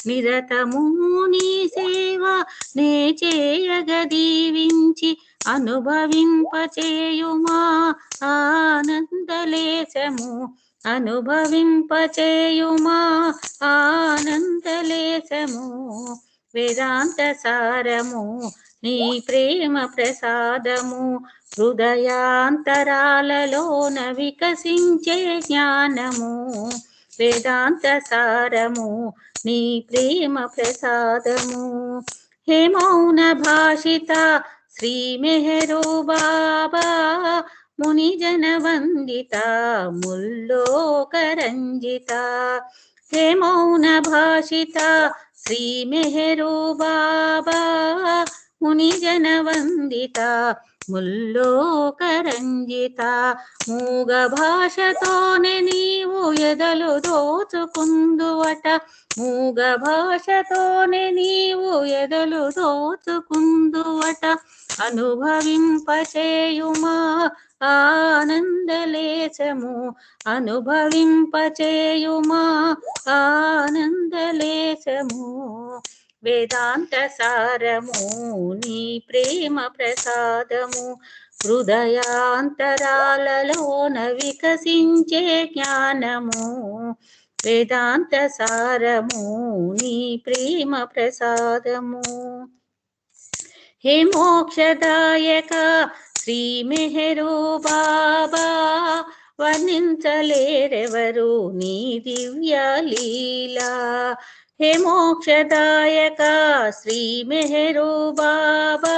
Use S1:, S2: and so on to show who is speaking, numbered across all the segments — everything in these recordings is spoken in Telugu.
S1: నిరతము నీ సేవ నే చేయగ దీవించి అనుభవింపచేయుమా ఆనందలేశము అనుభవింపచేయుమా ఆనందలేశము వేదాంత సారము నీ ప్రేమ ప్రసాదము హృదయాంతరాలలోన వికసించే జ్ఞానము వేదాంత సారము నీ ప్రేమ ప్రసాదము హే మౌన భాషిత శ్రీ మెహరు బాబా మునిజన వందిత ముల్లోకరంజిత హే మౌన భాషిత శ్రీ మెహరు బాబా మునిజన వందిత ముల్లోకరంజిత మూగ భాషతోనే నీవు ఎదలు దోచుకుందువట మూగ భాషతోనే నీవు ఎదలు దోచుకుందువట అనుభవింపచేయుమా ఆనందలేశము అనుభవింపచేయుమా ఆనందలేశము వేదాంత సారము నీ ప్రేమ ప్రసాదము హృదయాంతరాలలోన వికసించే జ్ఞానము వేదాంత సారము నీ ప్రేమ ప్రసాదము హే మోక్షదాయక శ్రీ మెహరు బాబా వర్ణించలేరెవరు నీ దివ్య లీలా హే మోక్షదాయక శ్రీ మెహరు బాబా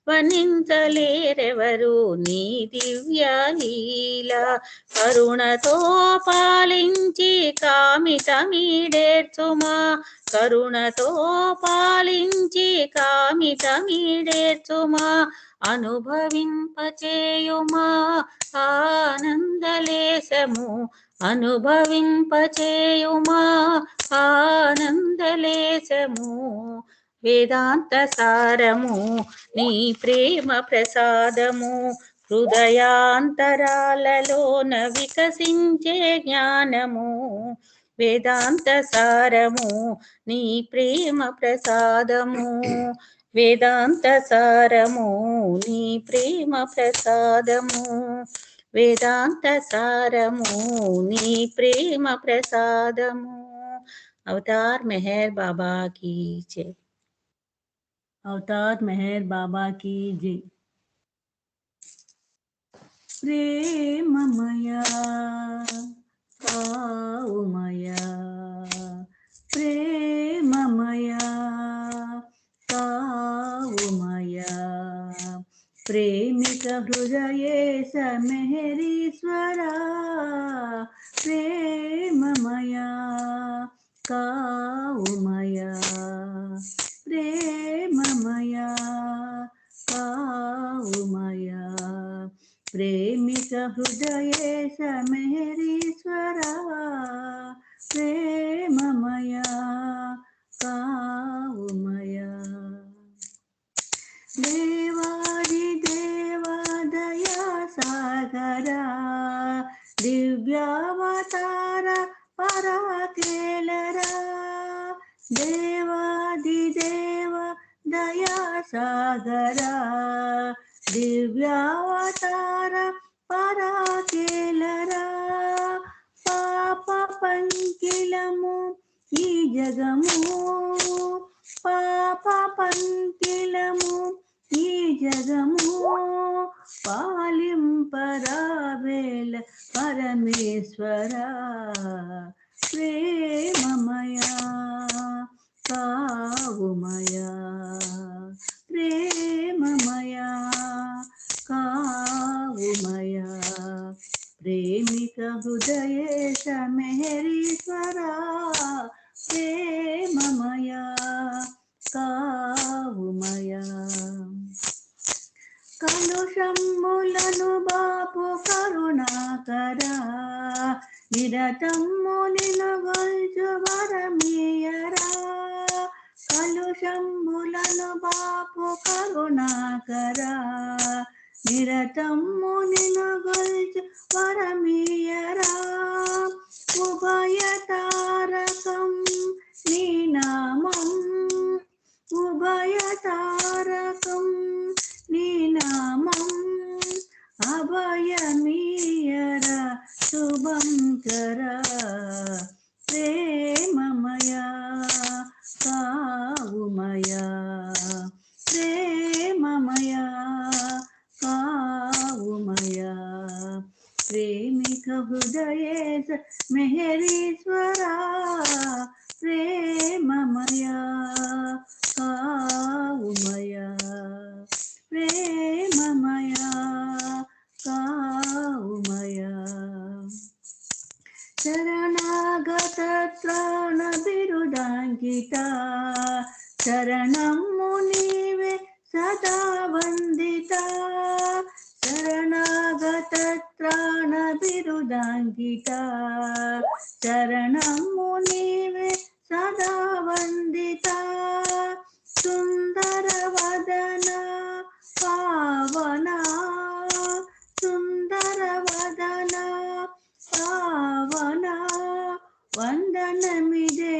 S1: వర్ణించలేరెవరు నీ దివ్య లీలా కరుణతో పాలించి కామితమీడేర్చుమా కరుణతో పాలించి కామితమీడేర్చుమా అనుభవింపచేయుమా ఆనందలేశము అనుభవింపచేయుమా ఆనందలేశము వేదాంత సారము నీ ప్రేమ ప్రసాదము హృదయాంతరాలలోన వికసించే జ్ఞానము వేదాంత సారము నీ ప్రేమ ప్రసాదము వేదాంత సారము నీ ప్రేమ ప్రసాదము వేదాంత సారము నీ ప్రేమ ప్రసాదము अवतार मेहर बाबा की जय
S2: अवतार मेहर बाबा की जय प्रेममया काउमया प्रेममया काउमया प्रेमिक हृदयेश मेहरीश्वरा प्रेममया काउमया प्रेममया काउमया प्रेमिक हृदयेश मेहरीश्वरा प्रेममया काउमया देवादिदेवा दया सागरा दिव्यावतार पराकेलरा देवादिदेव दया सागरा दिव्यावतार पराकेलरा पाप पंकिलमु ఈ జగము పాప పంకిలము ఈ జగము పాలింపరావేల పరమేశ్వర ప్రేమమయా కావుమయా ప్రేమమయా కావుమయా ప్రేమిక హృదయేశ మెహరీశ్వరా ప్రేమమయా కావుమయా కలుషమ్ములను బాపు కరుణాకరా నిరతమ్ము నిలుగొల్చు వరమీయరా కలుషమ్ములను బాపు కరుణాకరా నిరతమ్ము నిలుగొల్చు వరమీయరా ఉభయ తారకం बिरुदाङ्किता शरणं मुनिवे सदा वन्दिता शरणागतत्राणबिरुदाङ्किता शरणं मुनिवे सदा वन्दिता सुन्दरवदना पावना सुन्दरवदना पावना वन्दनमिदे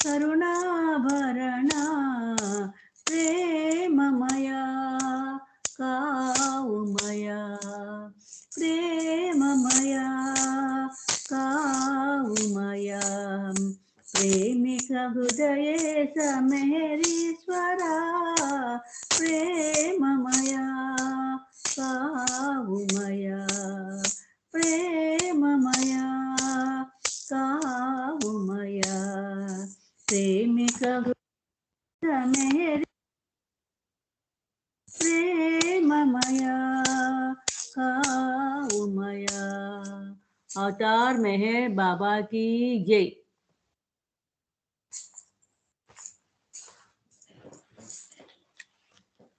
S2: करुणाभरणा प्रेममया काउमया प्रेममया काउमया प्रेमिक हृदये समेरीश्वरा प्रेममया काउमया प्रेममया काउमया प्रेमिक हृदय प्रेममया काउमया। अवतार मेहर बाबा की जय।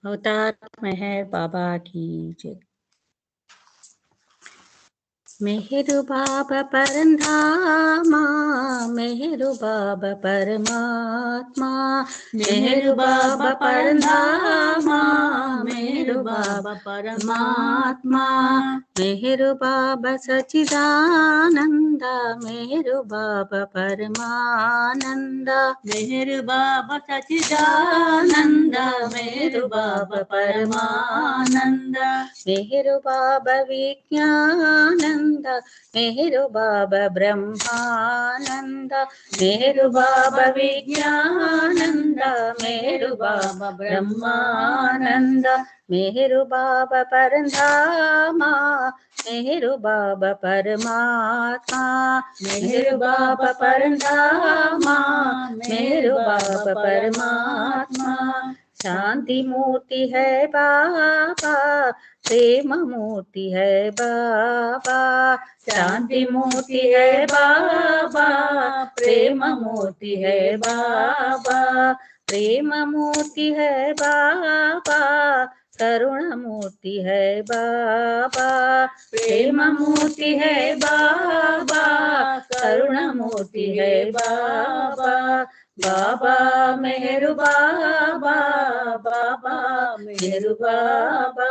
S1: अवतार मेहर बाबा की जय। मेहरु बाबा परंधामा मेहरु बाबा परमात्मा मेहरु बाबा परंधामा मेहरु बाबा परमात्मा मेहरु बाबा सच्चिदानंद मेहरु बाबा परमानंद
S2: मेहरु बाबा
S1: सच्चिदानंद मेहरु बाबा परमानंद मेहरु बाबा विज्ञानंद मेहरु बाबा ब्रह्मानंद मेहरु बाबा विज्ञानंद मेहरु बाबा ब्रह्मानंद मेहरु बाबा परंधामा मेहरु बाबा परमात्मा मेहरु बाबा परंधामा मेहरु बाबा परमात्मा शांति मूर्ति है बाबा प्रेम मूर्ति है बाबा शांति मूर्ति है बाबा प्रेम मूर्ति है बाबा प्रेम मूर्ति है बाबा करुण मूर्ति है बाबा प्रेम मूर्ति है बाबा करुण मूर्ति है बाबा बाबा मेहरु बाबा बाबा मेहरु बाबा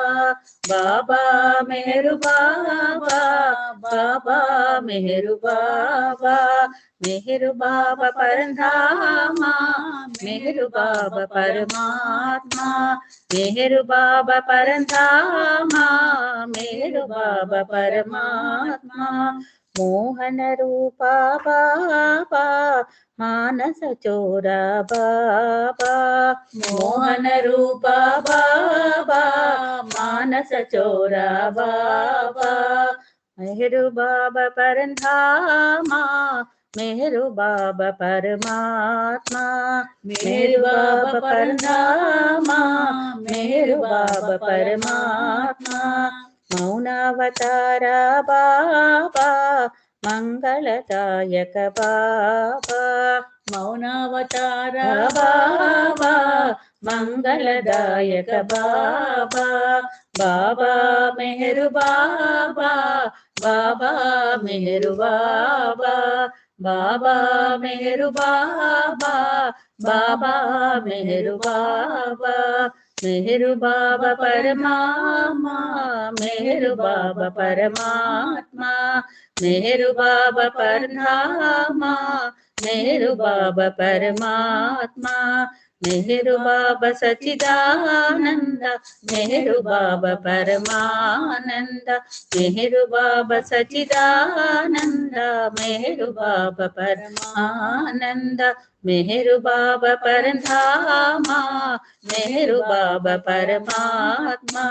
S1: बाबा मेहरु बाबा बाबा मेहरु बाबा मेहरु बाबा परंधामा मेहरु बाबा परमात्मा मेहरु बाबा परंधामा मेहरु बाबा परमात्मा मोहन रूपा बाबा मानस चोरा बाबा मोहन रूपा बाबा मानस चोरा बाबा मेहरु बाबा परंधामा मेहरु बाबा परमात्मा मेहरु बाबा परंधामा मेहरु बाबा परमात्मा मौनावतारा बाबा मंगलदायक बाबा
S2: मौनावतारा
S1: बाबा मंगलदायक बाबा बाबा मेहरु बाबा बाबा मेहरु बाबा बाबा मेहरु बाबा बाबा मेहरु बाबा मेहरु बाबा परमात्मा मेहरु बाबा परमात्मा मेहरु बाबा परधामा मेहरु बाबा परमात्मा मेहरु बाबा सच्चिदानंद मेहरु बाबा परमानंद मेहरु बाबा सच्चिदानंद मेहरु बाबा परमानंद मेहरु बाबा परधामा मेहरु बाबा परमात्मा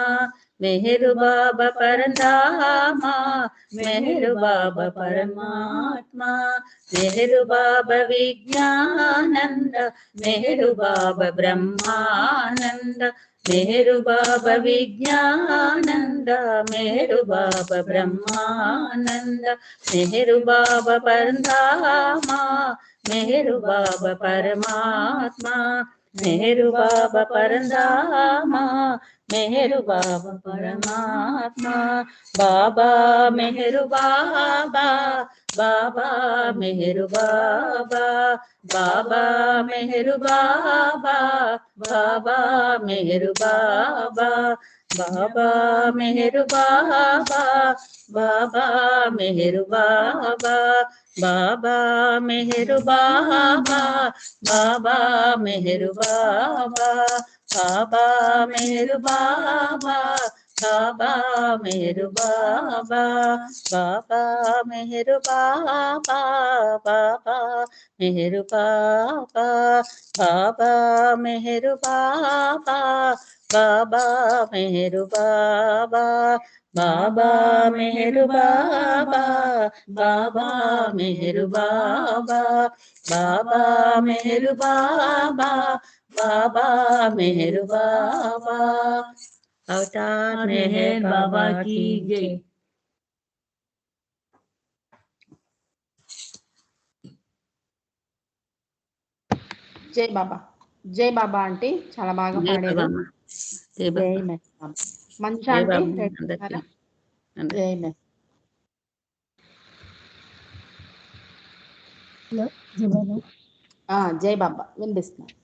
S1: मेहरु बाबा परंधामा, मेहरु बाबा परमात्मा, मेहरु बाबा विज्ञानंद, मेहरु बाबा ब्रह्मानंद, मेहरु बाबा विज्ञानंद, मेहरु बाबा ब्रह्मानंद, मेहरु बाबा परंधामा, मेहरु बाबा परमात्मा, मेहरु बाबा परंधामा, मेहरु बाबा परमात्मा, बाबा मेहरु बाबा, बाबा मेहरु बाबा, बाबा मेहरु बाबा, बाबा मेहरु बाबा, बाबा मेहरु बाबा, बाबा मेहरु बाबा, बाबा मेहरु बाबा, बाबा मेहरु बाबा, बाबा मेहरु बाबा, बाबा मेहरु बाबा, बाबा मेहरु बाबा, बाबा मेहरु बाबा, बाबा मेहरु बाबा, बाबा मेहरु बाबा, बाबा मेहरु बाबा, बाबा मेहरु बाबा, बाबा मेहरु बाबा, बाबा मेहरु बाबा। अवतार मेहर बाबा की जय।
S3: జై బాబా, జై బాబా ఆంటీ, చాలా బాగా
S1: జై
S3: పాడారు.
S1: బాబా, జై
S3: జై
S1: బాబా,
S3: బాబా. మంచి
S1: జై
S3: ఆంటీ,
S1: బాబా
S3: రెడీ
S1: అందరికీ
S3: ఉన్నారా?
S1: అందరికీ.
S3: జై మే.
S4: హలో జై బాబా.
S3: జై బాబా వినిపిస్తున్నారు.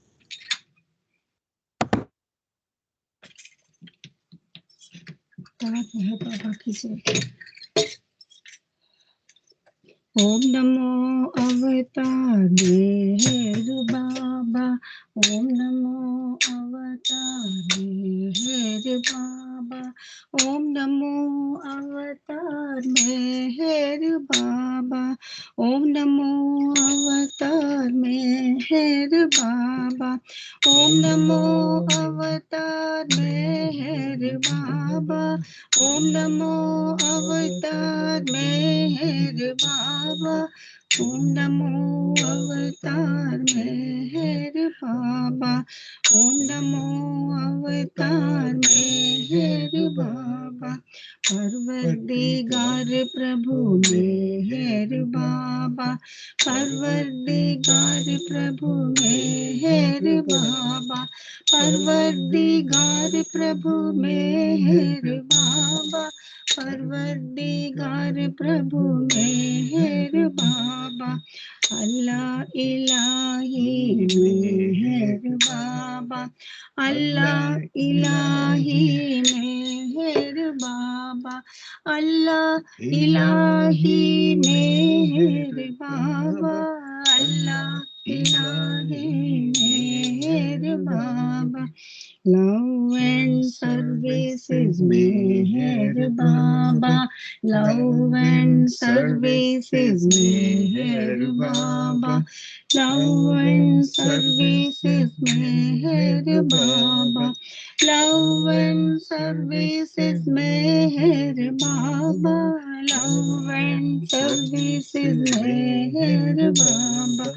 S4: బాబా की जय। ओम नमो अवतार मेहर बाबा, ओम नमो अवतार मेहर बाबा, ओम नमो अवतार मेहर बाबा, ओम नमो अवतार मेहर बाबा, ओम नमो अवतार मेहर बाबा, ओम नमो अवतार मेहर बाबा, ओम नमो अवतार मेहर बाबा, ओम नमो अवतार मेहर बाबा, परवरदिगार प्रभु मेहर बाबा, परवरदिगार प्रभु मेहर बाबा, परवरदिगार प्रभु मेहर बाबा, परवरदिगार प्रभु मेहर बाबा, अल्लाह इलाही मेहर बाबा, अल्लाह इलाही मेहर बाबा, अल्लाह इलाही मेहर बाबा, अल्लाह इलाही मेहर बाबा, love and service is meher baba, love and service is meher baba, love and service is meher baba, love and service is meher baba, love and service is meher baba,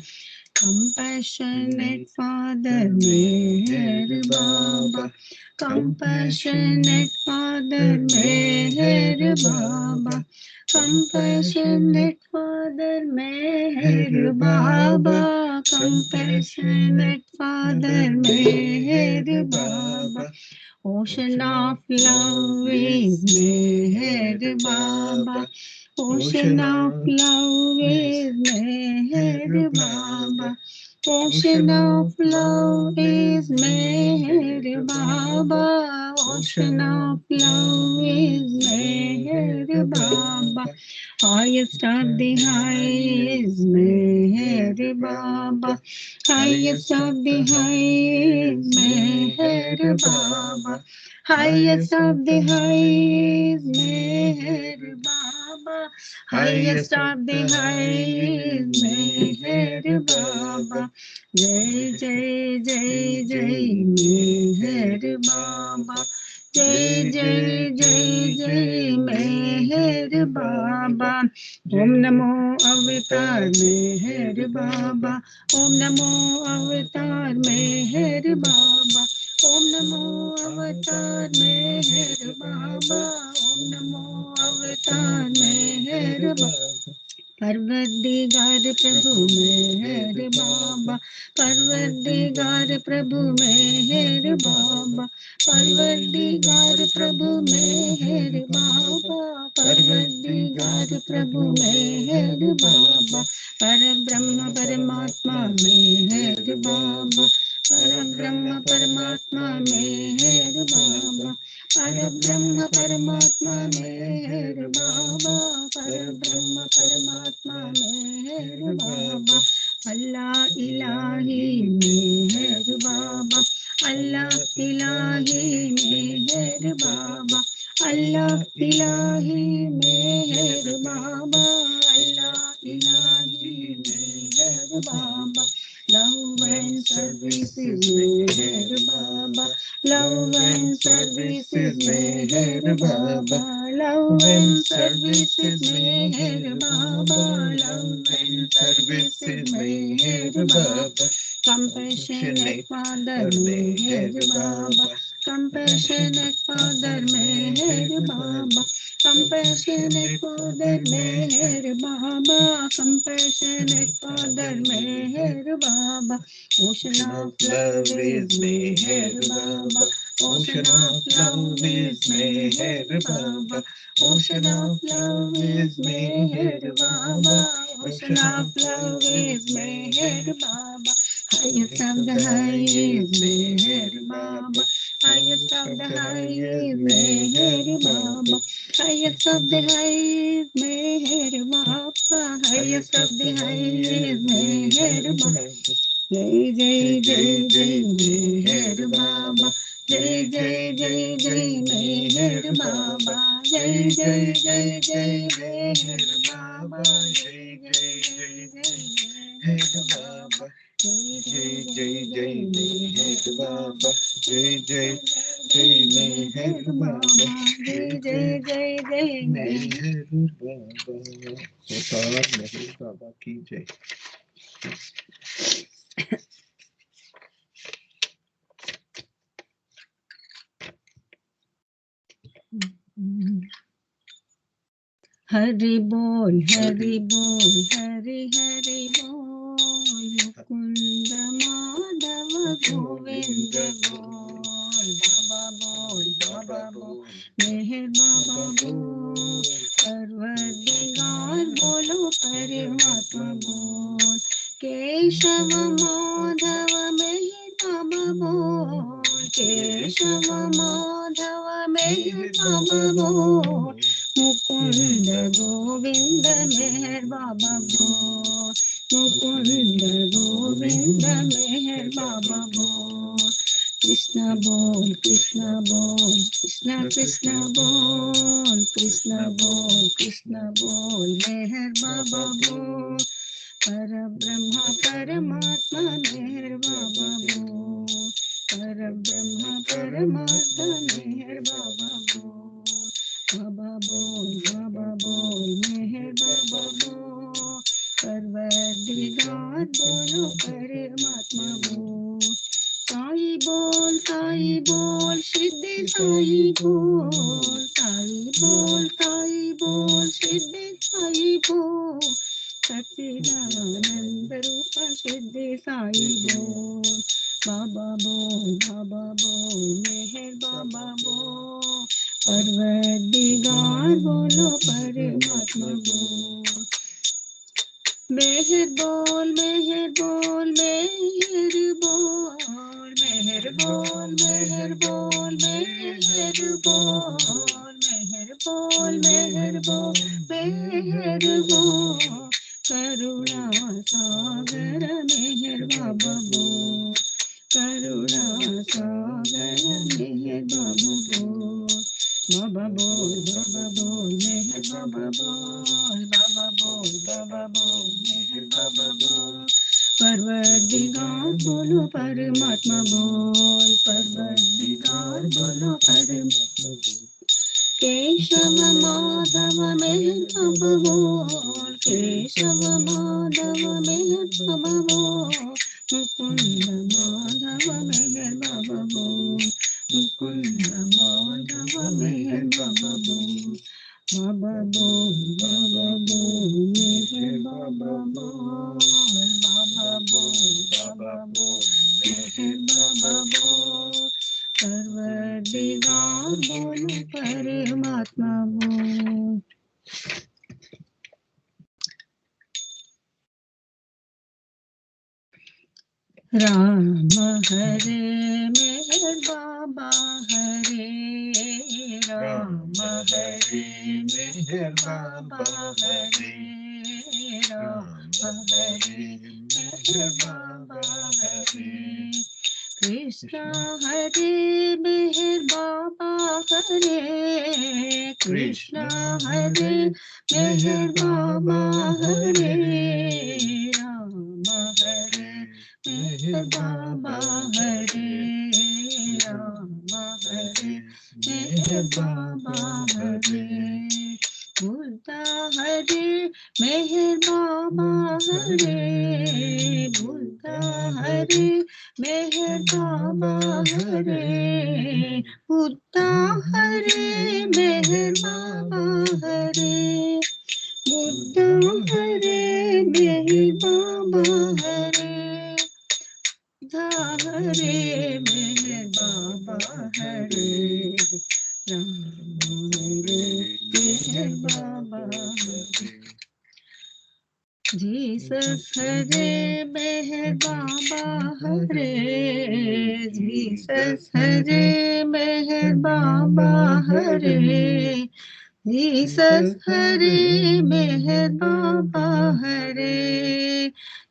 S4: compassionate Father Meher Baba, compassionate Father Meher Baba, compassionate Father Meher Baba, compassionate Father Meher Baba, ocean of love is Meher Baba, ocean of love is Meher Baba, ocean of love is Meher Baba, ocean of love is Meher Baba, highest of the high is Meher Baba, highest of the high is Meher Baba, highest of the high is Meher Baba, highest of the high is Meher Baba, jai jai jai jai Meher Baba, जय जय जय जय मेहर बाबा। ओम नमो अवतार मेहर बाबा। ओम नमो अवतार मेहर बाबा। ओम नमो अवतार मेहर बाबा। ओम नमो अवतार मेहर बाबा। परवरदिगार प्रभु मेहर बाबा। परवरदिगार प्रभु मेहर बाबा। परवरदिगार प्रभु मेहर बाबा। परवरदिगार प्रभु मेहर बाबा। पर ब्रह्म परमात्मा मेहर बाबा। पर ब्रह्म परमात्मा मेहर बाबा। पर ब्रह्म परमात्मा मेहर बाबा। पर ब्रह्म परमात्मा मेहर बाबा। अल्लाह इलाही मेहर बाबा। अल्लाह इलाही मेहर बाबा। अल्लाह इलाही मेहर बाबा। अल्लाह इलाही मेहर बाबा। Love and service is Mehar Baba. Love and service is Mehar Baba. Love and service is Mehar Baba. Love and service is Mehar Baba. Compassionate Father Mehar Baba. Compassionate Father Mehar Baba. Compassionate Father Mehar Baba. Compassionate Father Mehar Baba. Ocean of love is Mehar Baba. Ocean of love is Mehar Baba. Ocean of love is Mehar Baba. Ocean of love is Mehar Baba. Highest of the high is Mehar Baba. Highest of the high is Mehar Baba. Highest of the high is Mehar Baba. Highest of the high is मेहर बाबा। जय जय जय जय मेहर बाबा। जय जय जय जय मेहर बाबा। जय जय जय जय मेहर बाबा। जय जय जय जय मेहर बाबा। जय जय जय जय मेहर बाबा। जय जय जय मेहर बाबा। जय जय जय जय मेहर बाबा। अवतार मेहर बाबा की जय। हरि बोल हरि बोल हरि हरि बोल। मुकुंद माधव गोविंद बोल। बाबा बोल बाबा बोल मेहर बाबा बोल। परवरदिगार बोलो परमात्मा बोल। केशव माधव मेहर बाबा बोल। केशव माधव मेहर बाबा बोल। मुकुंद गोविंद मेहर बाबा बोल। मुकुंद गोविंद मेहर बाबा बोल। कृष्ण बोल कृष्ण बोल कृष्ण कृष्ण बोल। कृष्ण बोल कृष्ण बोल मेहर बाबा बोल। पर ब्रह्म परमात्मा मेहर बाबा बोल। पर ब्रह्म परमात्मा मेहर बाबा बोल। बाबा बोल मेहर बाबा बोल। परवरदिगार बोलो परमात्मा बोल। साई बोल सिद्धि साई बोल। साई बोल सिद्धि साई बोल। सच्चिदानंद रूप सिद्धि साई बोल। बाबा बोल मेहर बाबा बोल। परवरदिगार बोलो परमात्मा बोल। मेहर बोल मेहर बोल मेहर बोल। मेहर बोल मेहर बोल मेहर बोल। मेहर बोल मेहर बोल मेहर बोल। करुणा सागर मेहर बाबा बोल। करुणा सागर मेहर बाबा बोल। बाबा बोल मेहर बाबा बोल। बाबा बोल मेहर बाबा बोल। परवरदिगार परवरदिगार बोलो परमात्मा बोल, परवरदिगार बोलो परमात्मा बोल। केशव माधव मेहर बाबा बोल, केशव माधव मेहर बाबा बोल, मुकुंद माधव मेहर बाबा बोल, मुकुंद माधव मेहर बाबा बोल। बाबा बोल, बाबा बोल, मेहर बाबा बोल, बाबा बोल, बाबा बोल, मेहर बाबा बोल। परवरदिगार बोलो परमात्मा बोल। राम हरे मेहर बाबा हरे, राम हरे मेहर बाबा हरे, राम हरे मेहर बाबा हरे। कृष्ण हरे मेहर बाबा हरे, कृष्ण हरे मेहर बाबा हरे, राम हरे मेहर बाबा हरे, राम हरे मेहर बाबा हरे। बुद्ध हरे मेहर बाबा हरे, बुद्ध हरे मेहर बाबा हरे, बुद्ध हरे मेहर बाबा हरे, बुद्ध हरे मेहर बाबा हरे, बुद्ध हरे मेहर बाबा हरे, राम हरे मेहर बाबा हरे। जीसस हरे मेहर बाबा हरे, जीसस हरे मेहर बाबा हरे, जीसस हरे मेहर बाबा हरे,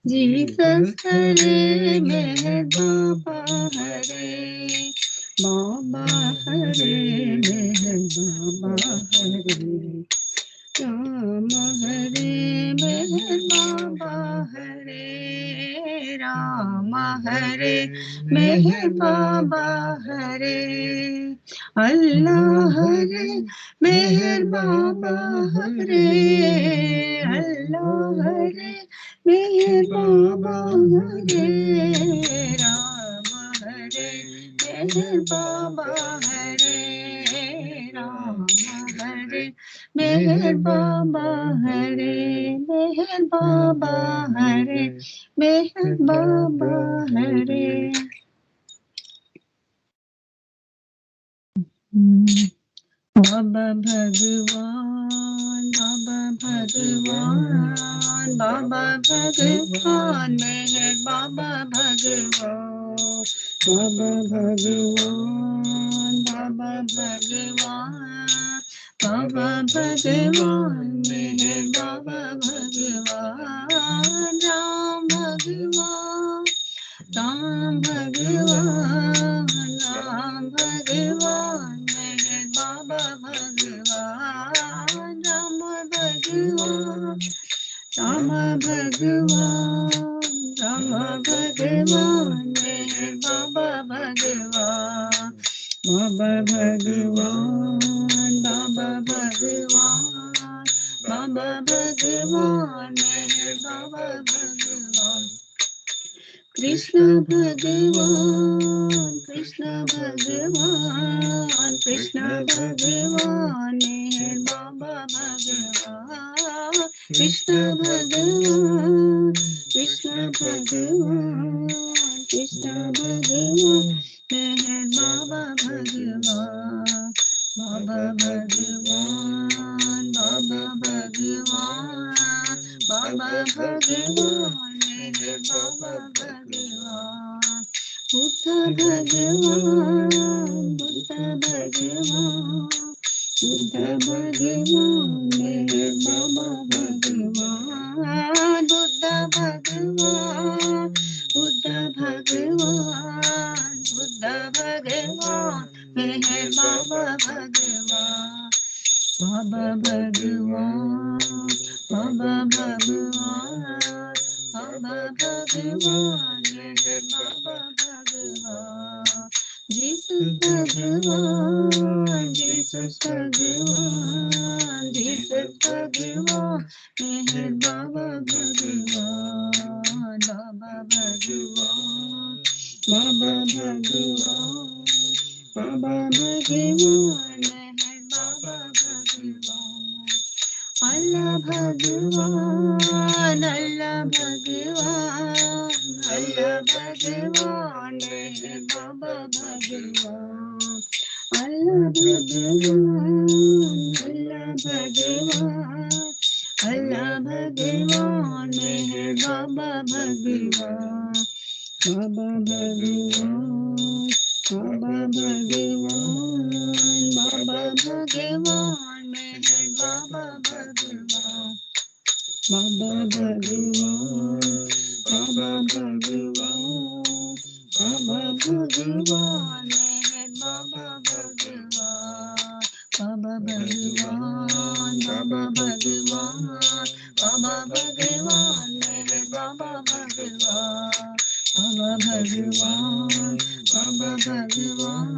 S4: जीसस हरे मेहर बाबा हरे, बाबा हरे मेहर बाबा हरे। राम हरे मेहर बाबा हरे, राम हरे मेहर बाबा हरे, अल्लाह हरे मेहर बाबा हरे, अल्लाह हरे मेहर बाबा हरे, राम हरे मेहर बाबा हरे, राम हरे मेहर बाबा हरे, मेहर बाबा हरे, मेहर बाबा हरे। बाबा भगवान, बाबा भगवान, बाबा भगवान मेहर बाबा भगवान, बाबा भगवान, बाबा भगवान, बाबा भगवान मेहर बाबा भगवान, राम भगवान, राम भगवान, राम भगवान मेहर बाबा भगवान, राम भगवान, राम भगवान, राम भगवान मेहर बाबा भगवान, बाबा भगवान, बाबा भगवान, बाबा भगवान मेहर बाबा भगवान। कृष्ण भगवान, कृष्ण भगवान, कृष्ण भगवान मेहर बाबा भगवान, कृष्ण भगवान, कृष्ण भगवान, कृष्ण भगवान मेहर बाबा भगवान, बाबा भगवान, बाबा भगवान, बाबा भगवान मेहर बाबा भगवान, बुद्ध भगवान, बुद्ध भगवान, बुद्ध भगवान मेहर बाबा भगवान, बुद्ध भगवान, बुद्ध भगवान, बुद्ध भगवान मेहर बाबा भगवान, बाबा भगवान, बाबा भगवान, बाबा भगवान मेहर बाबा भगवान जीसस भगवान जीसस भगवान जीसस भगवान मेहर बाबा भगवान बाबा भगवान बाबा भगवान बाबा भगवान मेहर बाबा भगवान अल्लाह भगवान अल्लाह भगवान अल्लाह भगवान मेहर बाबा भगवान अल्लाह भगवान अल्लाह भगवान अल्लाह भगवान मेहर बाबा भगवान बाबा भगवान बाबा भगवान बाबा भगवान मेहर बाबा भगवान बाबा भगवान बाबा भगवान बाबा भगवान मेहर बाबा भगवान बाबा भगवान बाबा भगवान बाबा भगवान मेहर बाबा भगवान बाबा भगवान बाबा भगवान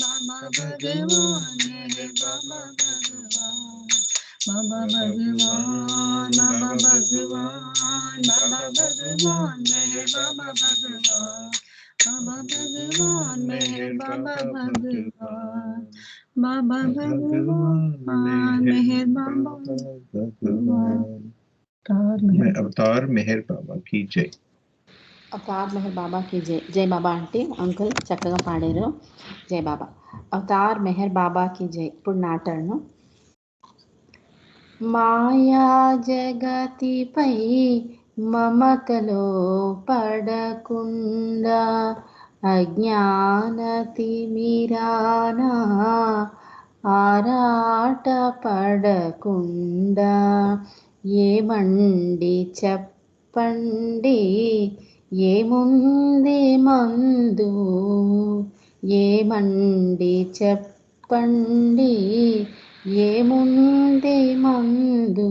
S4: बाबा भगवान मेहर बाबा भगवान बाबा भगवान बाबा भगवान बाबा भगवान मेहर बाबा भगवान बाबा भगवान मेहर बाबा भगवान बाबा भगवान मेहर बाबा भगवान
S5: अवतार मेहर बाबा की जय
S3: అవతార్ మెహర్ బాబా కి జై. జై బాబా అంటే అంకుల్ చక్కగా పాడారు. జై బాబా. అవతార్ మెహర్ బాబా కి జై. ఇప్పుడు నా టర్న్. మాయా జగతిపై మమతలో పడకుండా అజ్ఞాన తిమిరాన ఆరాట పడకుండా ఏమండి చెప్పండి ఏముంది మందు ఏమండి చెప్పండి ఏముంది మందు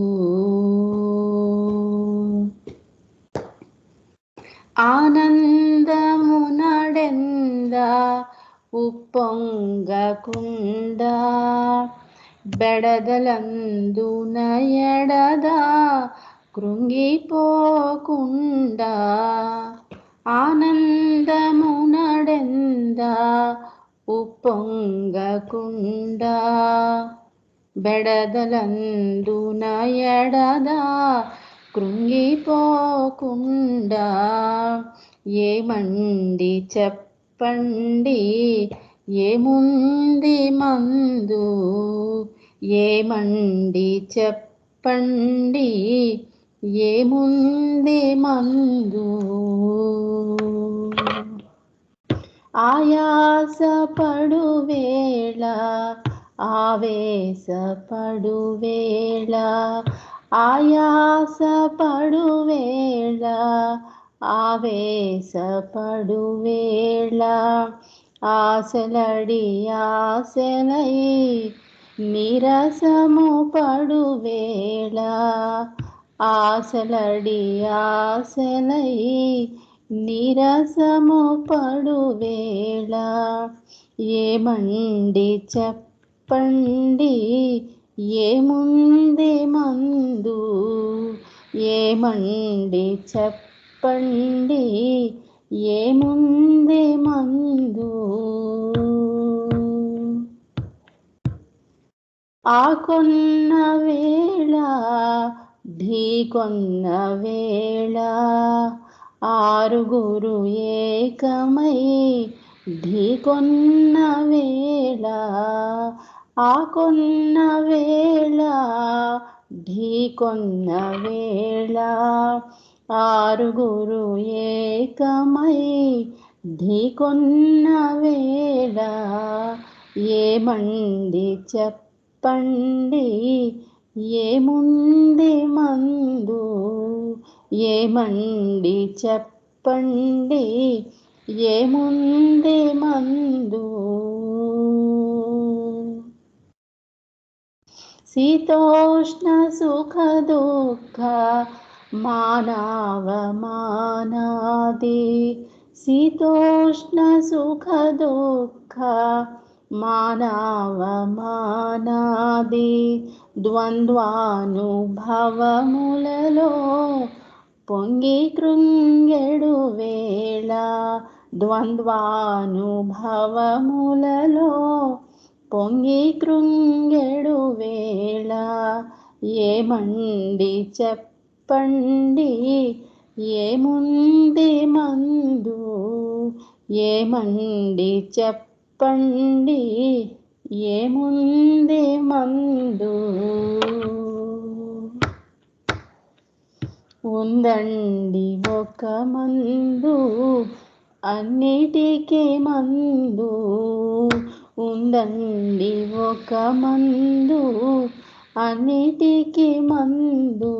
S3: ఆనందమునడెంద ఉప్పొంగకుండా బెడదలందున ఎడదా కృంగిపోకుండా ఆనందమునడెంద ఉప్పొంగకుండా బెడదలందున ఎడదా కృంగిపోకుండా ఏమండి చెప్పండి ఏముంది మందు ఏమండి చెప్పండి ఏముంది మందు ఆయాసపడు వేళ ఆవేశపడు వేళ ఆయాసపడు వేళ ఆవేశపడు వేళ ఆశలడి ఆశలై నీరసము పడు వేళ ఆశలడి ఆశలై నీరసము పడు వేళ ఏమండి చెప్పండి ఏముంది మందు ఏమండి చెప్పండి ఏముంది మందు ఆకొన్న వేళ ఢీకొన్న వేళ ఆరుగురు ఏకమై ఢీకొన్న వేళ ఆకొన్న వేళ ఢీకొన్న వేళ ఆరుగురు ఏకమై ఢీకొన్న వేళ ఏమండి చెప్పండి ఏముంది మందు ఏమండి చెప్పండి ఏముంది మందు శీతోష్ణ సుఖ దుఃఖ మానవమానాది శీతోష్ణ సుఖ దుఃఖ మానవమానాది ద్వంద్వానుభవములలో పొంగి కృంగెడు వేళ ద్వంద్వానుభవములలో పొంగి కృంగెడు వేళ ఏమండి చెప్పండి ఏముంది మందు ఏమండి చెప్పండి ఏముంది మందు ఉందండి ఒక మందు అన్నిటికీ మందు ఉందండి ఒక మందు అన్నిటికీ మందు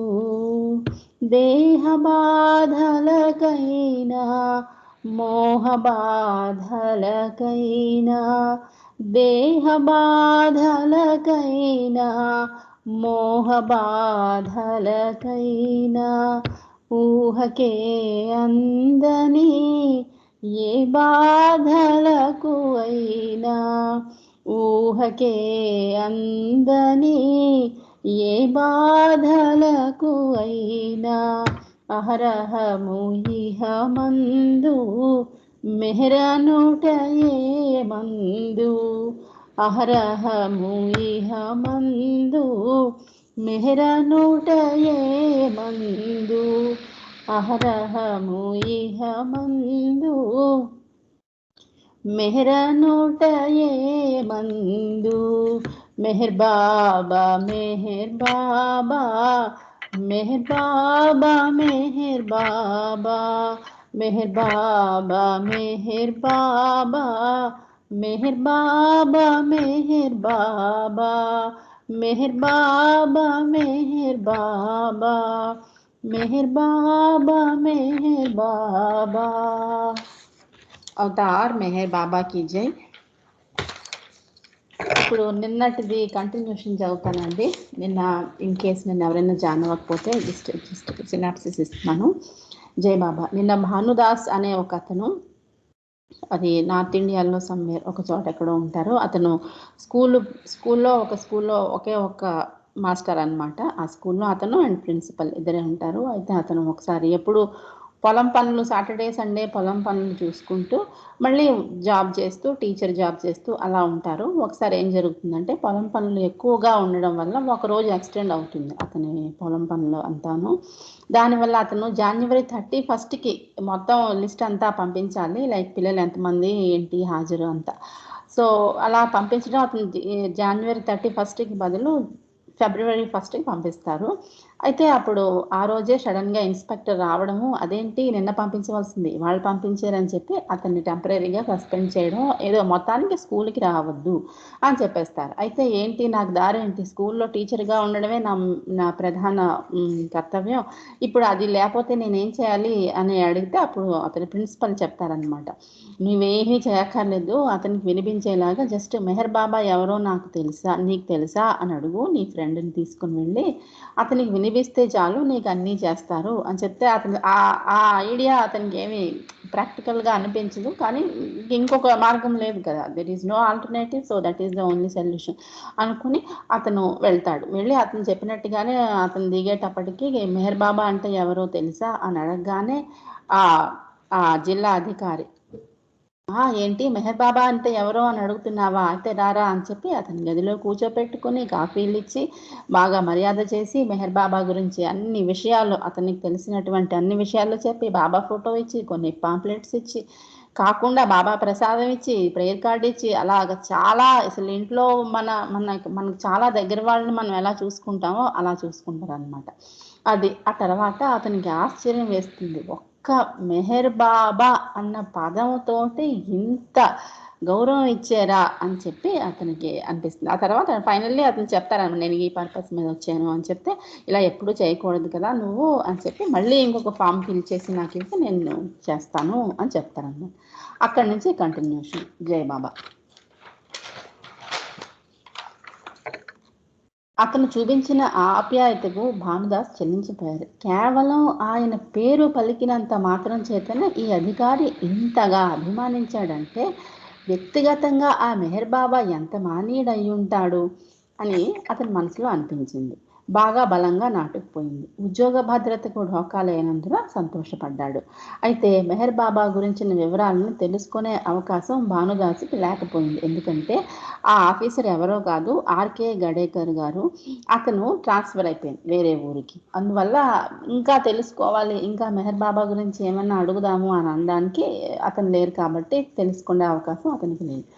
S3: దేహ బాధలకైనా మోహ బాధలకైనా దేహ బాధలకైనా మోహ బాధలకైనా ఊహకే అందని ఏ బాధలకు అయినా ఊహకే అందని ఏ బాధలకు అయినా అహరహము ఇహ మందు మెహరనుటయే మందు అహరహము ఇహ మందు మెహరనుటయే మందు అహరహము ఇహ మందు మెహరనుటయే మందు మెహర్ బాబా మెహర్ బాబా మెహర్ బాబా మెహర్ బాబా మెహర్ బాబా మెహర్ బాబా మెహర్ బాబా మెహర్ బాబా మెహర్ బాబా మెహర్ బాబా మెహర్ బాబా మెహర్ బాబా అవతార్ మెహర్ బాబాకి జై. ఇప్పుడు నిన్నటిది కంటిన్యూషన్ చదువుతానండి. నిన్న ఇన్ కేస్ నిన్న ఎవరైనా జాయిన్ అవ్వకపోతే జస్ట్ సినాప్సిస్ ఇస్తున్నాను. జై బాబా. నిన్న భానుదాస్ అనే ఒక అతను, అది నార్త్ ఇండియాలో సమ్వేర్ ఒక చోట ఎక్కడో ఉంటారు. అతను స్కూల్లో ఒకే ఒక మాస్టర్ అనమాట. ఆ స్కూల్లో అతను అండ్ ప్రిన్సిపల్ ఇద్దరే ఉంటారు. అయితే అతను ఒకసారి ఎప్పుడు పొలం పనులు, సాటర్డే సండే పొలం పనులు చూసుకుంటూ మళ్ళీ జాబ్ చేస్తూ, టీచర్ జాబ్ చేస్తూ అలా ఉంటారు. ఒకసారి ఏం జరుగుతుందంటే పొలం పనులు ఎక్కువగా ఉండడం వల్ల ఒకరోజు ఎక్స్టెండ్ అవుతుంది అతని పొలం పనులు అంతాను. దానివల్ల అతను January 31st మొత్తం లిస్ట్ అంతా పంపించాలి, లైక్ పిల్లలు ఎంతమంది ఏంటి హాజరు అంతా. సో అలా పంపించడం అతను January 31st బదులు February 1st పంపిస్తారు. అయితే అప్పుడు ఆ రోజే సడన్గా ఇన్స్పెక్టర్ రావడము, అదేంటి నిన్న పంపించవలసింది వాళ్ళు పంపించారని చెప్పి అతన్ని టెంపరీగా సస్పెండ్ చేయడం, ఏదో మొత్తానికి స్కూల్కి రావద్దు అని చెప్పేస్తారు. అయితే ఏంటి నాకు దారేంటి, స్కూల్లో టీచర్గా ఉండడమే నా ప్రధాన కర్తవ్యం, ఇప్పుడు అది లేకపోతే నేనేం చేయాలి అని అడిగితే అప్పుడు అతని ప్రిన్సిపల్ చెప్తారనమాట, నువ్వేమీ చేయక్కర్లేదు, అతనికి వినిపించేలాగా జస్ట్ మెహర్ బాబా ఎవరో నాకు తెలుసా, నీకు తెలుసా అని అడుగు, నీ ఫ్రెండ్ని తీసుకుని వెళ్ళి అతనికి వినిపిస్తే చాలు, నీకు అన్నీ చేస్తారు అని చెప్తే అతను ఆ ఐడియా అతనికి ఏమి ప్రాక్టికల్గా అనిపించదు. కానీ ఇంకొక మార్గం లేదు కదా, there is no alternative, so that is the only solution అనుకుని అతను వెళ్తాడు. వెళ్ళి అతను చెప్పినట్టుగానే అతను దిగేటప్పటికి మెహర్ బాబా అంటే ఎవరో తెలుసా అని అడగగానే ఆ జిల్లా అధికారి, ఏంటి మెహర్ బాబా అంటే ఎవరో అని అడుగుతున్నావా, అయితే రారా అని చెప్పి అతని గదిలో కూర్చోపెట్టుకుని కాఫీలు ఇచ్చి బాగా మర్యాద చేసి మెహర్ బాబా గురించి అన్ని విషయాలు, అతనికి తెలిసినటువంటి అన్ని విషయాలు చెప్పి, బాబా ఫోటో ఇచ్చి, కొన్ని పాంప్లెట్స్ ఇచ్చి, కాకుండా బాబా ప్రసాదం ఇచ్చి, ప్రేయర్ కార్డ్ ఇచ్చి, అలాగ చాలా అసలు ఇంట్లో మనకు చాలా దగ్గర వాళ్ళని మనం ఎలా చూసుకుంటామో అలా చూసుకుంటారు అనమాట. అది ఆ తర్వాత అతనికి ఆశ్చర్యం వేస్తుంది, ఒక్క మెహర్ బాబా అన్న పదంతోటి ఇంత గౌరవం ఇచ్చారా అని చెప్పి అతనికి అనిపిస్తుంది. ఆ తర్వాత ఫైనల్లీ అతను చెప్తారన్నమాట, నేను ఈ పర్పస్ మీద వచ్చాను అని చెప్తే, ఇలా ఎప్పుడూ చేయకూడదు కదా నువ్వు అని చెప్పి మళ్ళీ ఇంకొక ఫామ్ ఫిల్ చేసి నాకు ఇస్తే నేను చేస్తాను అని చెప్తారన్నమాట. అక్కడి నుంచి కంటిన్యూషన్. జై బాబా. అతను చూపించిన ఆప్యాయతకు భానుదాస్ చెల్లించిపోయారు. కేవలం ఆయన పేరు పలికినంత మాత్రం చేతనే ఈ అధికారి ఇంతగా అభిమానించాడంటే వ్యక్తిగతంగా ఆ మెహర్ బాబా ఎంత మానీయుడయ్యుంటాడు అని అతని మనసులో అనిపించింది. బాగా బలంగా నాటుకుపోయింది. ఉద్యోగ భద్రతకు ఢోకా లేనందున సంతోషపడ్డాడు. అయితే మెహర్ బాబా గురించిన వివరాలను తెలుసుకునే అవకాశం భానుదాసుకి లేకపోయింది. ఎందుకంటే ఆ ఆఫీసర్ ఎవరో కాదు, ఆర్కే గడేకర్ గారు. అతను ట్రాన్స్ఫర్ అయిపోయింది వేరే ఊరికి. అందువల్ల ఇంకా తెలుసుకోవాలి, ఇంకా మెహర్ బాబా గురించి ఏమన్నా అడుగుదాము అని అనడానికి అతను లేరు కాబట్టి తెలుసుకునే అవకాశం అతనికి లేదు.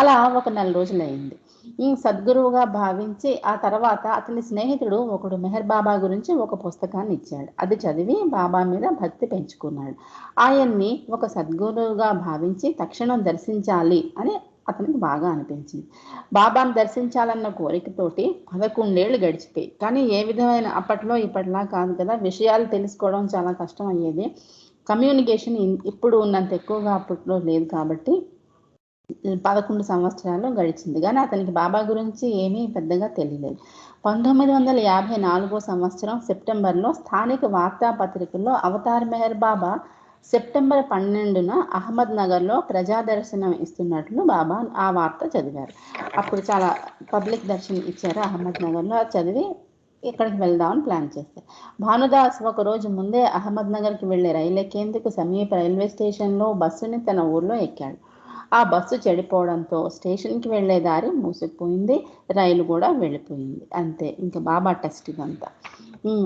S3: అలా ఒక 4 రోజులైంది. ఈ సద్గురువుగా భావించి ఆ తర్వాత అతని స్నేహితుడు ఒకడు మెహర్ బాబా గురించి ఒక పుస్తకాన్ని ఇచ్చాడు. అది చదివి బాబా మీద భక్తి పెంచుకున్నాడు. ఆయన్ని ఒక సద్గురువుగా భావించి తక్షణం దర్శించాలి అని అతనికి బాగా అనిపించింది. బాబాను దర్శించాలన్న కోరికతోటి 11 ఏళ్ళు గడిచిపోయి, కానీ ఏ విధమైన అప్పట్లో ఇప్పట్లా కాదు కదా, విషయాలు తెలుసుకోవడం చాలా కష్టం అయ్యేది. కమ్యూనికేషన్ ఇప్పుడు ఉన్నంత ఎక్కువగా అప్పట్లో లేదు కాబట్టి 11 సంవత్సరాలు గడిచింది. కానీ అతనికి బాబా గురించి ఏమీ పెద్దగా తెలియలేదు. 1954 సంవత్సరం సెప్టెంబర్లో స్థానిక వార్తాపత్రికల్లో అవతార్ మెహర్ బాబా సెప్టెంబర్ 12న అహ్మద్ నగర్లో ప్రజాదర్శనం ఇస్తున్నట్లు బాబా ఆ వార్త చదివారు. అప్పుడు చాలా పబ్లిక్ దర్శనం ఇచ్చారు అహ్మద్ నగర్లో. చదివి ఇక్కడికి వెళ్దామని ప్లాన్ చేశారు. భానుదాస్ ఒకరోజు ముందే అహ్మద్ నగర్కి వెళ్లే రైలు ఎక్కేందుకు సమీప రైల్వే స్టేషన్లో బస్సుని తన ఊర్లో ఎక్కాడు. ఆ బస్సు చెడిపోవడంతో స్టేషన్కి వెళ్లే దారి మూసుకుపోయింది. రైలు కూడా వెళ్ళిపోయింది. అంతే, ఇంకా బాబా టెస్ట్ ఇదంతా.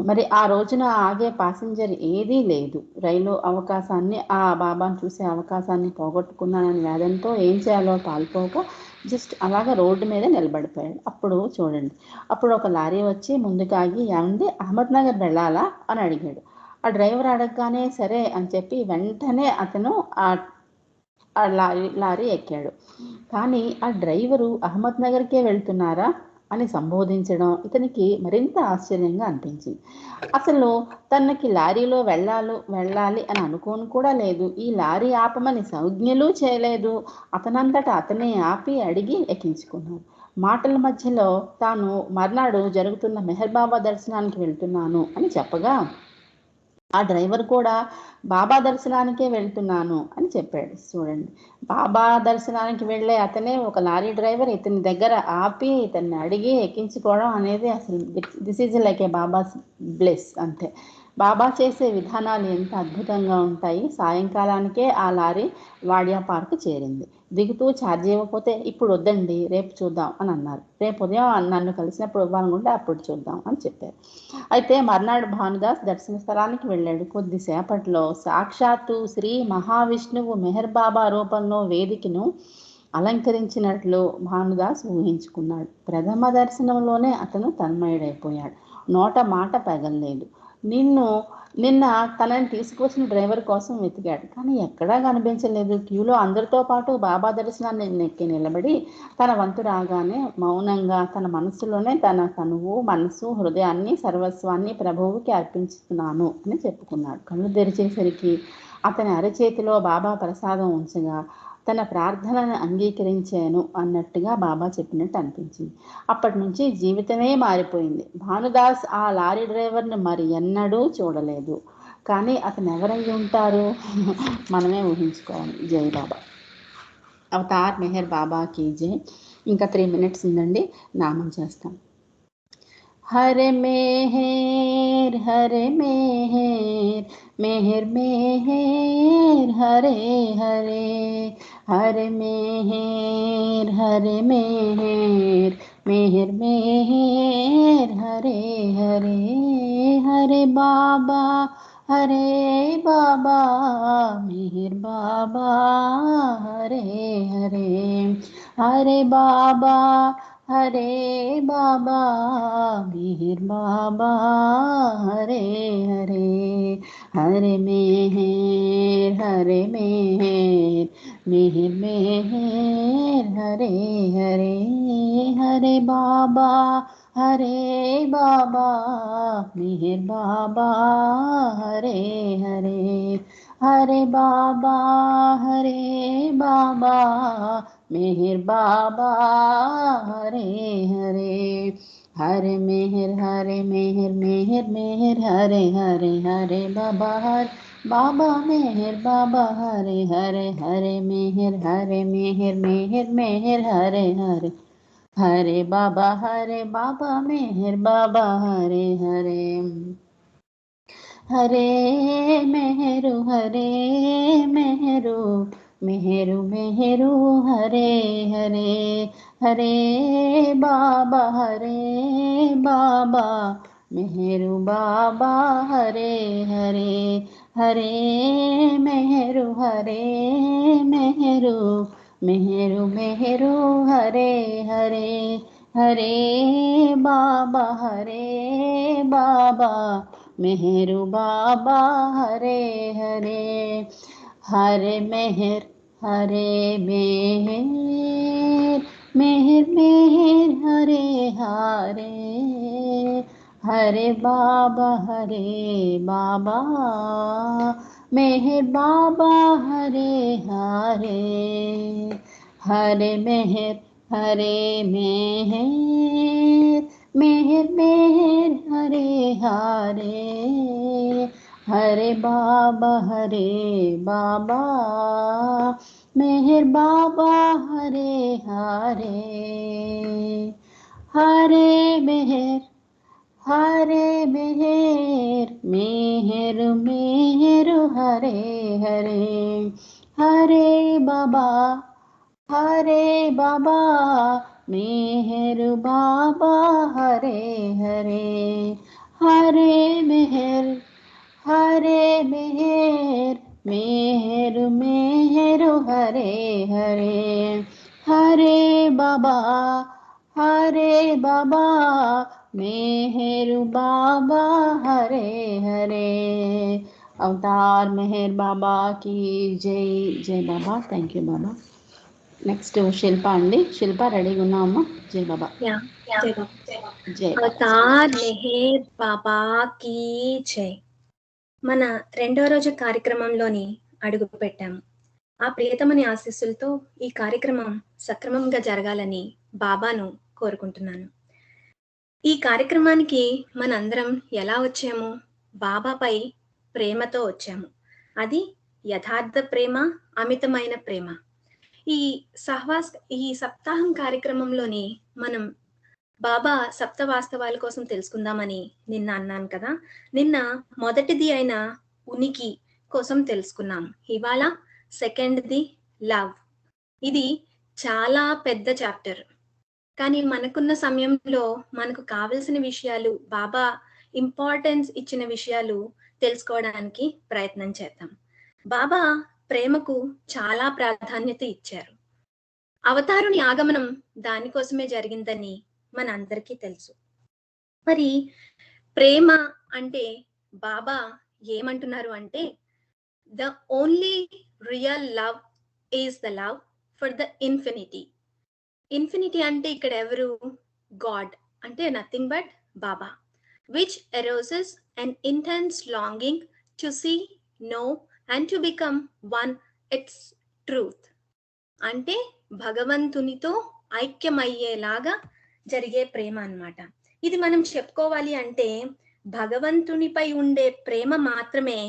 S3: మరి ఆ రోజున ఆగే ప్యాసింజర్ ఏదీ లేదు. రైలు అవకాశాన్ని, ఆ బాబాను చూసే అవకాశాన్ని పోగొట్టుకున్నానని వేదంతో ఏం చేయాలో పాల్పోక జస్ట్ అలాగా రోడ్డు మీద నిలబడిపోయాడు. అప్పుడు చూడండి, అప్పుడు ఒక లారీ వచ్చి ముందుకాగి, ఏమంది అహ్మద్ నగర్ వెళ్ళాలా అని అడిగాడు. ఆ డ్రైవర్ అడగగానే సరే అని చెప్పి వెంటనే అతను ఆ లారీ ఎక్కాడు. కానీ ఆ డ్రైవరు అహ్మద్ నగర్కే వెళ్తున్నారా అని సంబోధించడం ఇతనికి మరింత ఆశ్చర్యంగా అనిపించింది. అసలు తనకి లారీలో వెళ్ళాలి అని అనుకోని కూడా లేదు. ఈ లారీ ఆపమని సంజ్ఞలు చేయలేదు. అతనంతటా అతనే ఆపి అడిగి ఎక్కించుకున్నాడు. మాటల మధ్యలో తాను మర్నాడు జరుగుతున్న మెహర్ బాబా దర్శనానికి వెళ్తున్నాను అని చెప్పగా ఆ డ్రైవర్ కూడా బాబా దర్శనానికే వెళ్తున్నాను అని చెప్పాడు. చూడండి, బాబా దర్శనానికి వెళ్ళే అతనే ఒక లారీ డ్రైవర్ ఇతని దగ్గర ఆపి ఇతన్ని అడిగి ఎక్కించుకోవడం అనేది అసలు this is like A babas bless. అంతే, బాబా చేసే విధానాలు ఎంత అద్భుతంగా ఉంటాయి. సాయంకాలానికే ఆ లారీ వాడియా పార్క్ చేరింది. దిగుతూ ఛార్జ్ ఇవ్వకపోతే ఇప్పుడు వద్దండి, రేపు చూద్దాం అని అన్నారు. రేపు ఉదయం నన్ను కలిసినప్పుడు ఇవ్వాలనుకుంటే అప్పుడు చూద్దాం అని చెప్పారు. అయితే మర్నాడు భానుదాస్ దర్శన స్థలానికి వెళ్ళాడు. కొద్దిసేపట్లో సాక్షాత్తు శ్రీ మహావిష్ణువు మెహర్ బాబా రూపంలో వేదికను అలంకరించినట్లు భానుదాస్ ఊహించుకున్నాడు. ప్రథమ దర్శనంలోనే అతను తన్మయుడైపోయాడు. నోట మాట పెగల్లేదు. నిన్న తనని తీసుకువచ్చిన డ్రైవర్ కోసం వెతికాడు, కానీ ఎక్కడా కనిపించలేదు. క్యూలో అందరితో పాటు బాబా దర్శనాన్ని నెక్కి నిలబడి తన వంతు రాగానే మౌనంగా తన మనసులోనే తన తనువు, మనసు, హృదయాన్ని, సర్వస్వాన్ని ప్రభువుకి అర్పించుతున్నాను అని చెప్పుకున్నాడు. కళ్ళు తెరిచేసరికి అతని అరచేతిలో బాబా ప్రసాదం ఉంచగా తన ప్రార్థనను అంగీకరించాను అన్నట్టుగా బాబా చెప్పినట్టు అనిపించింది. అప్పటి నుంచి జీవితమే మారిపోయింది. భానుదాస్ ఆ లారీ డ్రైవర్ని మరి ఎన్నడూ చూడలేదు. కానీ అతను ఎవరై ఉంటారు మనమే ఊహించుకోవాలి. జై బాబా. అవతార్ మెహర్ బాబాకి జై. ఇంకా 3 minutes ఉందండి, నామం చేస్తాం. హరే మెహర్ హరే మెహర్ మెహర్ మెహర్ హరే హరే హరే మెహర్ హరే మెహర్ మెహర్ మెహర్ హరే హరే హరే బాబా హరే బాబా మెహర్ బాబా హరే హరే హరే బాబా హరే బాబా మెహర్ బాబా హరే హరే హరే మెహర్ హరే మెహర్ మెహర్ మెహర్ హరే హరే హరే బాబా హరే బాబా మెహర్ బాబా హరే హరే హరే బాబా హరే బాబా మెహర్ బాబా హరే హరే हरे मेहर हरे मेहर मेहर मेहर हरे हरे हरे बाबा हर बाबा मेहर बाबा हरे हरे हरे मेहर मेहर मेहर हरे हरे हरे बाबा मेहर बाबा हरे हरे हरे मेहरु मेहरु मेहरु मेहरु हरे हरे हरे बाबा मेहरु बाबा हरे हरे हरे मेहरु मेहरु मेहरु मेहरु हरे हरे हरे बाबा मेहरु बाबा हरे हरे हरे मेहर मेहर मेहर मेहर हरे हरे हरे बाबा मेहर बाबा हरे हरे हरे मेहर मेहर मेहर हरे हरे हरे बाबा मेहर बाबा हरे हरे हरे मेहर मेहर मेहर हरे हरे हरे बाबा मेहर बाबा हरे हरे हरे मेहर मेहर मेहर हरे हरे हरे बाबा मेहर बाबा हरे हरे अवतार मेहर बाबा की जय जय बाबा थैंक यू बाबा నెక్స్ట్ శిల్ప అండి శిల్ప రెడీగా ఉన్నామా జై బాబా
S1: జై బాబా.
S3: జై బాబా
S1: అవతార్ మెహర్ బాబాకి జై. మన 2వ రోజు కార్యక్రమంలోని అడుగు పెట్టాము. ఆ ప్రియతమని ఆశీస్సులతో ఈ కార్యక్రమం సక్రమంగా జరగాలని బాబాను కోరుకుంటున్నాను. ఈ కార్యక్రమానికి మనందరం ఎలా వచ్చాము? బాబాపై ప్రేమతో వచ్చాము. అది యథార్థ ప్రేమ, అమితమైన ప్రేమ. ఈ సప్తాహం కార్యక్రమంలోని మనం బాబా సప్త వాస్తవాల కోసం తెలుసుకుందామని నిన్న అన్నాను కదా. నిన్న మొదటిది అయిన ఉనికి కోసం తెలుసుకున్నాం. ఇవాళ సెకండ్ది లవ్. ఇది చాలా పెద్ద చాప్టర్. కానీ మనకున్న సమయంలో మనకు కావలసిన విషయాలు, బాబా ఇంపార్టెన్స్ ఇచ్చిన విషయాలు తెలుసుకోవడానికి ప్రయత్నం చేద్దాం. బాబా ప్రేమకు చాలా ప్రాధాన్యత ఇచ్చారు. అవతారుని ఆగమనం దానికోసమే జరిగిందని మనందరికీ తెలుసు. మరి ప్రేమ అంటే బాబా ఏమంటున్నారు అంటే, the only real love is the love for the infinity. Infinity అంటే ఇక్కడ ఎవరు? గాడ్ అంటే nothing but Baba. Which arouses an intense longing to see, know and to become one its truth. అంటే భగవంతునితో ఐక్యమయ్యేలాగా జరిగే ప్రేమ అన్నమాట. ఇది మనం చెప్పుకోవాలి అంటే భగవంతునిపై ఉండే ప్రేమ మాత్రమే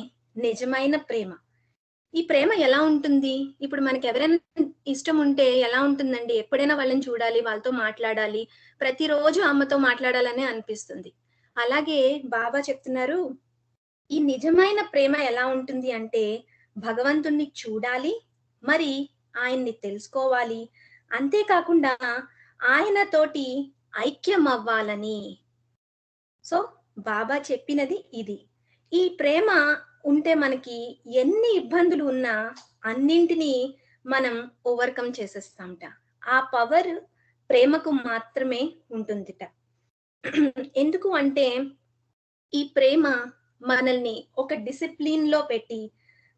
S1: నిజమైన ప్రేమ. ఈ ప్రేమ ఎలా ఉంటుంది? ఇప్పుడు మనకి ఎవరైనా ఇష్టం ఉంటే ఎలా ఉంటుందండి? ఎప్పుడైనా వాళ్ళని చూడాలి, వాళ్ళతో మాట్లాడాలి, ప్రతిరోజు అమ్మతో మాట్లాడాలనే అనిపిస్తుంది. అలాగే బాబా చెప్తున్నారు, ఈ నిజమైన ప్రేమ ఎలా ఉంటుంది అంటే భగవంతుణ్ణి చూడాలి, మరి ఆయన్ని తెలుసుకోవాలి, అంతేకాకుండా ఆయనతోటి ఐక్యం అవ్వాలని. సో బాబా చెప్పినది ఇది. ఈ ప్రేమ ఉంటే మనకి ఎన్ని ఇబ్బందులు ఉన్నా అన్నింటినీ మనం ఓవర్కమ్ చేసేస్తాంట. ఆ పవర్ ప్రేమకు మాత్రమే ఉంటుందిట. ఎందుకు అంటే ఈ ప్రేమ మనల్ని ఒక డిసిప్లిన్ లో పెట్టి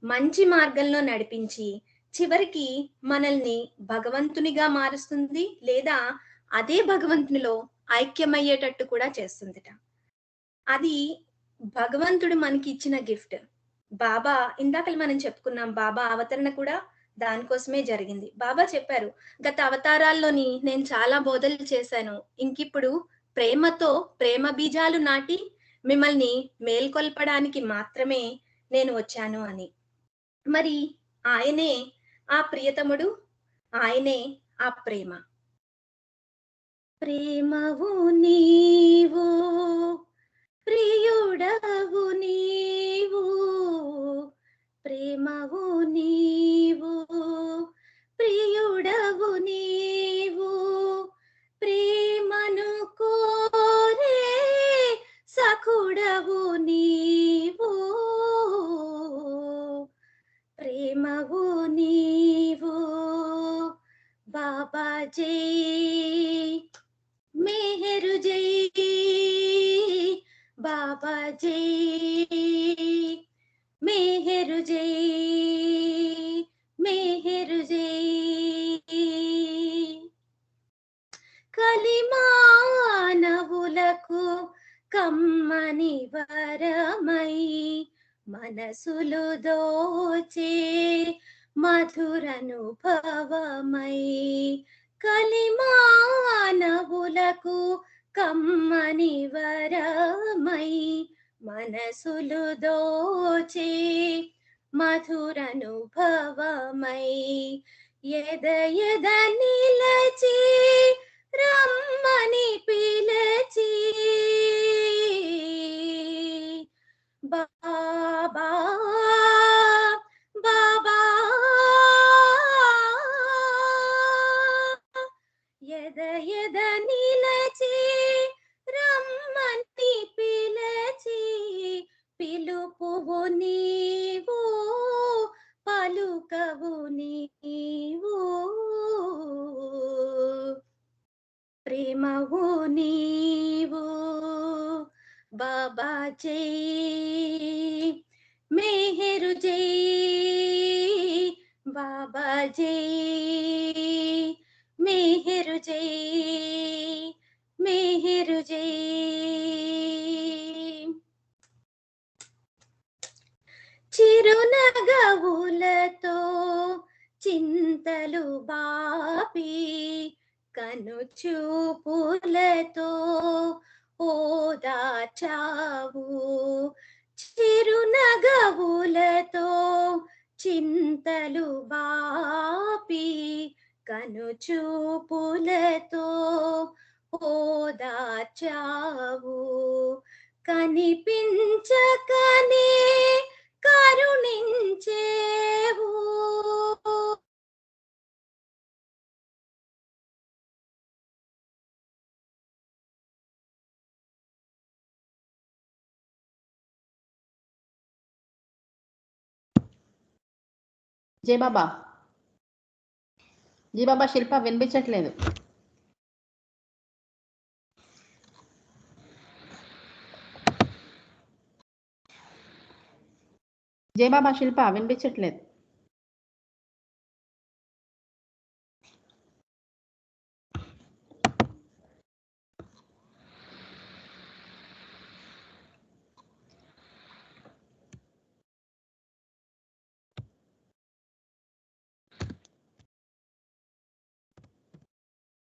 S1: మంచి మార్గంలో నడిపించి చివరికి మనల్ని భగవంతునిగా మారుస్తుంది, లేదా అదే భగవంతునిలో ఐక్యమయ్యేటట్టు కూడా చేస్తుందిట. అది భగవంతుడు మనకి ఇచ్చిన గిఫ్ట్. బాబా ఇందాక మనం చెప్పుకున్నాం, బాబా అవతరణ కూడా దానికోసమే జరిగింది. బాబా చెప్పారు, గత అవతారాల్లోని నేను చాలా బోధలు చేశాను, ఇంకిప్పుడు ప్రేమతో ప్రేమ బీజాలు నాటి మిమ్మల్ని మేల్కొల్పడానికి మాత్రమే నేను వచ్చాను అని. మరి ఆయనే ఆ ప్రియతముడు, ఆయనే ఆ ప్రేమ. ప్రేమవు నీవు, ప్రియుడవు నీవు, ప్రేమవు నీవు, ప్రియుడవు నీవు, ప్రేమను కోరే సఖుడవు నీవు, ప్రేమవు నీవు. బాబా జై, మెహరు జై, బాబా జై, మెహరు జై, మెహరు జై. కలిమానవులకు కమ్మని వరమై మనసులు దోచే మధురనుభవమై, కలిమానవులకు కమ్మని వరమై మనసులు దోచే మధురనుభవమై, ఎద ఎద నిలచి రమ్మని పిలచి బాబా బాబా, ఎద ఎద నిలచి రమ్మని పిలచి, పిలుపువు నీవు, పలుకవు నీవు, ప్రేమవు నీవు. బాబా జై, మెహరు జై, బాబా జై, మెహరు జై, మెహరు జై. చిరునగవులతో చింతలు బాపి, కనుచూపులతో ఓదాచావు, చిరునగవులతో చింతలు బాపి, కనుచూపులతో ఓదాచావు, కనిపించకనే కరుణించేవు,
S3: జై బాబా. జై బాబా. శిల్ప వినిపించట్లేదు. జై బాబా. శిల్ప వినిపించట్లేదు.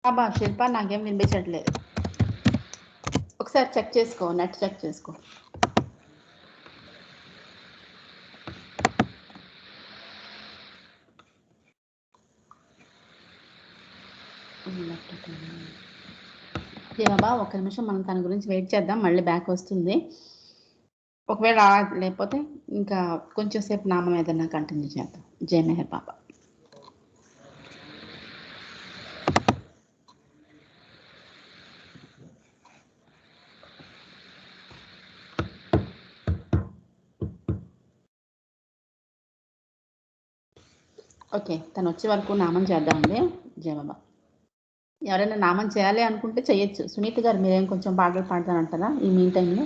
S3: బాబా శిల్ప నాకేం వినిపించట్లేదు. ఒకసారి చెక్ చేసుకో, నెట్ చెక్ చేసుకో. జై బాబా. ఒక్క నిమిషం మనం తన గురించి వెయిట్ చేద్దాం, మళ్ళీ బ్యాక్ వస్తుంది. ఒకవేళ లేకపోతే ఇంకా కొంచెం సేపు నామం ఏదన్నా కంటిన్యూ చేద్దాం. జై మెహర్ బాబా. ఓకే, తను వచ్చే వరకు నామం చేద్దామండి. జై బాబా. ఎవరైనా నామం చేయాలి అనుకుంటే చేయొచ్చు. సునీత గారు మీరేం కొంచెం పాటలు పాడతానంటారా ఈ మీన్ టైంలో?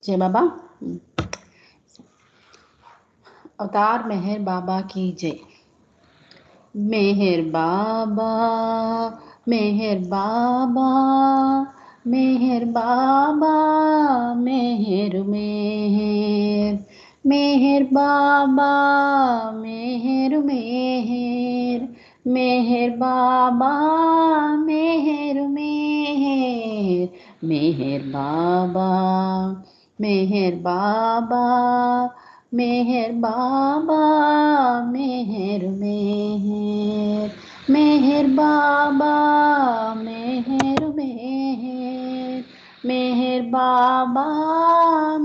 S3: జై బాబా. అవతార్ మెహర్ బాబా की जय. मेहर बाबा, मेहर बाबा, मेहर बाबा, मेहर मेहर, मेहर बाबा, मेहर मेहर, मेहर बाबा मेहर मेहर, मेहर बाबा मेहर बाबा, मेहर बाबा मेहर मेहर, मेहर बाबा मेहर मेहर, मेहर बाबा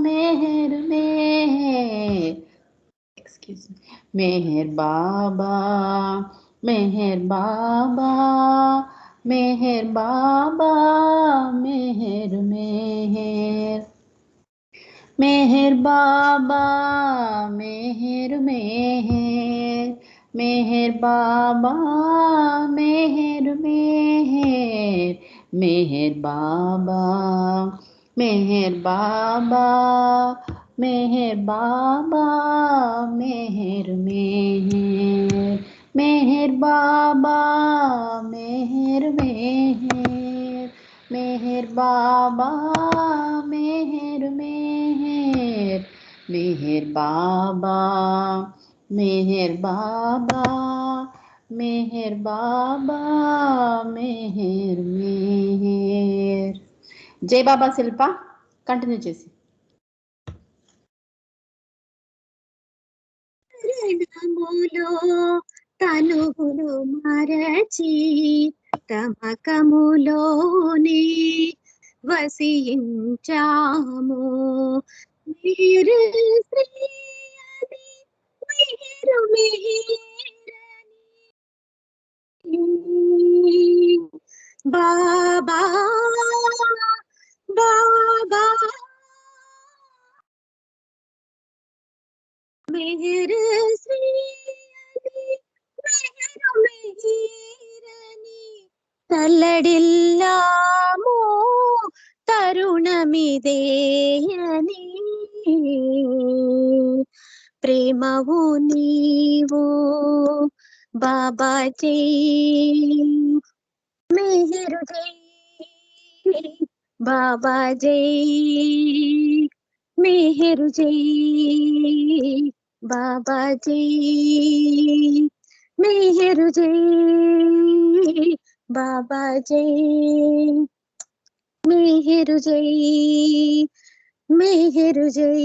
S3: मेहर मेहर, एक्सक्यूज मी, मेहर बाबा मेहर बाबा, मेहर बाबा मेहर मेहर, मेहर बाबा मेहर मेहर, मेहर बाबा मेहर मेहर, मेहर बाबा मेहर बाबा, मेहर बाबा मेहर मेहर, मेहर बाबा मेहर मेहर, मेहर बाबा मेहर मेहर, मेहर बाबा मेहर बाबा, मेहर बाबा मेहर मेहर. జై బాబా శిల్ప కంటిన్యూ చేసి.
S1: రణములో తనువును మరచి తమకములోనే వసించాము. మీరు శ్రీ అని మీరు మీరని బాబా బాబా मेहर श्री मेहर मेहरनी తల్లడిల్లాము తరుణమిదేయని ప్రేమవు నీవు బాబా జై మెహరు జై బాబా జై మెహరు జై బాబా జై మెహరు జై బాబా జై మెహరు జై మెహరు జై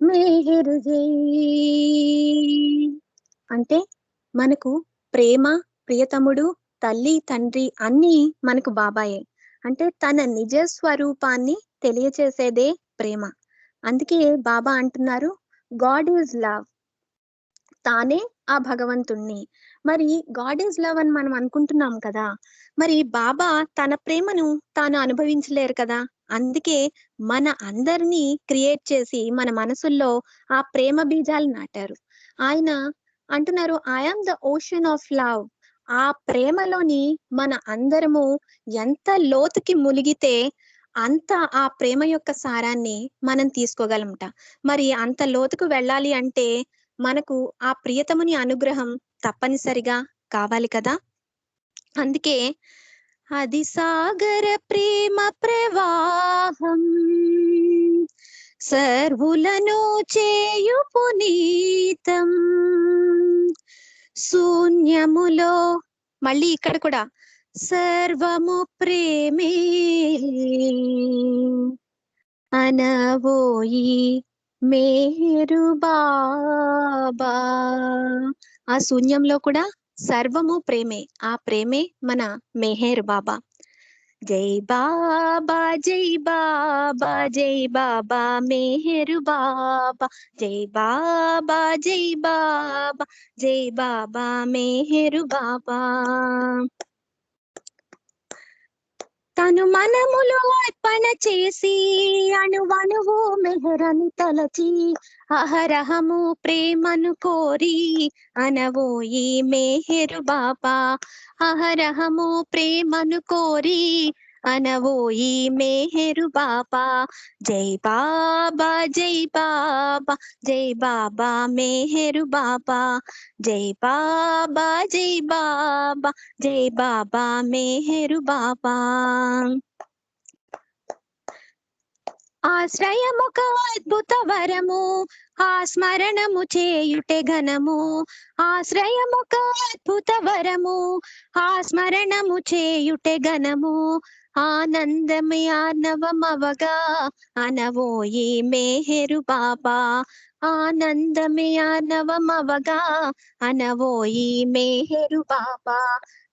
S1: మెహరు జై. అంటే మనకు ప్రేమ, ప్రియతముడు, తల్లి, తండ్రి అన్నీ మనకు బాబాయే. అంటే తన నిజ స్వరూపాన్ని తెలియచేసేదే ప్రేమ. అందుకే బాబా అంటున్నారు గాడ్ ఈజ్ లవ్, తానే ఆ భగవంతుణ్ణి. మరి గాడ్ ఈజ్ లవ్ అని మనం అనుకుంటున్నాం కదా, మరి బాబా తన ప్రేమను తాను అనుభవించలేరు కదా. అందుకే మన అందరినీ క్రియేట్ చేసి మన మనసుల్లో ఆ ప్రేమ బీజాలు నాటారు. ఆయన అంటున్నారు I am the ocean of love. ఆ ప్రేమలోని మన అందరము ఎంత లోతుకి మునిగితే అంత ఆ ప్రేమ యొక్క సారాన్ని మనం తీసుకోగలమట. మరి అంత లోతుకు వెళ్ళాలి అంటే మనకు ఆ ప్రియతముని అనుగ్రహం తప్పనిసరిగా కావాలి కదా. అందుకే అది సాగర ప్రేమ ప్రవాహం సర్వులను చేయు పునీతం శూన్యములో, మళ్ళీ ఇక్కడ కూడా సర్వము ప్రేమే అనవోయి మేరు బాబా. ఆ శూన్యంలో కూడా సర్వము ప్రేమే, ఆ ప్రేమే మన మెహర్ బాబా. జై బాబా జై బాబా జై బాబా మెహర్ బాబా, జై బాబా జై బాబా జై బాబా మెహర్ బాబా. తను మనములో అర్పణ చేసి అణువణువు మెహరని తలచి అహరహము ప్రేమను కోరి అనవోయి మెహరు బాబా, అహరహము ప్రేమను కోరి అనవోయి మెహరు బాబా. జై బాబా జై బాబా జై బాబా మెహరు బాబా, జై బాబా జై బాబా జై బాబా మెహరు బాబా. ఆశ్రయముక అద్భుత వరము ఆ స్మరణము చేయుటే ఘనము. ఆశ్రయముక అద్భుత వరము ఆ స్మరణము చేయుటే ఘనము. ఆనందమే ఆర్ణవమవగా అనవోయి మేహెరు బాబా. ఆనందమే ఆర్ణవమవగా అనవోయి మేహెరు బాబా.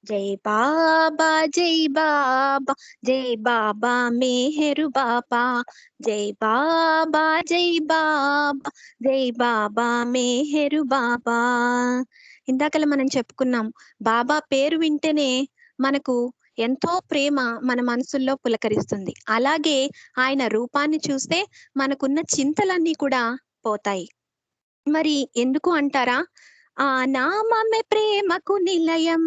S1: జై బాబా జై బాబా జై బాబా మేహెరు బాబా. జై బాబా జై బాబా జై బాబా మేహెరు బాబా. ఇందాకలా మనం చెప్పుకున్నాం, బాబా పేరు వింటేనే మనకు ఎంతో ప్రేమ మన మనసుల్లో పులకరిస్తుంది. అలాగే ఆయన రూపాన్ని చూస్తే మనకున్న చింతలన్నీ కూడా పోతాయి. మరి ఎందుకు అంటారా? ఆ నామమే ప్రేమకు నిలయం,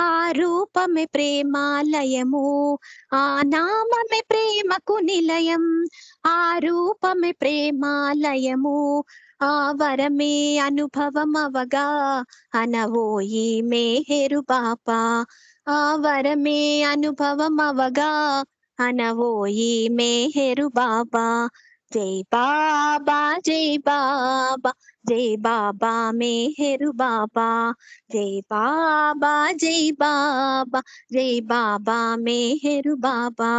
S1: ఆ రూపమే ప్రేమాలయము. ఆ నామమే ప్రేమకు నిలయం, ఆ రూపమే ప్రేమాలయము. ఆ వరమే అనుభవమవగా అనవోయి మేహెరు బాబా. ఆ వరమే అనుభవమవగా అనవోయి మేహెరు బాబా. జై బాబా జై బాబా జై బాబా మేహెరు బాబా. జై బాబా జై బాబా జై బాబా మేహెరు బాబా.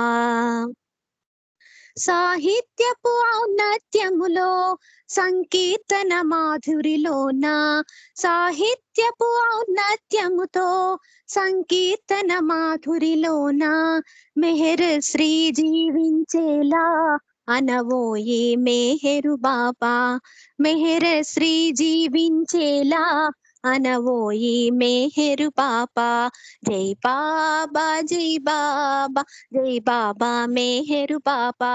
S1: సాహిత్యపు ఔన్నత్యములో సంకీర్తన మాధురిలోన, సాహిత్యపు ఔన్నత్యముతో సంకీర్తన మాధురిలోన మెహర్ శ్రీ జీవించేలా అనవోయి మేహెరు బాబా. మెహర్ శ్రీ జీవించేలా అనవోయి మేహెరు బాబా. జై బాబా జై బాబా జై బాబా మేహెరు బాబా.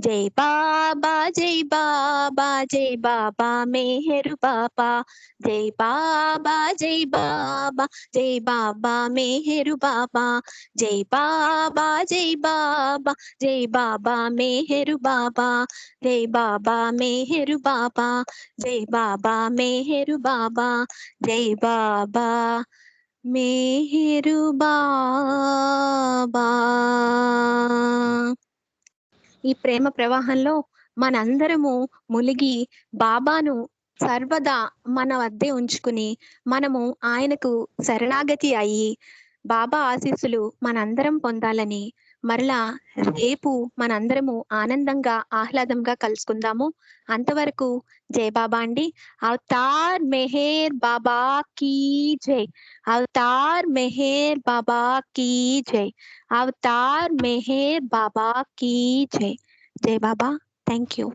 S1: జై బాబా జై బాబా జై బాబా మేహెరు బాబా. జై బాబా జై బాబా జై బాబా మేహెరు బాబా. జై బాబా జై బాబా జై బాబా మేహెరు బాబా. జై బాబా మేహెరు బాబా జై బాబా మేహెరు బాబా. జై బాబా మేహెరు బాబా. ఈ ప్రేమ ప్రవాహంలో మనందరము మునిగి బాబాను సర్వదా మన వద్దే ఉంచుకుని మనము ఆయనకు శరణాగతి అయి బాబా ఆశీస్సులు మనందరం పొందాలని మరలా రేపు మనందరము ఆనందంగా ఆహ్లాదంగా కలుసుకుందాము. అంతవరకు జై బాబా అండి. అవతార్ మెహర్ బాబా కీ జై. అవతార్ మెహర్ బాబా కీ జై. అవతార్ మెహర్ బాబా కీ జై. జై బాబా. Thank you.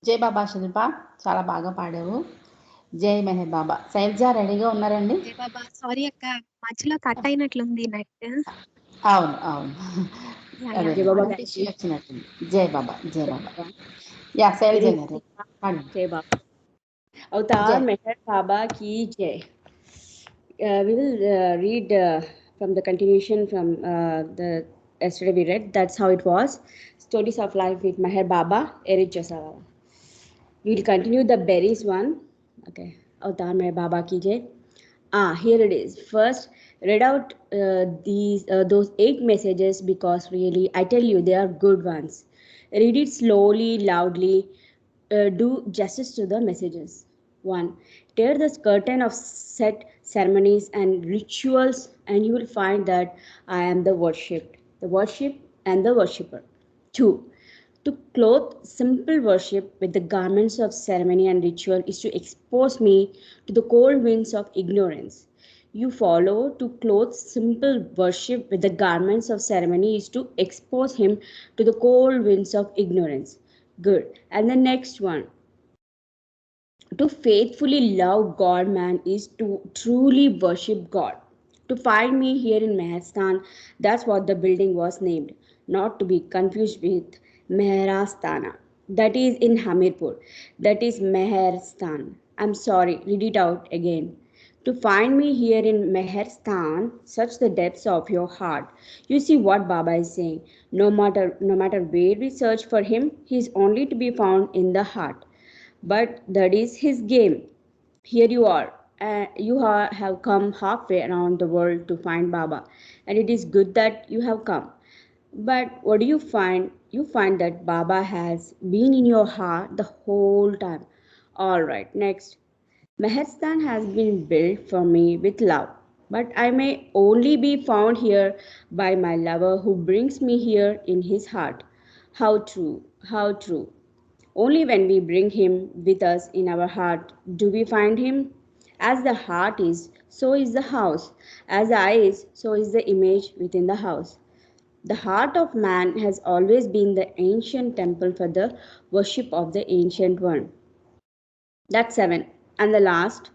S3: జై బాబా శిల్ప, చాలా బాగా పాడావు. జై మెహర్ బాబా. శైలజ రెడీగా ఉన్నారండి?
S1: జై బాబా. సారీ అక్క, మధ్యలో కట్ అయినట్లుంది నెట్.
S3: అవును అవును, అదే
S2: జై బాబా.
S3: నెట్ ఇష్యూ వచ్చినట్టుంది. జై బాబా జై బాబా.
S2: బాబా.
S3: యా శైలజ
S2: Very
S3: గారు పాడండి.
S2: Jai Baba. Avatar
S3: జై.
S2: Meher Baba ki Jai. We will read from the continuation from the yesterday we read. That's how it was. Stories of life with Meher Baba, Eric Josawala. We will continue the berries one. Okay. Avatar Meher Baba ki Jai. Here it is. First, read out those 8 messages because really, I tell you, they are good ones. Read it slowly, loudly. Do justice to the messages. 1. Tear the curtain of set ceremonies and rituals, and you will find that I am the worship and the worshipper. 2. To clothe simple worship with the garments of ceremony and ritual is to expose me to the cold winds of ignorance. You follow to clothe simple worship with the garments of ceremony is to expose him to the cold winds of ignorance. Good. And the next one, to faithfully love God, man, is to truly worship God. To find me here in Meherstan, that's what the building was named, not to be confused with Meherastana. That is in Hamirpur. That is Meherstan. I'm sorry, read it out again. To find me here in Meherstan, search the depths of your heart. You see what Baba is saying. No matter where we search for him, he is only to be found in the heart. But that is his game. Here you are. You have come halfway around the world to find Baba, and it is good that you have come. But what do you find? you find that Baba has been in your heart the whole time. Alright, next. Meherstan has been built for me with love, but I may only be found here by my lover who brings me here in his heart. How true, how true. Only when we bring him with us in our heart do we find him. As the heart is, so is the house. As the eye is, so is the image within the house. The heart of man has always been the ancient temple for the worship of the ancient one. That's 7. And the last,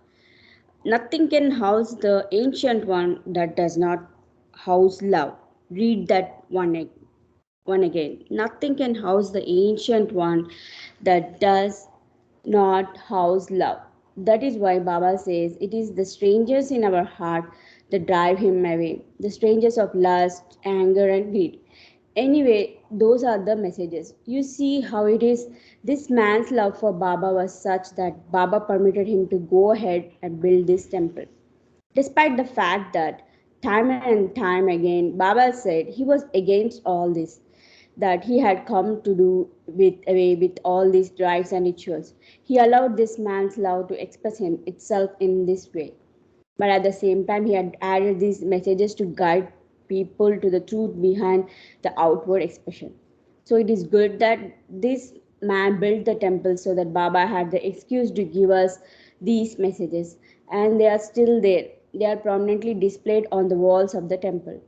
S2: nothing can house the ancient one that does not house love. Read that one again. Nothing can house the ancient one that does not house love. That is why Baba says it is the strangers in our heart that drive him away, the strangers of lust, anger, and greed. Anyway, those are the messages. You see how it is. This man's love for Baba was such that Baba permitted him to go ahead and build this temple. Despite the fact that time and time again Baba said he was against all this, that he had come to do with away with all these rites and rituals. He allowed this man's love to express itself in this way. But at the same time, he had added these messages to guide people to the truth behind the outward expression. So it is good that this man built the temple so that Baba had the excuse to give us these messages, and they are still there. They are prominently displayed on the walls of the temple.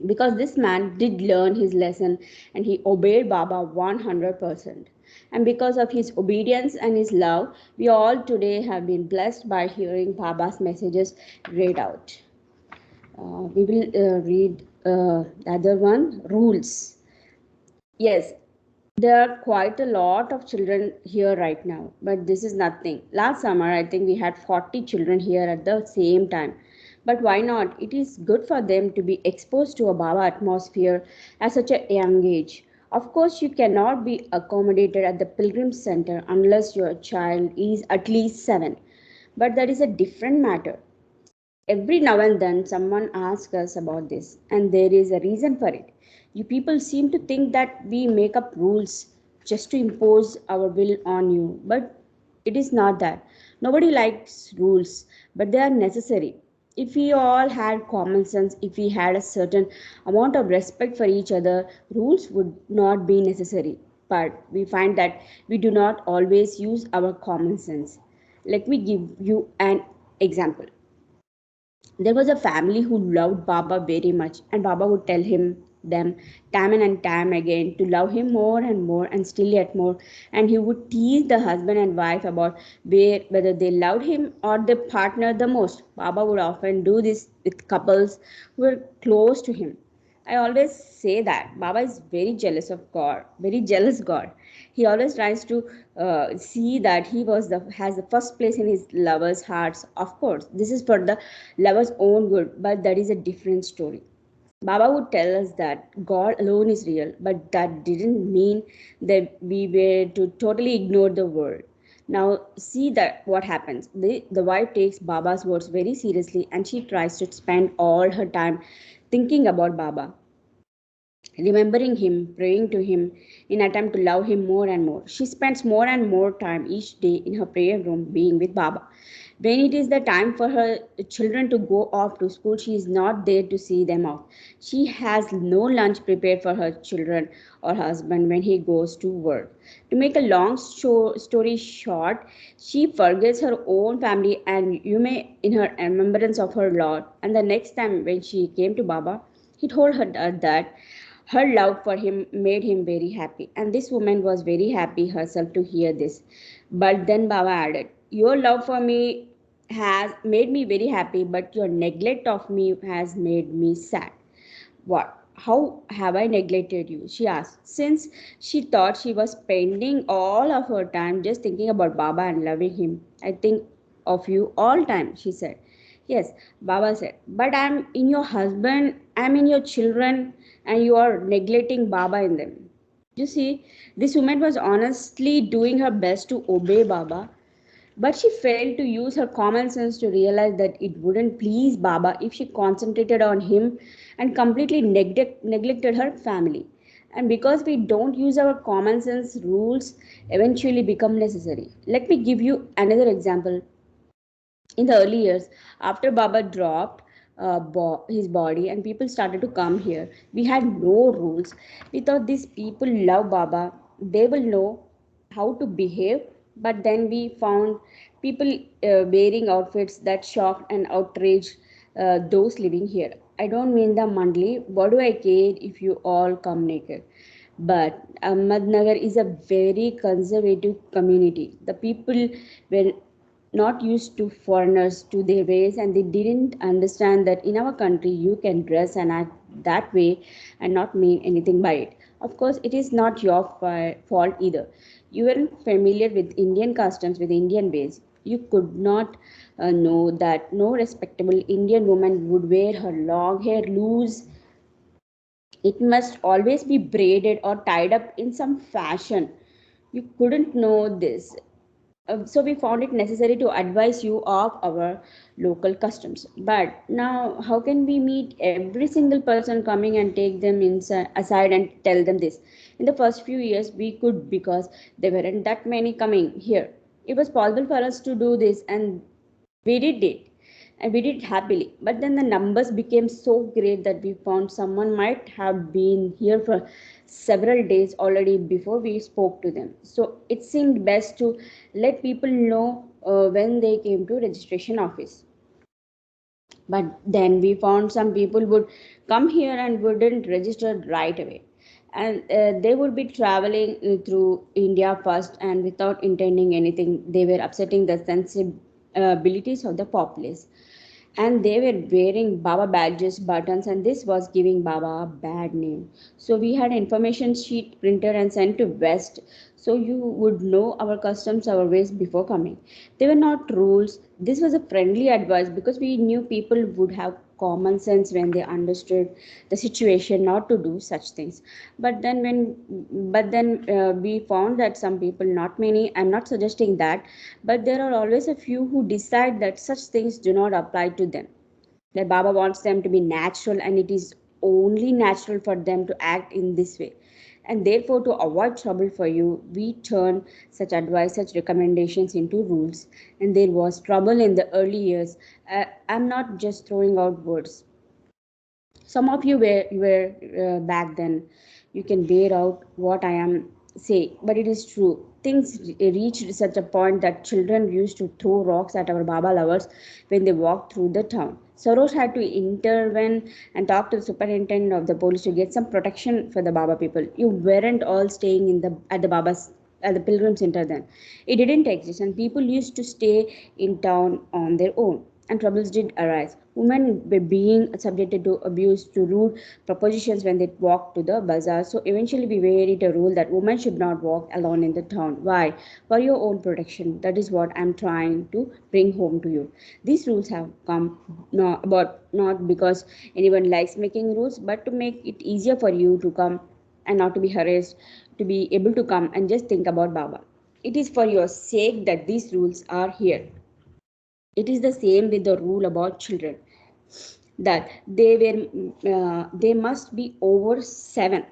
S2: Because this man did learn his lesson and he obeyed Baba 100%. And because of his obedience and his love, we all today have been blessed by hearing Baba's messages read out. We will read the other one, rules. Yes, there are quite a lot of children here right now, but this is nothing. Last summer, I think we had 40 children here at the same time. But why not? It is good for them to be exposed to a Baba atmosphere at such a young age. Of course, you cannot be accommodated at the Pilgrim Center unless your child is at least 7. But that is a different matter. Every now and then someone asks us about this, and there is a reason for it. You people seem to think that we make up rules just to impose our will on you, but it is not that. Nobody likes rules, but they are necessary. If we all had common sense, if we had a certain amount of respect for each other, rules would not be necessary. But we find that we do not always use our common sense. Let me give you an example. There was a family who loved Baba very much, and Baba would tell them time and time again to love him more and more and still yet more. And he would tease the husband and wife about whether they loved him or their partner the most. Baba would often do this with couples who were close to him. I always say that Baba is very jealous of God, very jealous God. He always tries to see that he has the first place in his lovers' hearts. Of course, this is for the lover's own good, but that is a different story. Baba would tell us that God alone is real, but that didn't mean that we were to totally ignore the world. Now, see that what happens. The wife takes Baba's words very seriously and she tries to spend all her time thinking about Baba, remembering him, praying to him in attempt to love him more and more. She spends more and more time each day in her prayer room being with Baba. When it is the time for her children to go off to school, she is not there to see them off. She has no lunch prepared for her children or husband when he goes to work. To make a long story short, she forgets her own family and you may in her remembrance of her Lord. And the next time when she came to Baba, he told her that her love for him made him very happy, and this woman was very happy herself to hear this. But then Baba added, your love for me has made me very happy, but your neglect of me has made me sad. What? How have I neglected you? She asked, since she thought she was spending all of her time just thinking about Baba and loving him. I think of you all time, she said. Yes, Baba said, but I'm in your husband, I'm in your children, and you are neglecting Baba in them. You see, this woman was honestly doing her best to obey Baba, but she failed to use her common sense to realize that it wouldn't please Baba if she concentrated on him and completely neglected her family. And because we don't use our common sense, rules eventually become necessary. Let me give you another example. In the early years, after Baba dropped his body and people started to come here, we had no rules. We thought these people love Baba, they will know how to behave. But then we found people wearing outfits that shocked and outraged those living here. I don't mean the mandli. What do I care if you all come naked? But Ahmednagar is a very conservative community. The people were not used to foreigners to their ways, and they didn't understand that in our country you can dress and act that way and not mean anything by it. Of course, it is not your fault either. You weren't familiar with Indian customs, with Indian ways. You could not know that no respectable Indian woman would wear her long hair loose. It must always be braided or tied up in some fashion. You couldn't know this. So we found it necessary to advise you of our local customs. But now, how can we meet every single person coming and take them inside, aside and tell them this? In the first few years, we could, because there weren't that many coming here. It was possible for us to do this, and we did it, and we did it happily. But then the numbers became so great that we found someone might have been here for several days already before we spoke to them. So it seemed best to let people know when they came to registration office. But then we found some people would come here and wouldn't register right away, and they would be traveling through India first, and without intending anything, they were upsetting the sensibilities of the populace. And they were wearing Baba badges, buttons, and this was giving Baba a bad name. So we had information sheet printed and sent to West, so you would know our customs, our ways before coming. They were not rules. This was a friendly advice because we knew people would have common sense when they understood the situation not to do such things. But then we found that some people, not many, I'm not suggesting that, but there are always a few who decide that such things do not apply to them, that Baba wants them to be natural, and it is only natural for them to act in this way. And therefore, to avoid trouble for you, we turn such advice, such recommendations into rules. And there was trouble in the early years. I'm not just throwing out words. Some of you were back then. You can bear out what I am saying, but it is true. Things reached such a point that children used to throw rocks at our Baba lovers when they walked through the town. Sarosh had to intervene and talk to the superintendent of the police to get some protection for the Baba people. You weren't all staying in the at the Baba's at the pilgrim center then. It didn't exist, and people used to stay in town on their own, and troubles did arise. Women were being subjected to abuse, to rude propositions when they walked to the bazaar. So eventually, we made it a rule that women should not walk alone in the town. Why? For your own protection. That is what I'm trying to bring home to you. These rules have come not because anyone likes making rules, but to make it easier for you to come and not to be harassed, to be able to come and just think about Baba. It is for your sake that these rules are here. It is the same with the rule about children, that they must be over 7,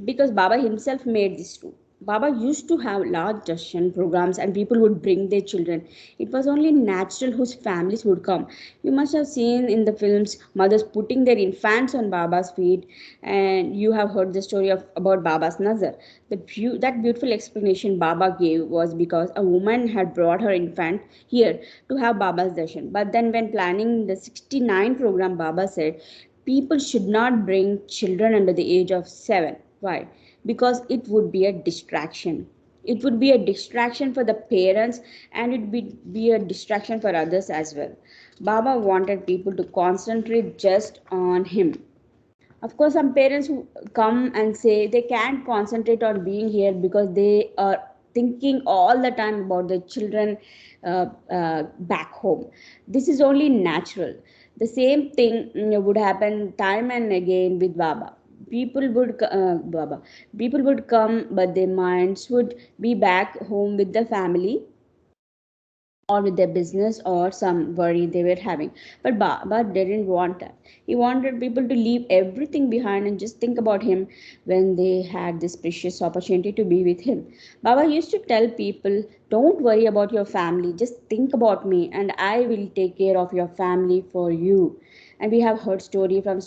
S2: because Baba himself made this rule. Baba used to have large darshan programs and people would bring their children. It was only natural whose families would come. You must have seen in the films mothers putting their infants on Baba's feet, and you have heard the story of about Baba's Nazar. That beautiful explanation Baba gave was because a woman had brought her infant here to have Baba's darshan. But then, when planning the 69 program, Baba said people should not bring children under the age of 7. Why? Because it would be a distraction. It would be a distraction for the parents, and it would be a distraction for others as well. Baba wanted people to concentrate just on him. Of course, some parents who come and say they can't concentrate on being here because they are thinking all the time about their children back home. This is only natural. The same thing would happen time and again with Baba. People would come, but their minds would be back home with the family, or with their business or some worry they were having. But Baba didn't want that. He wanted people to leave everything behind and just think about him when they had this precious opportunity to be with him. Baba used to tell people, don't worry about your family, just think about me and I will take care of your family for you. And we have heard story from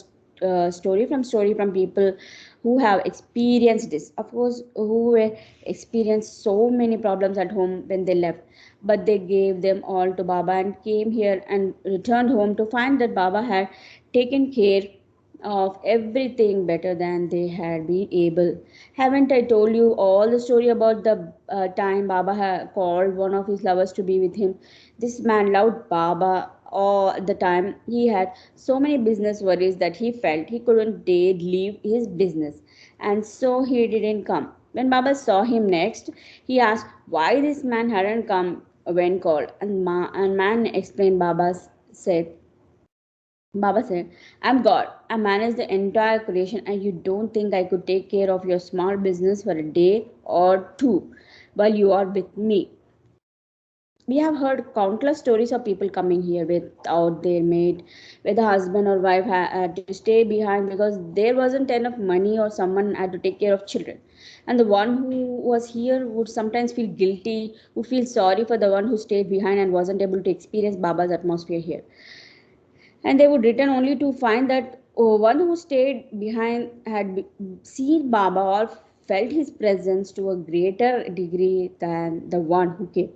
S2: people who have experienced this, of course, who were experienced so many problems at home when they left, but they gave them all to Baba and came here and returned home to find that Baba had taken care of everything better than they had been able. Haven't I told you all the story about the time Baba had called one of his lovers to be with him? This man loved Baba all the time. He had so many business worries that he felt he couldn't dare leave his business, and so he didn't come. When Baba saw him next, he asked why this man hadn't come when called, and man explained. Baba said, I'm God. I manage the entire creation, and you don't think I could take care of your small business for a day or two while you are with me? We have heard countless stories of people coming here without their maid, where the husband or wife had to stay behind because there wasn't enough money or someone had to take care of children. And the one who was here would sometimes feel guilty, would feel sorry for the one who stayed behind and wasn't able to experience Baba's atmosphere here. And they would return only to find that one who stayed behind had seen Baba or felt his presence to a greater degree than the one who came.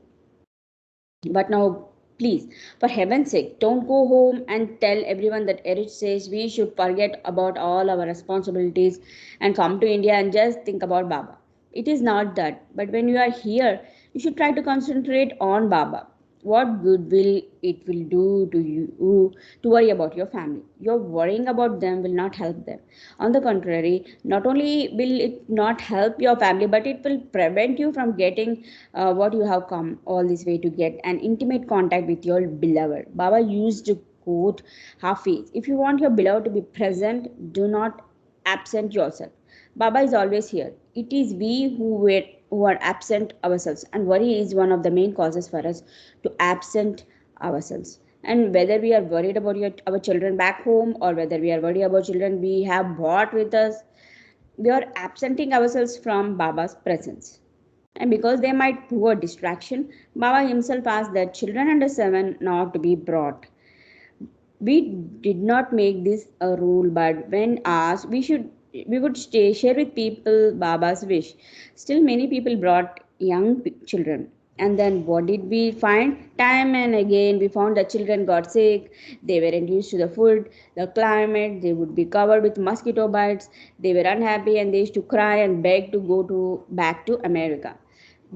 S2: But now, please, for heaven's sake, don't go home and tell everyone that Erich says we should forget about all our responsibilities and come to India and just think about Baba. It is not that. But when you are here, you should try to concentrate on Baba. What good will it will do to you to worry about your family? Your worrying about them will not help them. On the contrary, not only will it not help your family, but it will prevent you from getting what you have come all this way to get, an intimate contact with your beloved. Baba used to quote Hafiz, if you want your beloved to be present, do not absent yourself. Baba is always here. It is we who are absent ourselves, and worry is one of the main causes for us to absent ourselves. And whether we are worried about our children back home or whether we are worried about children we have brought with us, we are absenting ourselves from Baba's presence. And because they might prove a distraction, Baba himself asked that children under 7 not to be brought. We did not make this a rule, but when asked, we would share with people Baba's wish. Still, many people brought young children. And then what did we find? Time and again, we found that children got sick. They weren't used to the food, the climate. They would be covered with mosquito bites. They were unhappy and they used to cry and beg to go to back to America.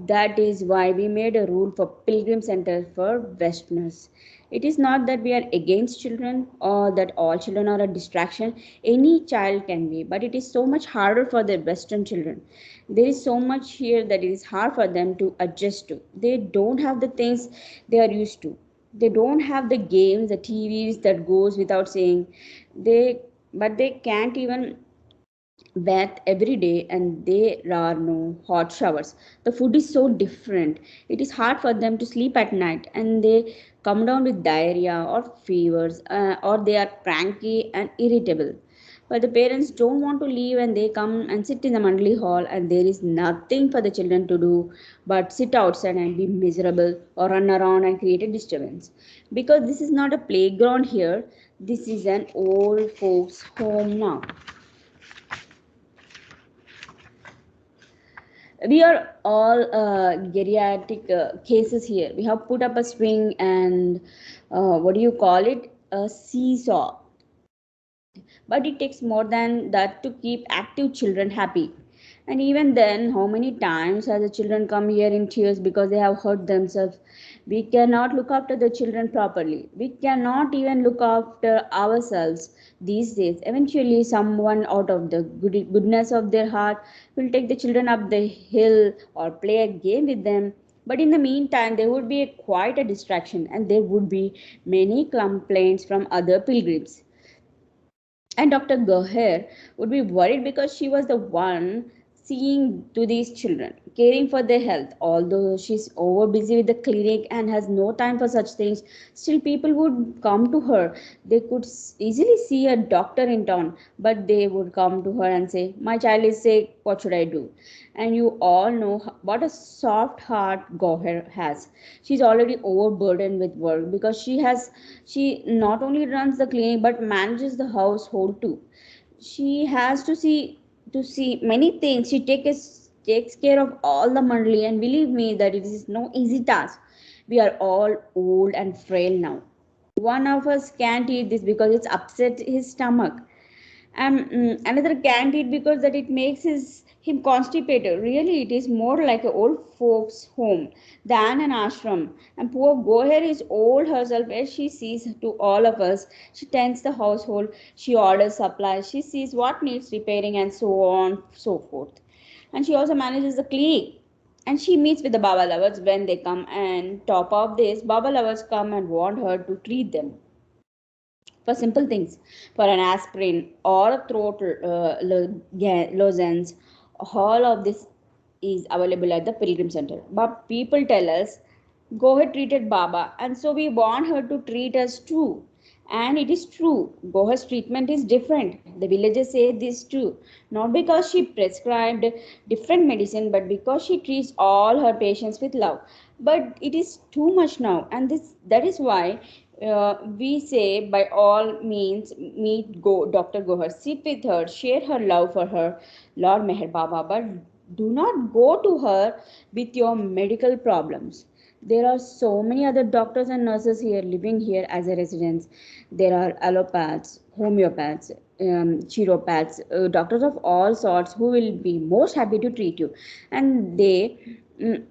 S2: That is why we made a rule for pilgrim centers for Westerners. It is not that we are against children or that all children are a distraction. Any child can be, but it is so much harder for the Western children. There is so much here that it is hard for them to adjust to. They don't have the things they are used to. They don't have the games, the TVs that goes without saying. But they can't even bath every day and there are no hot showers. The food is so different. It is hard for them to sleep at night and they come down with diarrhea or fevers, or they are cranky and irritable. But the parents don't want to leave and they come and sit in the Mandali hall and there is nothing for the children to do but sit outside and be miserable or run around and create a disturbance. Because this is not a playground here, this is an old folks home now. We are all geriatric cases here. We have put up a swing and what do you call it, a seesaw, but it takes more than that to keep active children happy. And even then, how many times has the children come here in tears because they have hurt themselves? We cannot look after the children properly. We cannot even look after ourselves these days. Eventually, someone out of the goodness of their heart will take the children up the hill or play a game with them. But in the meantime, there would be quite a distraction and there would be many complaints from other pilgrims. And Dr. Goher would be worried because she was the one seeing to these children, caring for their health. Although she's over busy with the clinic and has no time for such things, still people would come to her. They could easily see a doctor in town, but they would come to her and say, "My child is sick, what should I do?" And you all know what a soft heart Goher has. She's already overburdened with work because she not only runs the clinic but manages the household too. She has to see many things. She takes care of all the mandali, and believe me that it is no easy task. We are all old and frail now. One of us can't eat this because it's upset his stomach, and another can't eat because that it makes him constipated. Really, it is more like an old folks home than an ashram. And poor Goher is old herself, as she sees to all of us. She tends the household, she orders supplies, she sees what needs repairing, and so on, so forth. And she also manages the clinic, and she meets with the Baba lovers when they come. And top of this, Baba lovers come and want her to treat them for simple things, for an aspirin or a throat lozenge. All of this is available at the pilgrim center, but people tell us Gohar treated Baba, and so we want her to treat us too. And it is true, Gohar's treatment is different. The villagers say this too, not because she prescribed different medicine, but because she treats all her patients with love. But it is too much now, and that is why we say by all means meet Dr. Gohar, sit with her, share her love for her, Lord Meher Baba, but do not go to her with your medical problems. There are so many other doctors and nurses here living here as a residence. There are allopaths, homeopaths, chiropaths, doctors of all sorts who will be most happy to treat you, and they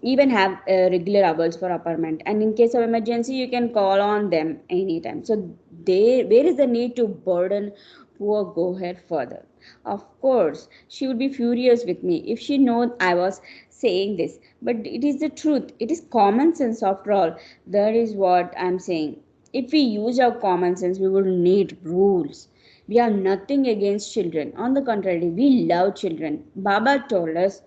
S2: even have regular hours for appointment. And in case of emergency, you can call on them anytime. So where is the need to burden poor Goher further? Of course, she would be furious with me if she knows I was saying this, but it is the truth. It is common sense after all. That is what I'm saying. If we use our common sense, we would need rules. We have nothing against children. On the contrary, we love children. Baba told us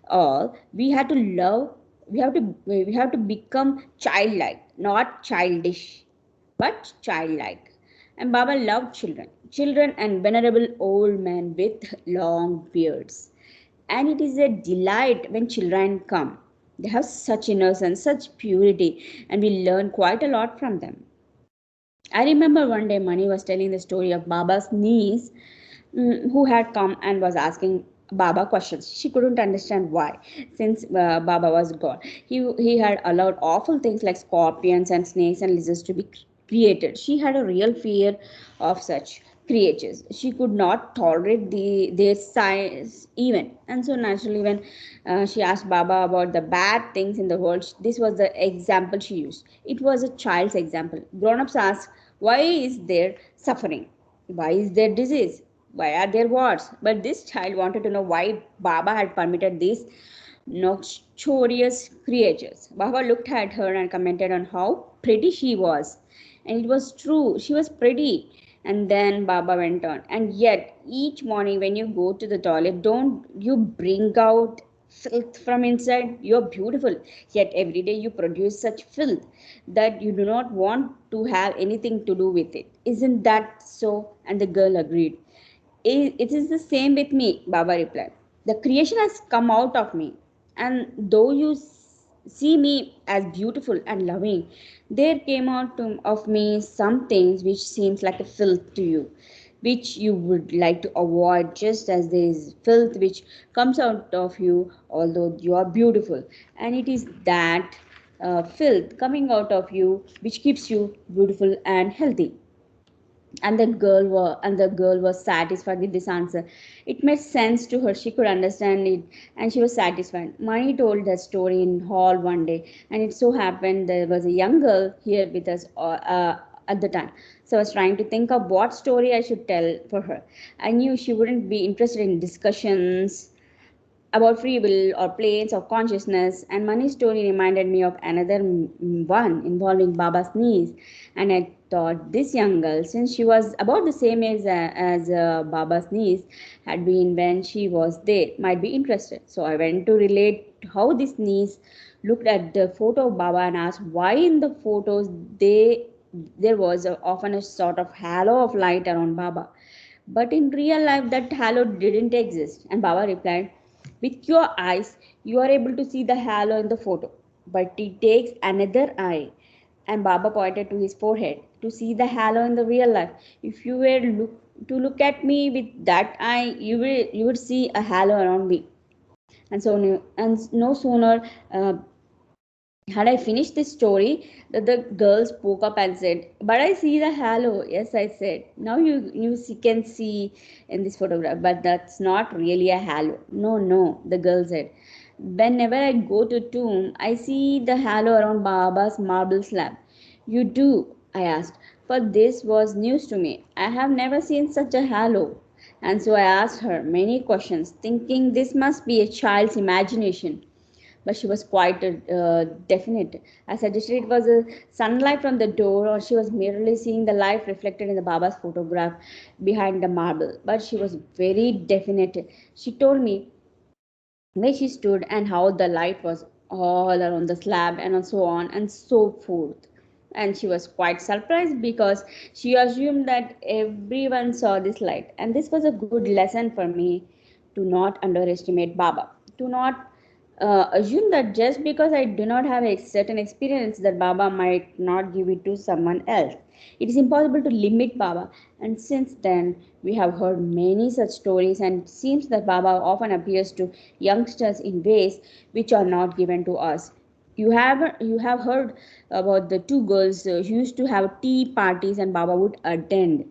S2: all we have to love. We have to become childlike, not childish, but childlike. And Baba loved children and venerable old men with long beards. And it is a delight when children come. They have such innocence, such purity, and we learn quite a lot from them. I remember one day Mani was telling the story of Baba's niece, who had come and was asking Baba questions. She couldn't understand why, since Baba was gone. He had allowed awful things like scorpions and snakes and lizards to be created. She had a real fear of such creatures. She could not tolerate their size even. And so naturally, when she asked Baba about the bad things in the world, this was the example she used. It was a child's example. Grown-ups ask, why is there suffering? Why is there disease? Why are there wars? But this child wanted to know why Baba had permitted these noxious creatures. Baba looked at her and commented on how pretty she was. And it was true, she was pretty. And then Baba went on. And yet, each morning when you go to the toilet, don't you bring out filth from inside? You're beautiful. Yet every day you produce such filth that you do not want to have anything to do with it. Isn't that so? And the girl agreed. It is the same with me, Baba replied. The creation has come out of me, and though you see me as beautiful and loving, there came out of me some things which seems like a filth to you, which you would like to avoid, just as there is filth which comes out of you, although you are beautiful. And it is that filth coming out of you which keeps you beautiful and healthy. And the girl was satisfied with this answer. It made sense to her. She could understand it, and she was satisfied. Mani told that story in hall one day, and it so happened there was a young girl here with us at the time. So I was trying to think of what story I should tell for her. I knew she wouldn't be interested in discussions about free will or planes of consciousness, and Mani's story reminded me of another one involving Baba's niece. And I thought this young girl, since she was about the same age as Baba's niece had been when she was there, might be interested. So I went to relate how this niece looked at the photo of Baba and asked why in the photos there was often a sort of halo of light around Baba, but in real life that halo didn't exist. And Baba replied, with your eyes, you are able to see the halo in the photo, but it takes another eye. And Baba pointed to his forehead to see the halo in the real life. If you were to look at me with that eye, you would see a halo around me. And no sooner had I finished this story, that the girl spoke up and said, "But I see the halo." Yes, I said. Now can see in this photograph, but that's not really a halo. No, no, the girl said. Whenever I go to tomb, I see the halo around Baba's marble slab. You do? I asked, for this was news to me. I have never seen such a halo. And so I asked her many questions, thinking this must be a child's imagination, but she was quite definite. I suggested it was a sunlight from the door, or she was merely seeing the light reflected in the Baba's photograph behind the marble. But she was very definite. She told me where she stood and how the light was all around the slab and so on and so forth. And she was quite surprised because she assumed that everyone saw this light. And this was a good lesson for me, to not underestimate Baba, to not assume that just because I do not have a certain experience, that Baba might not give it to someone else. It is impossible to limit Baba. And since then, we have heard many such stories, and it seems that Baba often appears to youngsters in ways which are not given to us. You have heard about the two girls who used to have tea parties, and Baba would attend.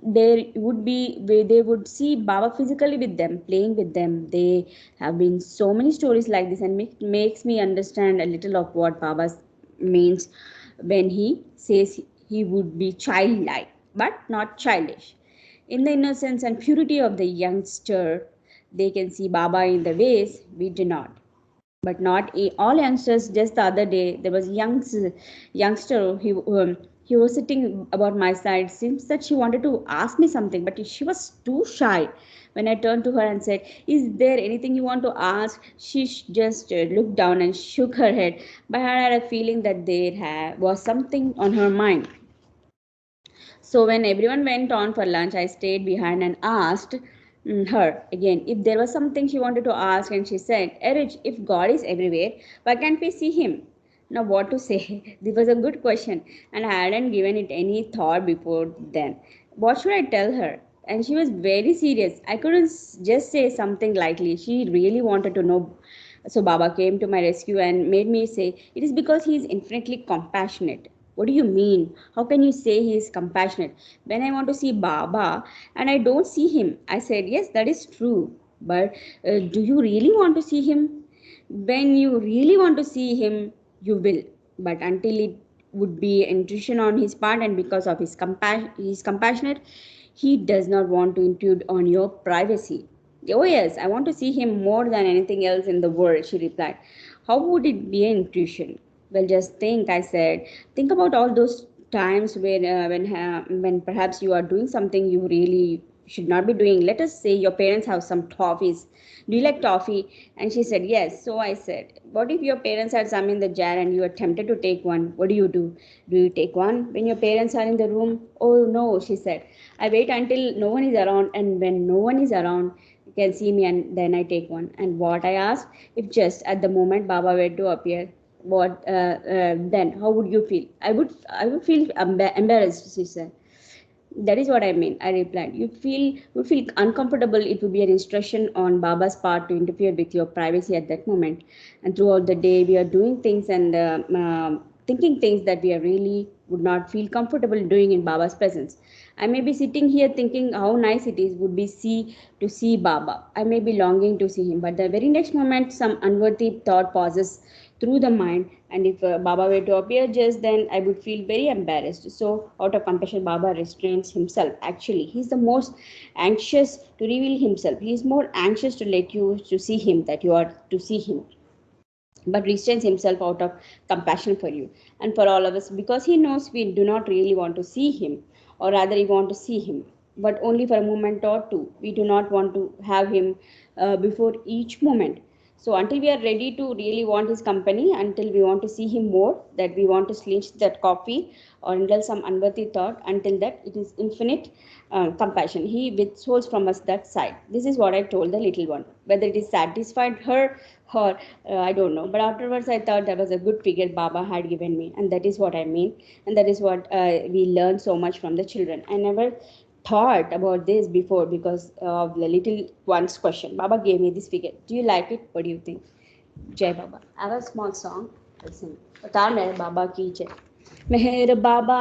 S2: There would be where they would see Baba physically with them, playing with them. They have been so many stories like this, and makes me understand a little of what Baba means when he says he would be childlike but not childish. In the innocence and purity of the youngster, they can see Baba in the ways we do not. But not all youngsters. Just the other day, there was a youngster. He was sitting about my side. Seems that she wanted to ask me something, but she was too shy. When I turned to her and said, "Is there anything you want to ask?" She just looked down and shook her head. But I had a feeling that there was something on her mind. So when everyone went on for lunch, I stayed behind and asked her again if there was something she wanted to ask, and she said, "Erich, if God is everywhere, why can't we see him?" Now, what to say? This was a good question, and I hadn't given it any thought before then. What should I tell her? And she was very serious. I couldn't just say something lightly. She really wanted to know. So Baba came to my rescue and made me say, "It is because he is infinitely compassionate." What do you mean? How can you say he is compassionate? When I want to see Baba and I don't see him, I said, yes, that is true. But do you really want to see him? When you really want to see him, you will. But until it would be intrusion on his part, and because of his compassionate, he does not want to intrude on your privacy. Oh, yes, I want to see him more than anything else in the world, she replied. How would it be an intrusion? Well, just think, I said. Think about all those times when perhaps you are doing something you really should not be doing. Let us say your parents have some toffees. Do you like toffee? And she said, yes. So I said, what if your parents had some in the jar and you are tempted to take one? What do? Do you take one when your parents are in the room? Oh, no, she said. I wait until no one is around, and when no one is around, you can see me, and then I take one. And what I asked, if just at the moment Baba were to appear, then how would you feel? I would feel embarrassed, she said. That is what I mean, I replied. You feel uncomfortable. It would be an instruction on Baba's part to interfere with your privacy at that moment. And throughout the day, we are doing things and thinking things that we are really would not feel comfortable doing in Baba's presence. I may be sitting here thinking how nice it is would be to see Baba. I may be longing to see him, but the very next moment, some unworthy thought pauses through the mind. And if Baba were to appear just then, I would feel very embarrassed. So out of compassion, Baba restrains himself. Actually, he's the most anxious to reveal himself. He's more anxious to let you to see him, that you are to see him, but restrains himself out of compassion for you and for all of us, because he knows we do not really want to see him, or rather we want to see him, but only for a moment or two. We do not want to have him before each moment. So until we are ready to really want his company, until we want to see him more, that we want to slinch that coffee or indulge some unworthy thought, until that it is infinite compassion. He withholds from us that side. This is what I told the little one. Whether it is satisfied her or I don't know. But afterwards, I thought that was a good figure Baba had given me, and that is what I mean, and that is what we learn so much from the children. I never thought about this before because of the little one's question. Baba gave me this figure. Do you like it? What do you think? Jai Baba. I have a small song. I'll sing. Atar Meher Baba ki jai. Meher Baba,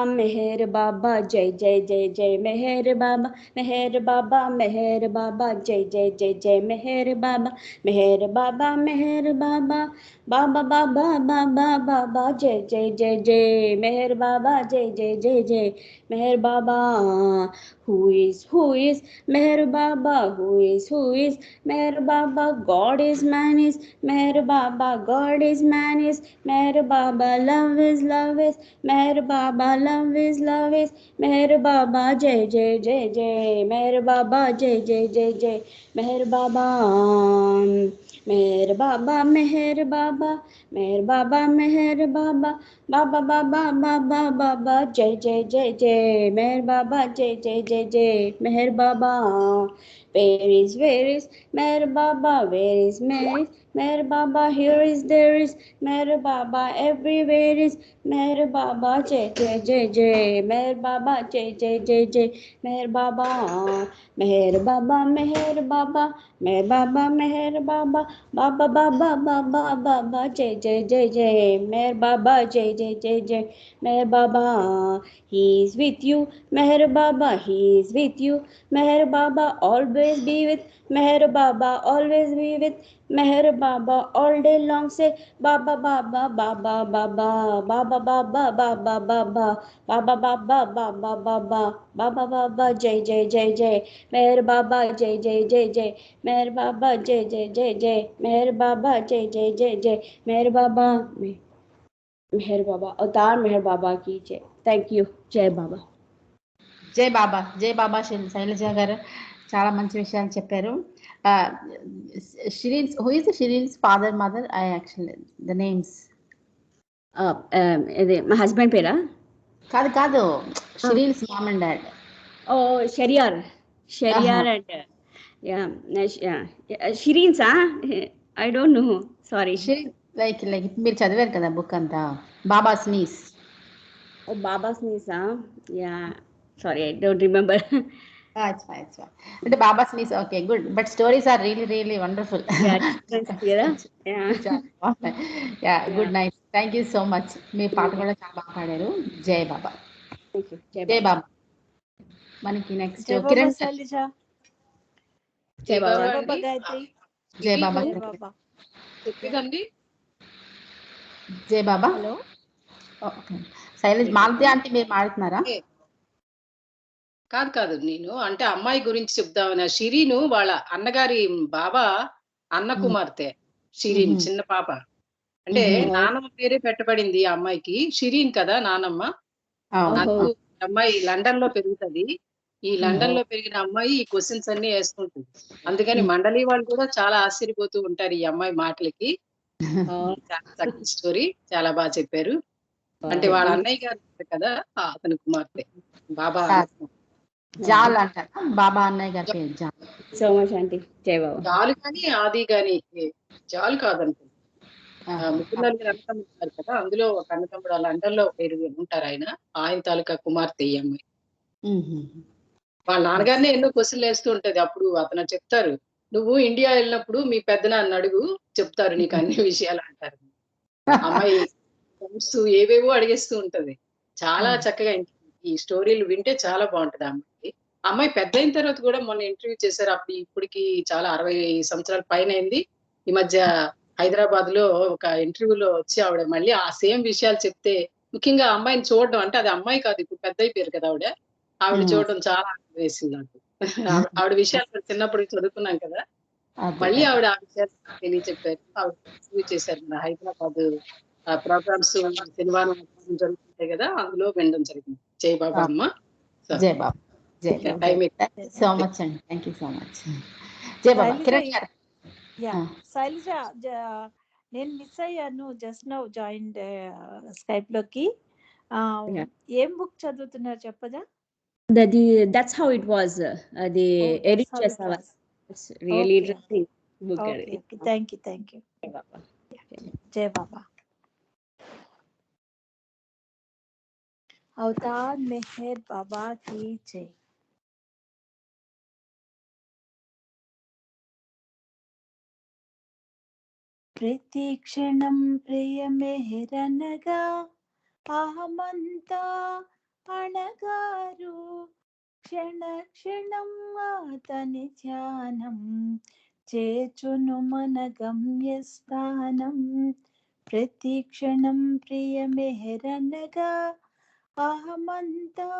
S2: jai jai jai jai. Meher Baba, Meher Baba, Meher Baba, jai jai jai jai. Meher Baba, Meher Baba, Meher Baba, Baba Baba Baba Baba, jai jai jai jai. Meher Baba, jai jai jai jai. Meher Baba, who is Meher Baba, who is Meher Baba, God is man is Meher Baba, God is man is Meher Baba, love is Meher Baba, love is Meher Baba, jai jai jai jai. Meher Baba, jai jai jai jai. Meher Baba, Meher Baba, Meher Baba, Meher Baba, Meher Baba, Baba Baba Baba Baba, jai jai jai jai. Meher Baba, jai jai jai jai. Meher Baba, where is Meher Baba, where is Meher Baba, here is there is Meher Baba, everywhere is Meher Baba, jai jai jai jai. Meher Baba, jai jai jai jai. Meher Baba, Meher Baba, Meher Baba, Meher Baba, Meher Baba, Baba Baba Baba Baba, jai jai jai jai. Meher Baba, jai jai jai jai. Meher Baba, he is with you. Meher Baba, he is with you. Meher Baba, always be with. Meher Baba, always be with. Meher Baba, all day long say Baba Baba Baba Baba, Baba Baba Baba Baba, Baba Baba Baba Baba, Baba Baba, jai jai jai jai. Meher Baba, jai jai jai jai. Meher Baba, jai jai jai jai. Meher Baba, jai jai jai jai. Meher Baba, Meher Baba, Avatar Meher Baba ki jai. Thank you, Jai Baba.
S3: జై బాబా శైలజ గారు చాలా మంచి విషయాలు చెప్పారు. Shireen's, who is Shireen's father mother? I actually the names
S2: మా హస్బెండ్ పేరా?
S3: కాదు Shireen's mom and dad.
S2: Oh Shariar and షిరీన్సా? I don't know, sorry.
S3: Like మీరు చదివారు కదా బుక్ అంతా, బాబా స్నీస్.
S2: ఓ బాబా స్నీసా? Yeah, sorry, I don't remember.
S3: It's fine. అంటే బాబా స్నీస్, okay, good. But stories are really wonderful. Good night. Thank you so much. మీ పాట కూడా చాలా బాగా పాడారు. జై బాబా. జై బాబా. మనకి నెక్స్ట్ కిరణ్.
S2: జై బాబా.
S3: జై బాబా.
S6: చెప్పేదండి.
S3: జై బాబా. శైలజ్, మాలతి ఆంటీ మీరు మాడుతున్నారా?
S6: కాదు, నేను అంటే అమ్మాయి గురించి చెప్దామని. షిరీను వాళ్ళ అన్నగారి బాబా అన్న కుమార్తె షిరీన్, చిన్న పాప. అంటే నానమ్మ పేరే పెట్టబడింది ఆ అమ్మాయికి, షిరీన్ కదా నానమ్మ. అమ్మాయి లండన్ లో పెరుగుతుంది. ఈ లండన్ లో పెరిగిన అమ్మాయి ఈ క్వశ్చన్స్ అన్ని వేస్తుంటుంది. అందుకని మండలి వాళ్ళు కూడా చాలా ఆశ్చర్యపోతూ ఉంటారు ఈ అమ్మాయి మాటలకి. చాలా చక్కటి స్టోరీ, చాలా బాగా చెప్పారు. అంటే వాళ్ళ అన్నయ్య గారు కదా అతని కుమార్తె బాబా.
S3: జాల్ అంటారు, బాబా అన్నయ్య గారి పేరు జాల్.
S2: So much aunty. జై బాబా.
S6: జాలు కానీ ఆది కానీ జాలు కాదనుకుంటా. ముగ్గురు అన్నతమ్ముడు కదా, అందులో ఒక అన్నతమ్ముడు లండన్ లో పెరిగి ఉంటారు. ఆయన తాలూకా కుమార్తె ఈ అమ్మాయి. వాళ్ళ నాన్నగారిని ఎన్నో క్వశ్చన్లు వేస్తూ ఉంటది. అప్పుడు అతను చెప్తారు, నువ్వు ఇండియా వెళ్ళినప్పుడు మీ పెద్దనాన్న అడుగు, చెప్తారు నీకు అన్ని విషయాలు అంటారు. అమ్మాయి ఏవేవో అడిగేస్తూ ఉంటది. చాలా చక్కగా ఈ స్టోరీలు వింటే చాలా బాగుంటది. అమ్మాయి పెద్ద అయిన తర్వాత కూడా మొన్న ఇంటర్వ్యూ చేశారు. అప్పుడు ఇప్పటికి చాలా 60 సంవత్సరాల పైన అయింది. ఈ మధ్య హైదరాబాద్ లో ఒక ఇంటర్వ్యూలో వచ్చి ఆవిడ మళ్ళీ ఆ సేమ్ విషయాలు చెప్తే, ముఖ్యంగా అమ్మాయిని చూడడం, అంటే అది అమ్మాయి కాదు, ఇప్పుడు పెద్ద అయిపోయారు కదా ఆవిడ చూడడం చాలా ఆనందం వేసింది నాకు. ఆవిడ విషయాలు చిన్నప్పుడు చదువుకున్నాం కదా, మళ్ళీ ఆవిడ ఆ విషయాలు తెలియచెప్పారు. ఆవిడ ఇంటర్వ్యూ చేశారు మన హైదరాబాద్ ప్రోగ్రామ్స్ శనివారం జరుగుతుంటాయి కదా, అందులో వినడం జరిగింది. జై బాబా అమ్మ.
S3: జై బాబా. జై బాబా.
S6: టైం
S3: సో మచ్ అండి, థ్యాంక్ యూ సో మచ్. జై బాబా. కిరణ్ గారు.
S7: శైలజ, నేను మిస్ అయ్యాను, జస్ట్ నౌ జాయిన్ స్కైప్ లోకి. ఏం బుక్ చదువుతున్నారు చెప్పదా?
S2: That's how it was. The edit చేసావా? It's really interesting book.
S7: Okay. Thank you. జై బాబా. అవతార్ మెహర్ బాబా की जय. ప్రతి క్షణం ప్రియ మెహరనగా అహమంతా అణగారు, క్షణ క్షణం అతని ధ్యానం చేచును మన గమ్యస్థానం. ప్రతి క్షణం ప్రియ మెహరనగా అహమంతా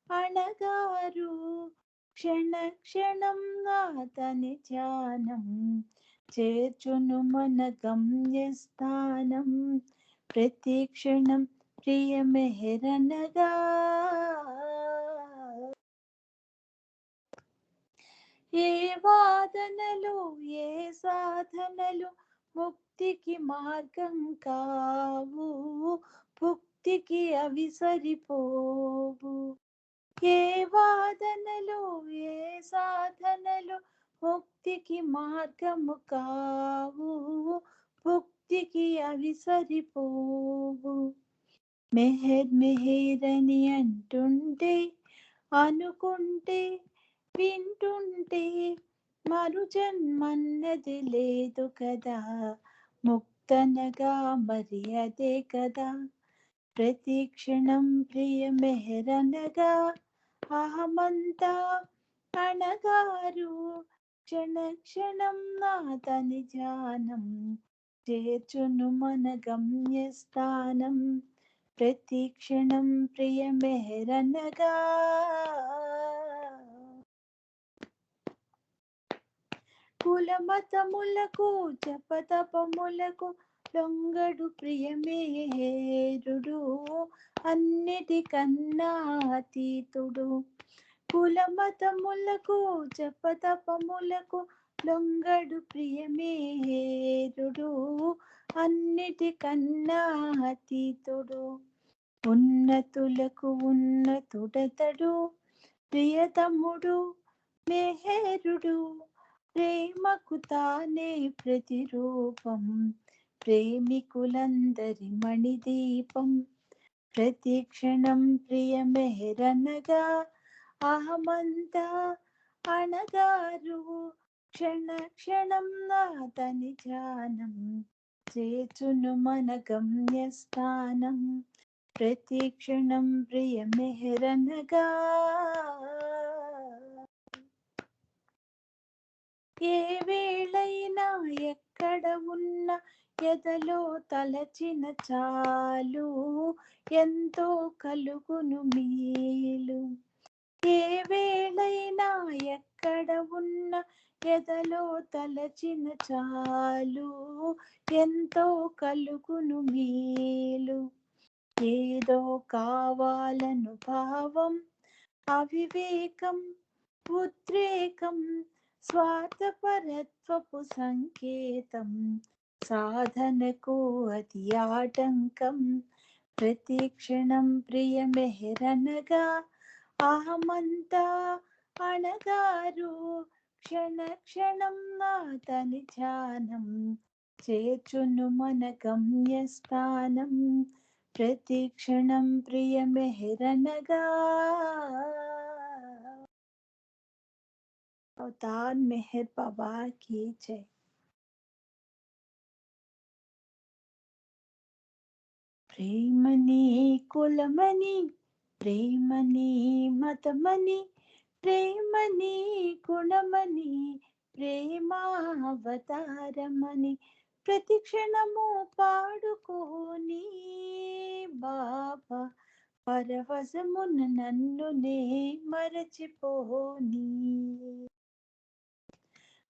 S7: అణగారు, క్షణ క్షణం అతని ధ్యానం చేర్చును మన గమ్యస్థానం. ప్రతి క్షణం ప్రియ మెహరనగా. ఏ వాదనలు ఏ సాధనలు ముక్తికి మార్గం కావు, భుక్తికి అవి సరిపోవు. ఏ వాదనలు ఏ సాధనలు ముక్తికి మార్గము కావు, భుక్తికి అవి సరిపోవు. మెహర్ మెహరని అంటుంటే, అనుకుంటే, వింటుంటే మరు జన్మన్నది లేదు కదా, ముక్తనగా మరి అదే కదా. ప్రతి క్షణం ప్రియ మెహరనగా అహమంతా అణగారు, క్షణ క్షణం నాతని ధ్యానం చేర్చును మన గమ్యస్థానం. ప్రతి క్షణం ప్రియ మెహరనగా. కులమతములకు జపతపములకు లొంగడు ప్రియమేరుడు, అన్నిటికన్నా అతీతుడు. కులమతములకు జపతపములకు లొంగడు ప్రియమేరుడు, అన్నిటికన్నా అతీతుడు. ఉన్నతులకు ఉన్నతుడతడు, ప్రియతముడు మెహరుడు. ప్రేమకు తానే ప్రతిరూపం, ప్రేమికులందరి మణిదీపం. ప్రతి క్షణం ప్రియ మెహరనగా అహమంతా అణగారు, క్షణ క్షణం నాతని ధ్యానం చేచును మన గమ్యస్థానం. ప్రతి క్షణం ప్రియ మెహరనగా. ఏ వేళైనా ఎక్కడ ఉన్న ఎదలో తలచిన చాలు, ఎంతో కలుగును మేలు. ఏ వేళైనా ఎక్కడ ఉన్న ఎదలో తలచిన చాలు, ఎంతో కలుగును మేలు. ఏదో కావాలను భావం, అవివేకం, ఉద్రేకం, స్వార్థపరత్వపు సంకేతం, సాధనకు అది ఆటంకం. ప్రతి క్షణం ప్రియ మెహరనగా అహమంతా అణగారు, క్షణ క్షణం నాతని ధ్యానం చేర్చును మన గమ్యస్థానం. ప్రతి క్షణం ప్రియ మెహరనగా. అవతార్ మెహర్ బాబా की जय. ప్రేమని కులమని, ప్రేమని మతమని, ప్రేమని గుణమని, ప్రేమావతారమని, ప్రతి క్షణము పాడుకోని బాబా పరవశమున నన్ను నే మరచిపోని.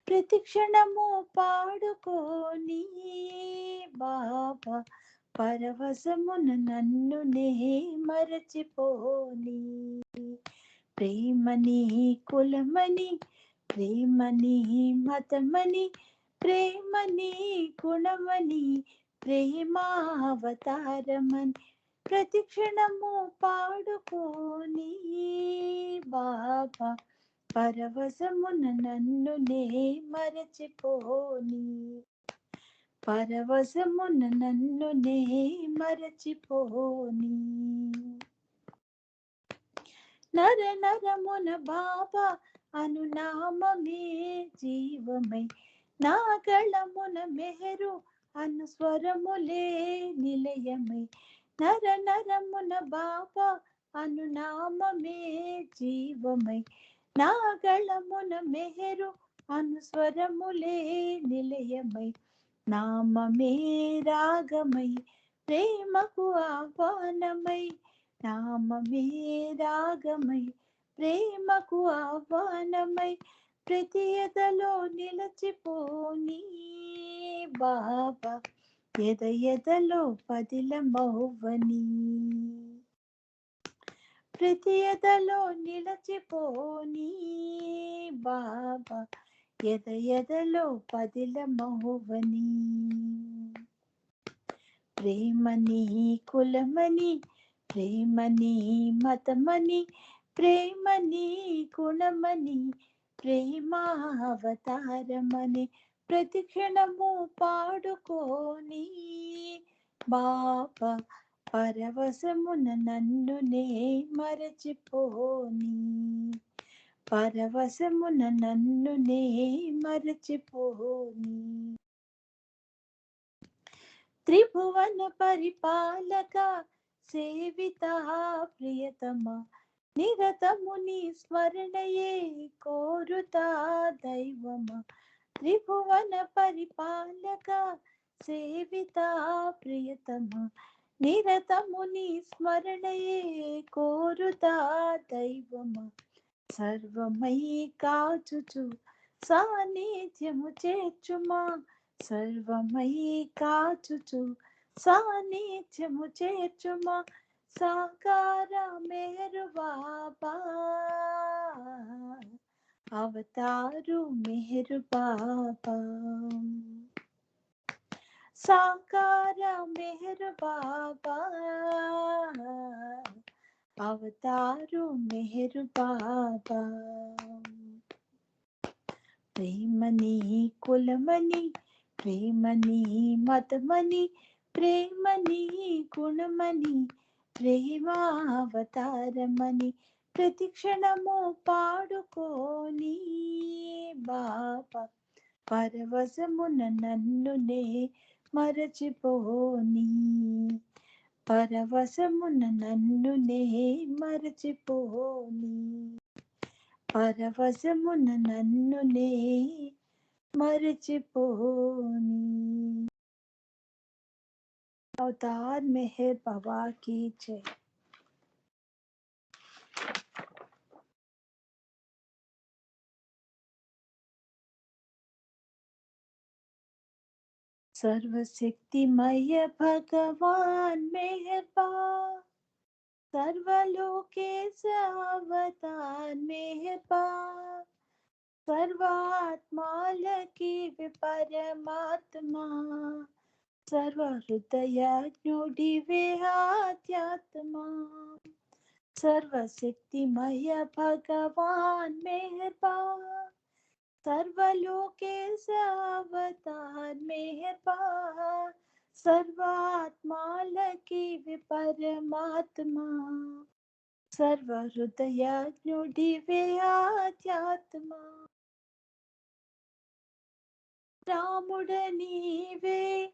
S7: ప్రతి క్షణము పాడుకోని బాబా పరవశమున నన్ను నే మరచిపోని. ప్రేమని కులమని, ప్రేమని మతమని, ప్రేమని గుణమని, ప్రేమావతారమని ప్రతి క్షణము పాడుకోని బాబా పరవశమున నన్ను నే మరచిపోని. పరవశమున నన్ను నే మరచిపోని. నర నరమున బాబా అనునామమే జీవమై, నా గళమున మెహరు అను స్వరములే నిలయమై. నర నరమున బాబా అనునామమే జీవమై, నా గళమున మెహరు అను స్వరములే నిలయమై. నామమే రాగమై, ప్రేమకు ఆహ్వానమై. నామమే రాగమై, ప్రేమకు ఆహ్వానమై. ప్రతి ఎదలో నిలచిపోని బాబా ఎద ఎదలో పదిలమవ్వని. ప్రతి ఎదలో నిలచిపోని బాబా ఎద ఎదలో పదిలమవ్వని. ప్రేమని కులమని, ప్రేమని మతమని, ప్రేమని గుణమని, ప్రేమావతారమని ప్రతి క్షణము పాడుకోని బాబా పరవశమున నన్ను నే మరచిపోని. పరవశమున నన్ను నే మరచిపోని. త్రిభువన పరిపాలక సేవిత ప్రియతమ, నిరతము నీ స్మరణయే కోరుతా దైవమ. త్రిభువన పరిపాలక సేవిత ప్రియతమ, నిరతము నీ స్మరణయే కోరుతా దైవమ. సర్వమై కాచుచు సాన్నిధ్యము చేర్చుమా, సర్వమై కాచుచు సాన్నిధ్యము చేర్చుమా. సాకార మెహరు బాబా అవతారు మెహరు బాబా. సాకార మెహరు బాబా అవతారు మెహరు బాబా. ప్రేమని కులమని, ప్రేమని మతమని, ప్రేమని గుణమని, ప్రేమావతారమని ప్రతి క్షణము పాడుకోని బాబా పరవశమున నన్ను నే మరచిపోని. పరవశమున నన్ను నే మరచిపోని. పరవశమున నన్ను నే మరచిపోని. अवतार मेहर बाबा की जय. सर्वशक्तिमय भगवान मेहरबान, सर्वलोकेश अवतार मेहरबान, सर्वात्मालकी परमात्मा, सर्वहृदयज्ञोडिवे आध्यात्मा. सर्वशक्तिमय भगवान मेहरबान, सर्वलोकेश अवतार मेहरबान, सर्वात्मालकी परमात्मा, सर्वहृदयज्ञोडिवे आध्यात्मा. రాముడ నీవే,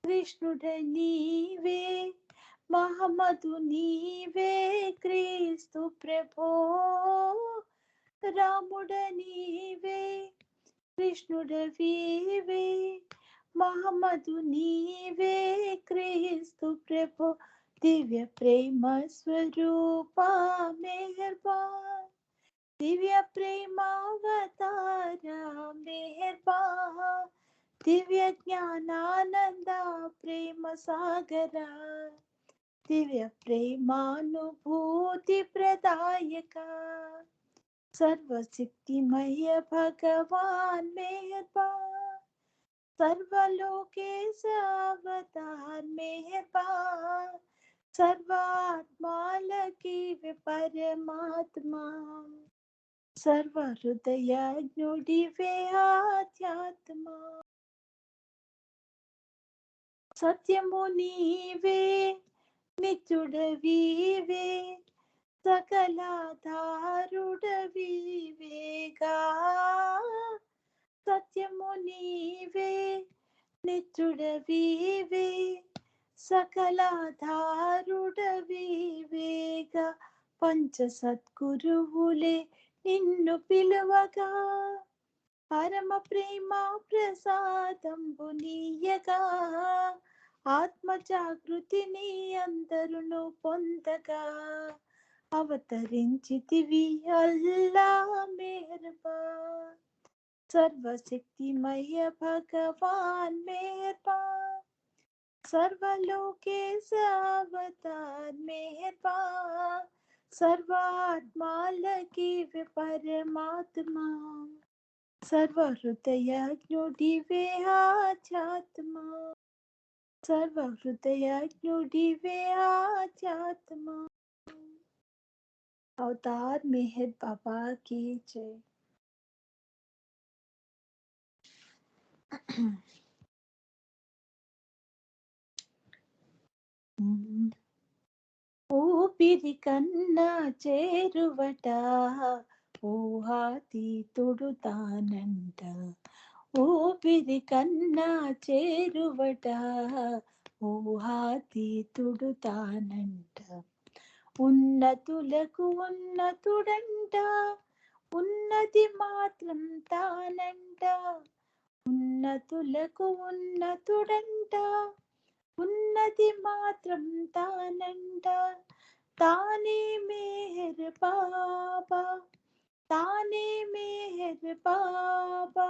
S7: కృష్ణుడ నీవే, మహమ్మదు నీవే, క్రీస్తు ప్రభో. రాముడ నీవే, కృష్ణుడ వీవే, మహమ్మదు నీవే క్రీస్తు ప్రభు దివ్య ప్రేమ స్వరూప మెహర్బాన్ దివ్య ప్రేమావతార మెహర్బాన్ దివ్య జ్ఞానానంద ప్రేమ సాగర దివ్య ప్రేమానుభూతి ప్రదాయక सर्वशक्तिमय भगवान मेहरबान सर्वलोकेश अवतार मेहरबान सर्वात्मालकी वे परमात्मा सर्व हृदय नुडिवे आध्यात्मा सत्यमु नीवे नित्युडवीवे सकलाधारुडवीवेगा सत्यमु नीवे नित्युडवीवे सकलाधारुडवीवेगा पंच सद्गुरुవులే నిన్ను పిలువగా పరమ ప్రేమ ప్రసాదంబు నీయగా ఆత్మ జాగృతిని అందరును పొందగా అవతరించితివి అల్లా మెహర్బాన్ సర్వశక్తిమయ భగవాన్ మెహర్బాన్ సర్వలోకేశ అవతార్ మెహర్బాన్ సర్వాత్మాలకి పరమాత్మా सर्व हृदयज्ञुडिवे आध्यात्मा सर्व हृदयज्ञुडिवे आध्यात्मा अवतार मेहर बाबा की जय। ఊపిరి కన్నా చేరువట ఊహాతీతుడు తానంట ఊపిరి కన్నా చేరువట ఊహాతీతుడు తానంట ఉన్నతులకు ఉన్నతుడంట ఉన్నతి మాత్రం తానంట ఉన్నతులకు ఉన్నతుడంట ఉన్నతి మాత్రం తానంట తానే మెహర్ బాబా తానే మెహర్ బాబా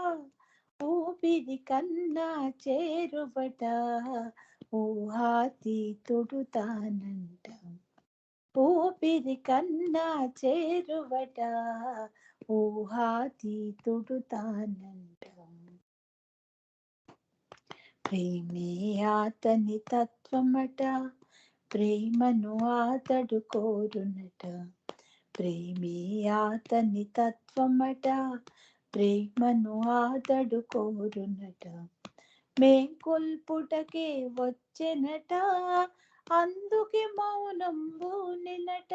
S7: ఊపిరి కన్నా చేరువట ఊహాతీతుడు తానంట ఊపిరి కన్నా చేరువట ఊహాతీతుడు తానంట ప్రేమే అతని తత్వమట ప్రేమను అతడు కోరునట ప్రేమే అతని తత్వమట ప్రేమను అతడు కోరునట మేల్కొల్పుటకే వచ్చెనట అందుకే మౌనంబు నినట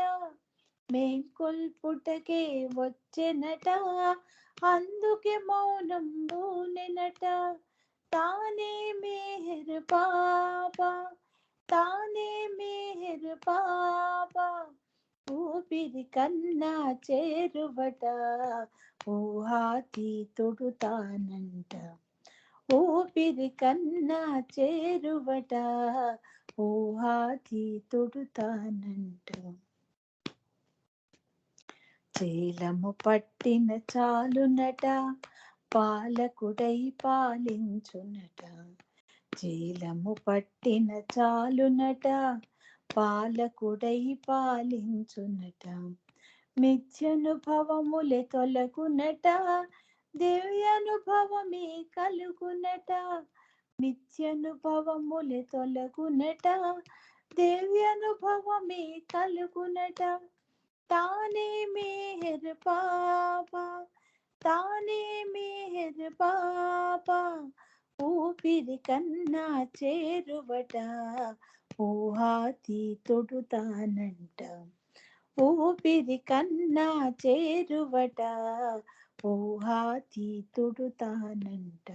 S7: మేల్కొల్పుటకే వచ్చెనట అందుకే మౌనంబు నినట తానే మెహర్ బాబా తానే మెహర్ బాబా ఊపిరి కన్నా చేరువట ఊహాతీతుడు తానంట ఊపిరి కన్నా చేరువట ఊహాతీతుడు తానంట చేలము పట్టిన చాలునట పాలకుడై పాలించునట చేలము పట్టిన చాలునట పాలకుడై పాలించునట మిథ్యనుభవములే తొలగునట దివ్యానుభవమే కలుగునట మిథ్యనుభవములే తొలగునట దివ్యానుభవమే కలుగునట తానే మెహర్ బాబా తానే మెహర్ బాబా ఊపిరి కన్నా చేరువట ఊహాతీతుడు తానంట ఊపిరి కన్నా చేరువట ఊహాతీతుడు తానంట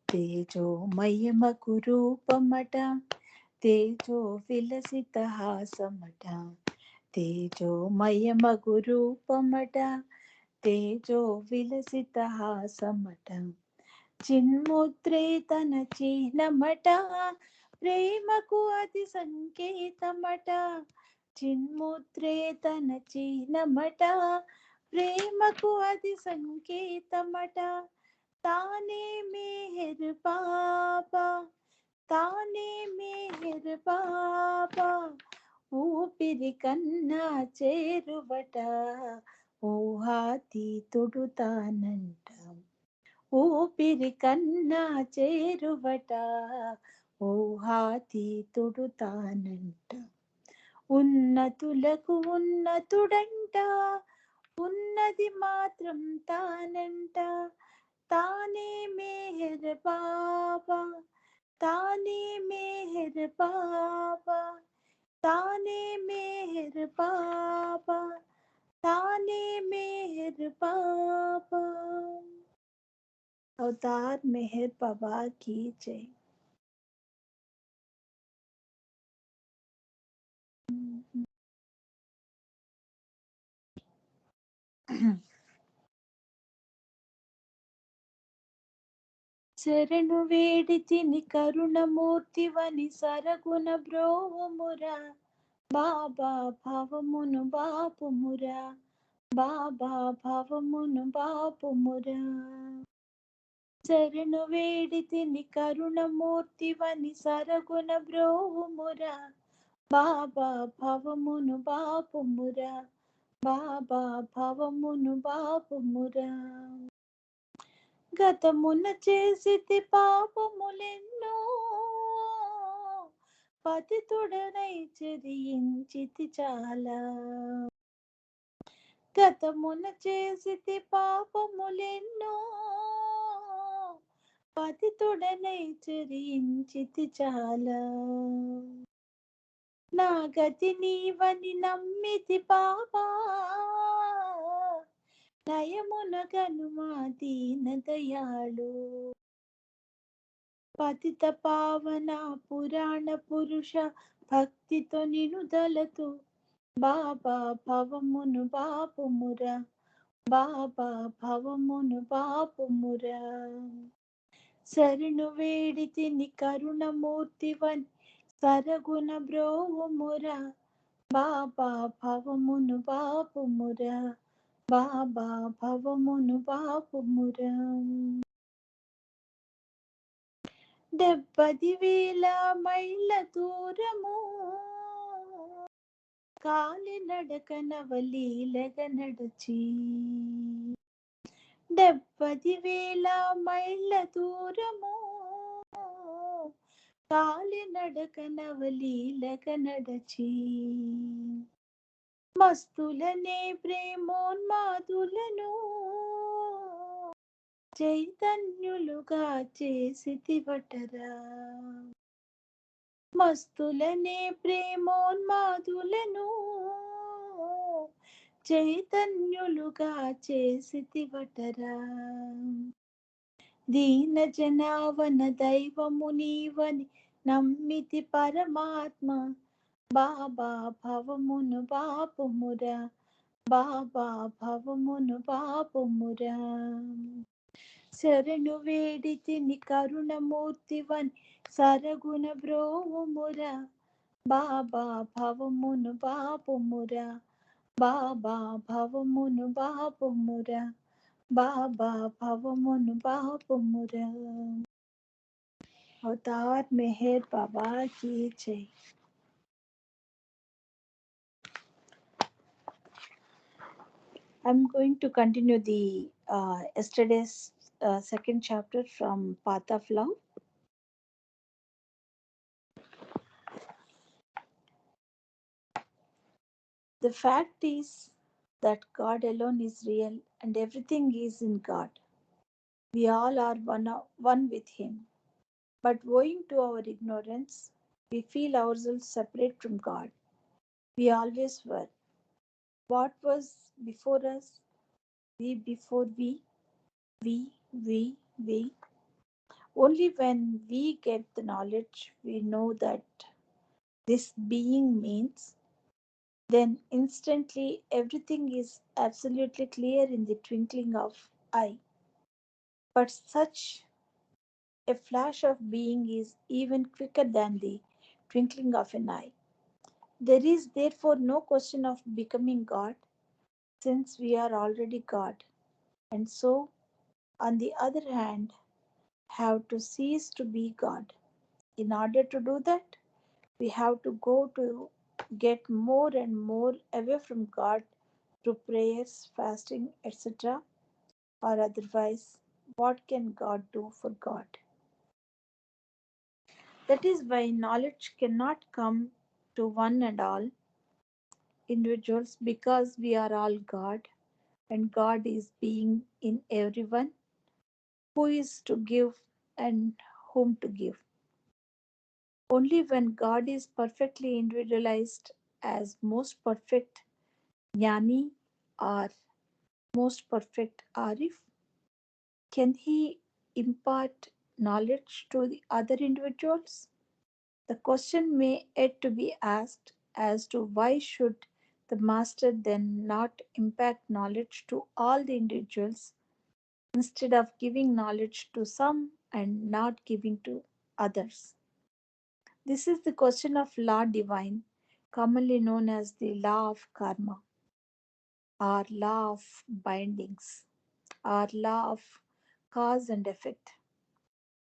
S7: తేజోమయమకు రూపమట తేజో విలసిత హాసమట తేజోమయమగు రూపమట తేజో విలసిత హాసమట చిన్ముద్రే తన చిహ్నమట, ప్రేమకు అది సంకేతమట. చిన్ముద్రే తన చిహ్నమట, ప్రేమకు అది సంకేతమట. తానే మేహర్ బాబా, తానే మేహర్ బాబా, ఊపిరి కన్నా చేరువట, ఊహాతీతుడు తానంట. ఊపిరి కన్నా చేరువట, ఊహాతీతుడు తానంట. ఉన్నతులకు ఉన్నతుడంట, ఉన్నది మాత్రం తానంట. తానే మేహర్ బాబా, తానే మేహర్ బాబా, తానే మేహర్ బాబా, తానే మేహర్ బాబా. अवतार मेहर बाबा की जय. శరణు వేడితిని కరుణమూర్తివని సరగుణ బ్రోవుమురా, బాబా భవమును బాపుమురా, బాబా భవమును బాపుమురా. శరణు వేడితిని కరుణమూర్తివని సరగుణ బ్రోవుమురా, బాబా భవమును బాపుమురా, బాబా భవమును బాపుమురా. గతమున చేసితి పాపములెన్నో, పతితుడనై చెరియించితి చాలా. గతమున చేసితి పాపములెన్నో, పతితుడనై చెరియించితి చాలా. నా గతి నీవని నమ్మితి బాబా, నయమున గనుమా దీన దయాళు. పతిత పావన పురాణ పురుష, భక్తితో నినుదలతు, బాబా భవమును బాపుమురా, బాబా భవమును బాపుమురా. శరణు వేడితిని కరుణమూర్తివని సరగుణ బ్రోవుమురా, బాబా భవమును బాపుమురా, బాబా భవమును బాపుమురా. 70,000 మైళ్ళ దూరము, కాలినడకనవలీలగ నడచి. 70,000 మైళ్ళ దూరము, కాలినడకనవలీలగ నడచి. మస్తులనే ప్రేమోన్మాదులను చైతన్యులుగా చేసితివటరా. మస్తులనే ప్రేమోన్మాదులను చైతన్యులుగా చేసితివటరా. దీన జనావన దైవము నీవని నమ్మితి పరమాత్మ, బాబా భవమును బాపుమురా, బాబా భవమును బాపుమురా. శరణు వేడితిని కరుణమూర్తివని సరగుణ బ్రోవుమురా, బాబా భవమును బాపుమురా, బాబా భవమును బాపుమురా, బాబా భవమును బాపుమురా. अवतार मेहर बाबा की जय. I'm going to continue the yesterday's second chapter from Path of Love. The fact is that God alone is real and everything is in God. We all are one with Him. But owing to our ignorance, we feel ourselves separate from God. We always were. What was before us? We before we. Only when we get the knowledge, we know that this being means, then instantly everything is absolutely clear in the twinkling of eye. But such a flash of being is even quicker than the twinkling of an eye. There is therefore no question of becoming God, since we are already God, and so, on the other hand, have to cease to be God. In order to do that, we have to go to get more and more away from God through prayers, fasting, etc. Or otherwise, what can God do for God? That is why knowledge cannot come to one and all individuals, because we are all God and God is being in everyone, who is to give and whom to give. Only when God is perfectly individualized as most perfect Jnani or most perfect Arif can he impart knowledge to the other individuals. The question may yet to be asked as to why should the master then not impart knowledge to all the individuals instead of giving knowledge to some and not giving to others. This is the question of law divine, commonly known as the law of karma, or law of bindings, or law of cause and effect.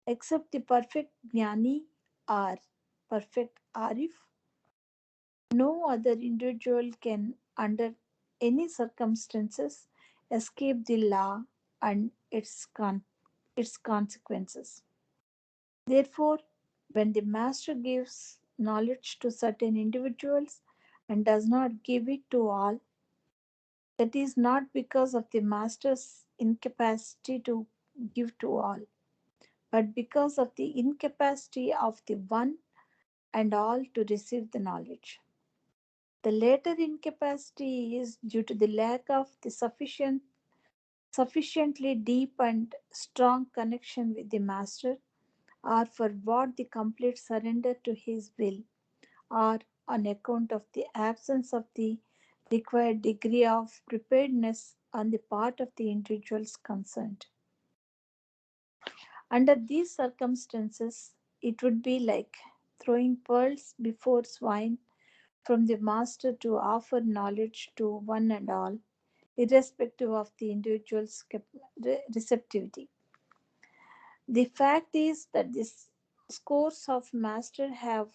S7: Except the perfect jnani or perfect arif, no other individual can, under any circumstances, escape the law and its consequences. Therefore, when the master gives knowledge to certain individuals and does not give it to all, that is not because of the master's incapacity to give to all, but because of the incapacity of the one and all to receive the knowledge. The latter incapacity is due to the lack of the sufficiently deep and strong connection with the master, or for what the complete surrender to his will, or on account of the absence of the required degree of preparedness on the part of the individuals concerned. Under these circumstances, it would be like throwing pearls before swine from the master to offer knowledge to one and all, irrespective of the individual's receptivity. The fact is that these scores of masters have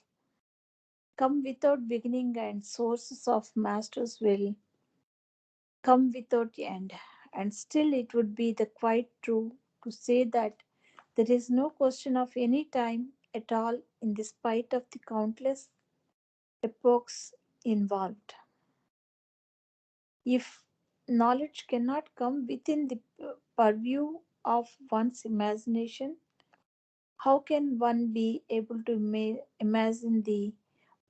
S7: come without beginning, and sources of masters will come without end. And still, it would be the quite true to say that there is no question of any time at all in the spite of the countless epochs involved. If knowledge cannot come within the purview of one's imagination, how can one be able to imagine the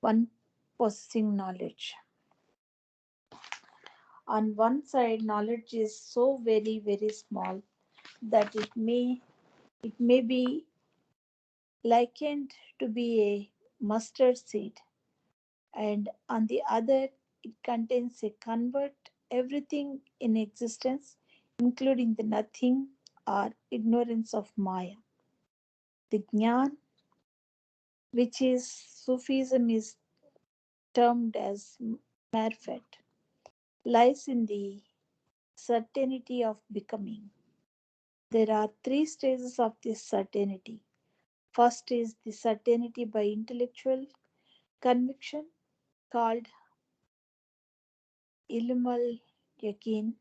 S7: one possessing knowledge? On one side, knowledge is so very, very small that it may be likened to be a mustard seed, and on the other, it contains a convert everything in existence, including the nothing or ignorance of Maya. The Jnana, which is Sufism is termed as marifat, lies in the certainty of becoming. There are three stages of this certainty. First is the certainty by intellectual conviction, called ilmal yakin.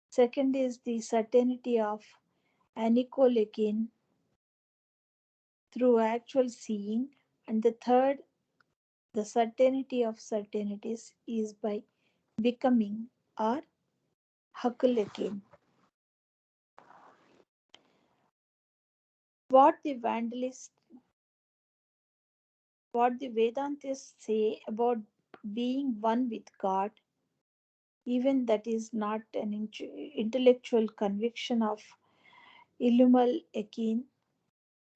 S7: Second is the certainty of anikol yakin through actual seeing. And the third, the certainty of certainties, is by becoming, or hakul yakin. What the Vandalists, what the Vedantists say about being one with God, even that is not an intellectual conviction of illumal yakin,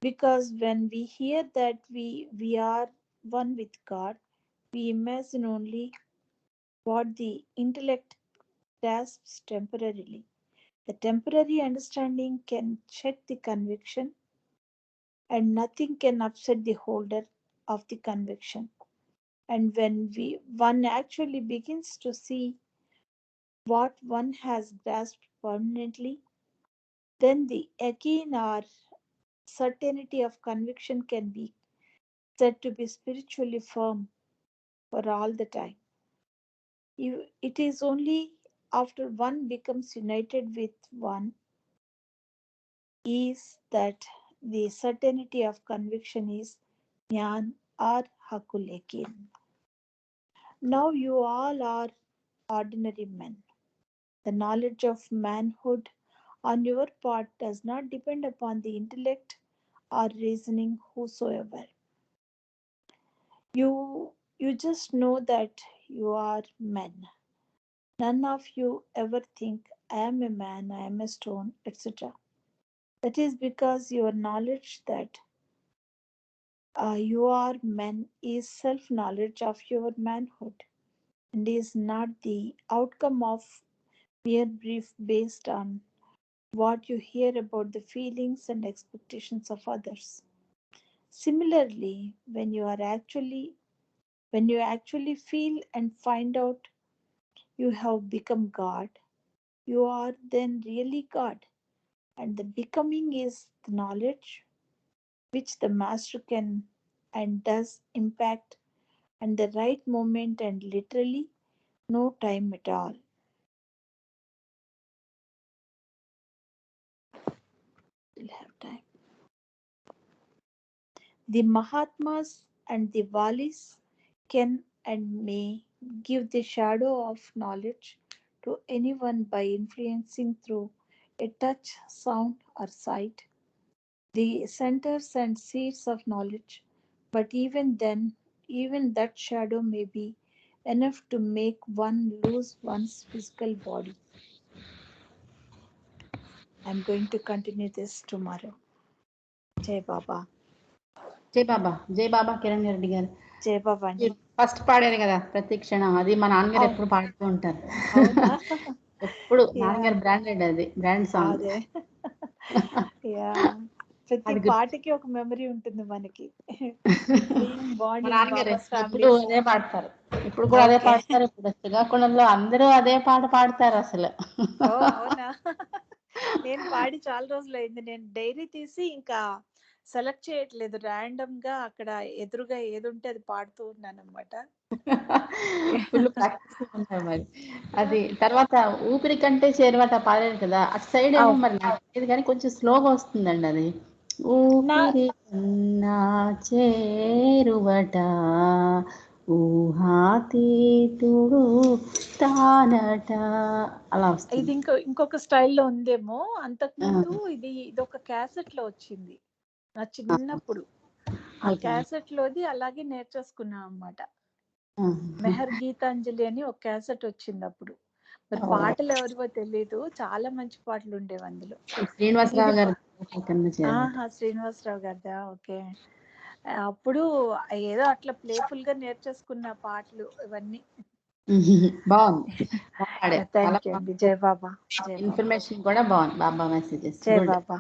S7: because when we hear that we are one with God, we imagine only what the intellect grasps temporarily. The temporary understanding can check the conviction, and nothing can upset the holder of the conviction. And when one actually begins to see what one has grasped permanently, then the again or certainty of conviction can be said to be spiritually firm for all the time. It is only after one becomes united with one is that the certainty of conviction is Jnana or Hakulekin. Now you all are ordinary men. The knowledge of manhood on your part does not depend upon the intellect or reasoning whosoever. You just know that you are men. None of you ever think I am a man, I am a stone, etc. That is because your knowledge that you are men is self knowledge of your manhood and is not the outcome of mere brief based on what you hear about the feelings and expectations of others. Similarly, when you actually feel and find out you have become God, you are then really God. And the becoming is the knowledge which the master can and does impact and the right moment and literally no time at all. Still have time. The Mahatmas and the Valis can and may give the shadow of knowledge to anyone by influencing through a touch, sound, or sight the centers and seeds of knowledge, but even then, even that shadow may be enough to make one lose one's physical body. I'm going to continue this tomorrow. Jai Baba.
S3: జై బాబా కిరణ్ రెడ్డి గారు.
S7: Jai Baba అండి.
S3: ఫస్ట్ పాడారు కదా ప్రతి క్షణం, అది మా నాన్నగారు ఎప్పుడు పాడుతూ ఉంటారు.
S7: అవునా?
S3: ఎప్పుడు నాన్నగారు బ్రాండెడ్, అది బ్రాండ్ సాంగ్.
S7: అదే ప్రతి పాటకి ఒక మెమరీ ఉంటుంది మనకి.
S3: మా నాన్నగారు ఎప్పుడు అదే పాడతారు, ఇప్పుడు కూడా అదే పాడతారు. ఇప్పుడు శ్రీకాకుళంలో అందరూ అదే పాట పాడతారు అసలు.
S7: అవునా? నేను పాడి చాలా రోజులు అయింది. నేను డైరీ తీసి ఇంకా సెలెక్ట్ చేయట్లేదు, ర్యాండమ్ గా అక్కడ ఎదురుగా ఏది ఉంటే అది పాడుతూ ఉన్నాను అనమాట.
S3: ఫుల్ ప్రాక్టీస్ ఉంటారు మరి. అది తర్వాత ఊపిరి కంటే చేరువట పాడారు కదా, అటు సైడ్ ఏమో మరి నాకు తెలియదు కానీ కొంచెం స్లోగా వస్తుందండి అది. ఊపిరి కన్నా చేరువట ఊహాతీతుడు తానట, అలా వస్తుంది.
S7: ఇది ఇంకొక స్టైల్లో ఉందేమో. అంతకుముందు ఇదొక క్యాసెట్ లో వచ్చింది నా చిన్నప్పుడు. ఆ క్యాసెట్ లోది అలాగే నేర్చేసుకున్నాం అన్నమాట. మెహర్ గీతాంజలి అని ఒక క్యాసెట్ వచ్చింది అప్పుడు. మరి పాటలు ఎవరివో తెలీదు, చాలా మంచి పాటలు ఉండేవి అందులో.
S3: శ్రీనివాసరావు గారు.
S7: శ్రీనివాసరావు గారిదా? ఓకే. అప్పుడు ఏదో అట్లా ప్లేఫుల్ గా నేర్చేసుకున్న పాటలు ఇవన్నీ.
S3: బాగుంది.
S7: థ్యాంక్ యూ అండి. జై బాబా.
S3: ఇన్ఫర్మేషన్ కూడా బాగుంది. బాబా మెసేజెస్.
S7: జై Baba.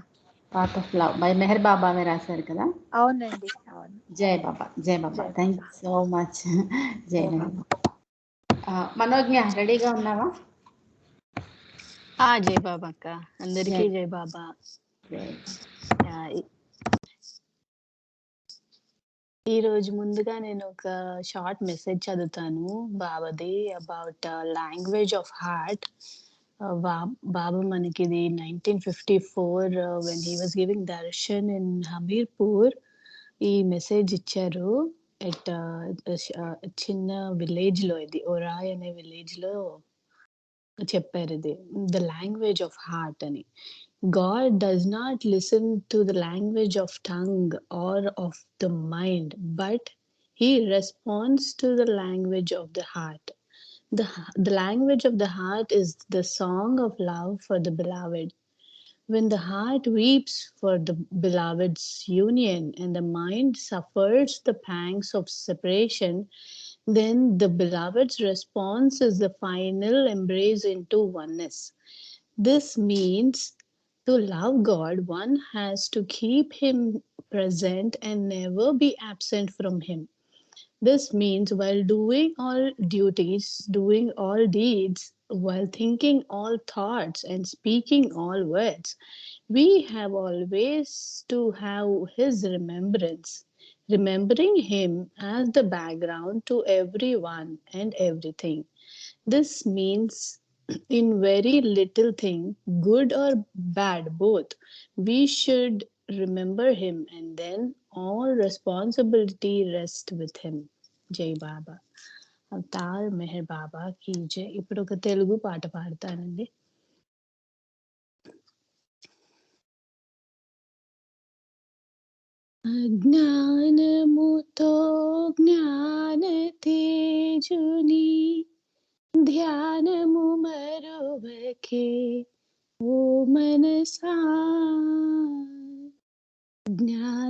S3: Part of love by Meher బాబావే రాశారు కదా.
S7: అవునండి, అవును.
S3: జై బాబా. జై Baba. Thank you so much. జై బాబా. మనోజ్ఞ రెడీగా ఉన్నావా?
S8: జై బాబా అక్క, అందరికీ జై బాబా. ఈ రోజు ముందుగా నేను ఒక షార్ట్ మెసేజ్ చదువుతాను బాబాది, అబౌట్ లాంగ్వేజ్ ఆఫ్ హార్ట్. బాబా మనకి ఇది 1954 when he was giving darshan in Hamirpur ఈ మెసేజ్ ఇచ్చారు. ఎట్ చిన్న విలేజ్ లో, ఇది ఒరాయ్ అనే విలేజ్ లో చెప్పారు ఇది, ద లాంగ్వేజ్ ఆఫ్ హార్ట్ అని. God does not listen to the language of tongue or of the mind, but he responds to the language of the heart. The language of the heart is the song of love for the beloved. When the heart weeps for the beloved's union and the mind suffers the pangs of separation, then the beloved's response is the final embrace into oneness. This means to love God, one has to keep him present and never be absent from Him. This means while doing all duties, doing all deeds, while thinking all thoughts and speaking all words, we have always to have His remembrance, remembering Him as the background to everyone and everything. This means in very little thing, good or bad both, we should remember Him and then all responsibility rests with Him. జై బాబా. అవతార్ మెహర్ బాబా కీ జై. ఇప్పుడు ఒక తెలుగు పాట పాడతానండి. అజ్ఞానముతో జ్ఞాన తేజుని ధ్యానము మరువకే ఓ మనసా, జ్ఞానానందుని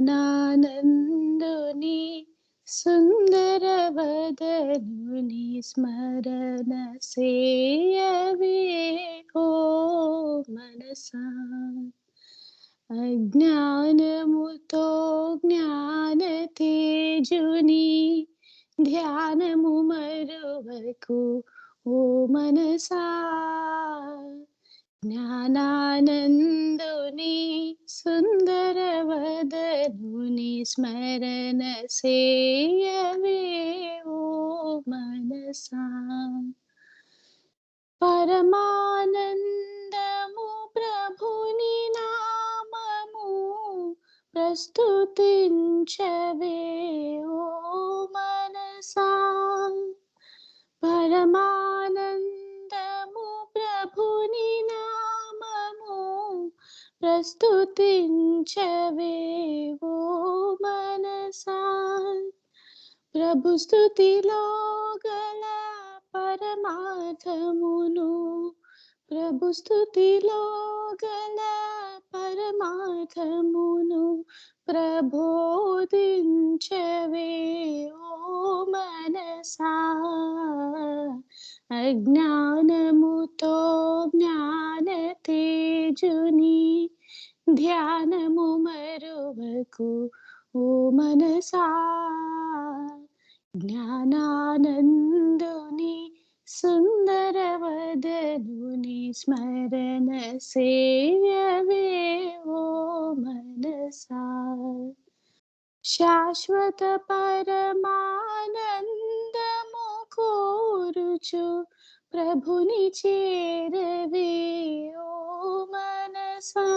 S8: సుందర వదనుని స్మరణ సేయవే ఓ మనసా. అజ్ఞానముతో జ్ఞాన తేజుని ధ్యానము మరువకు ఓ మనసా, జ్ఞానానందుని సుందర వదనుని స్మరణ సేయవే ఓ మనసా. పరమానందము ప్రభుని నామము ప్రస్తుతించవే ఓ మనసా. పరమానందము ప్రభుని నామము ప్రస్తుతించవే ఓ మనసా. ప్రభు స్తుతిలో గల పరమార్థమును, ప్రభు స్తుతిలో గల పరమార్థమును ప్రబోధించవే ఓ మనసా. అజ్ఞానముతో జ్ఞాన తేజుని ధ్యానము మరువకు ఓ మనసా. జ్ఞానానందుని సుందర వదనుని స్మరణ సేయవే ఓ మనసా. శాశ్వత పరమానందము కోరుచు ప్రభుని చేరవే ఓ మనసా.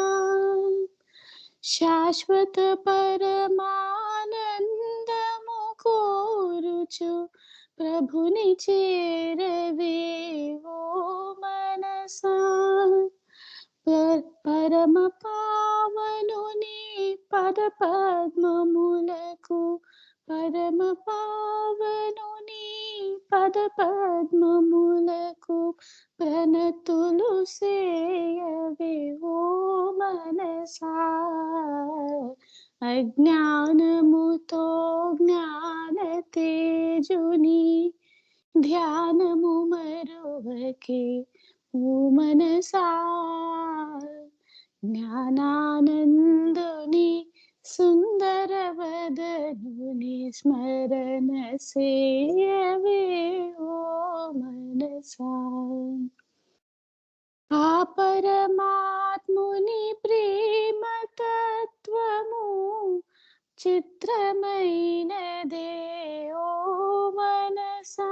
S8: శాశ్వత పరమానందము కోరుచు ప్రభుని చేరవే ఓ మనసా. పరమ పావనుని పద పద్మములకు, పరమ పావనుని పద పద్మములకు ప్రణతులు సేయవే ఓ మనసా. అజ్ఞానముతో జ్ఞాన తేజుని ధ్యానము మరువకే ఓ మనసా. జ్ఞానానందుని సుందర వదనుని స్మరణ సేయవే ఓ మనసా. ఆ పరమాత్ముని ప్రేమ తత్వము చిత్రమైనదే ఓ మనసా.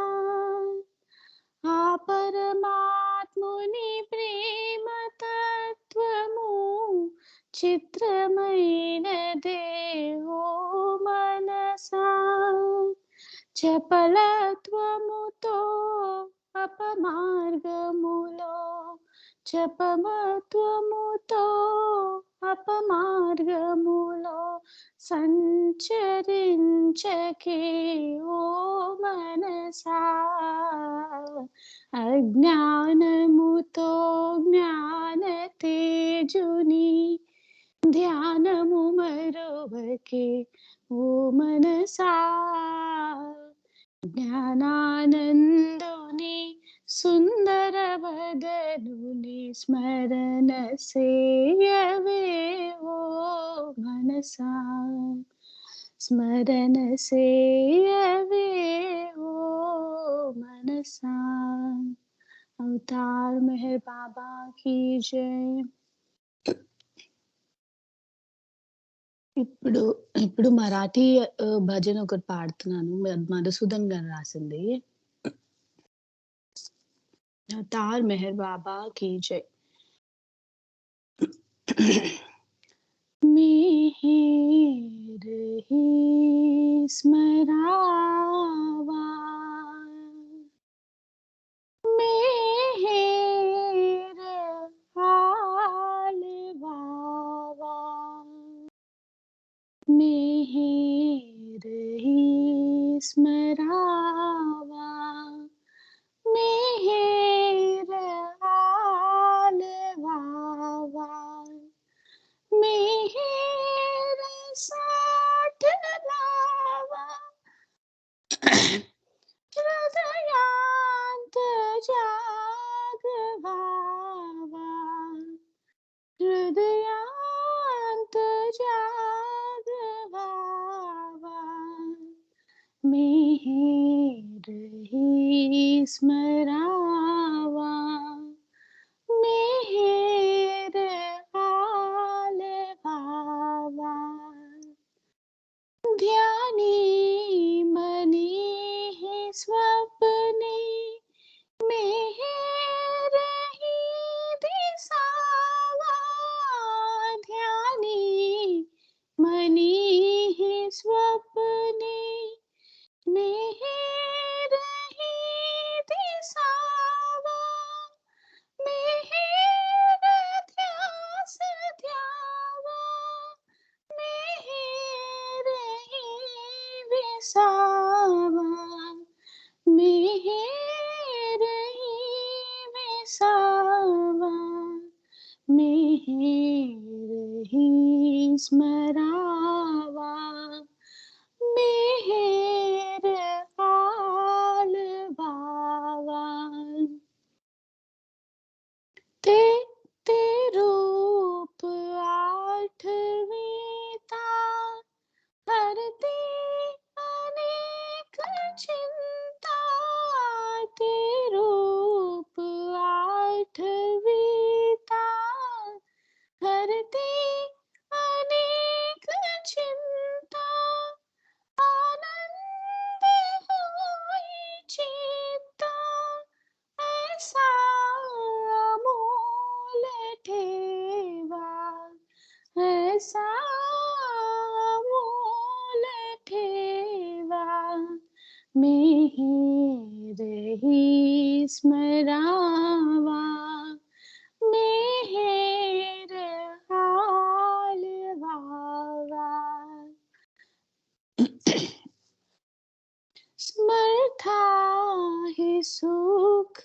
S8: ఆ పరమాత్ముని ప్రేమ తత్వము చిత్రమైనదే ఓ మనసా. చపలత్వముతో అపమార్గములో, చపమత్వముతో అపమార్గములో సంచరించకే ఓ మనసా. అజ్ఞానముతో జ్ఞాన తేజుని ధ్యానము మరువకే ఓ మనసా. జ్ఞానానందుని సుందర వదనుని స్మరణ సేయవే ఓ మనసా. मनसा स्मरण से वे हो मनसा। अवतार मेहर बाबा की जय। ఇప్పుడు ఇప్పుడు మరాఠీ భజన ఒకటి పాడుతున్నాను. మధుసూదన్ గారు రాసింది. अवतार मेहर बाबा की जय। मिहिर ही स्मरावा मिहिर हालवावा मिहिर ही स्मरावा मिहिर हालवावा मिहिर साठ लावा हृदयांत जागवावा हृदयांत जागवावा मिहिर ही स्मरावा मिहिर आलवावा ध्यानी मनी ही स्वप्ने मिहिर ही दिसावा ध्यानी मनी ही स्वप्ने मिहिर ही दिसावा मिहिर ध्यास ध्यावा मिहिर ही विसावा मिहिर ही विसावा मिहिर ही स्मरावा मिहिर आलवावा ते रूप आठवीता हरती अनेक चिंता ते रूप आठवीता हरती अनेक चिंता आनंद होई चित्ता ऐसा अमोल ठेवा ऐसा अमोल ठेवा मिहिर ही स्मरावा मिहिर आलवावा स्मर्था ही सुख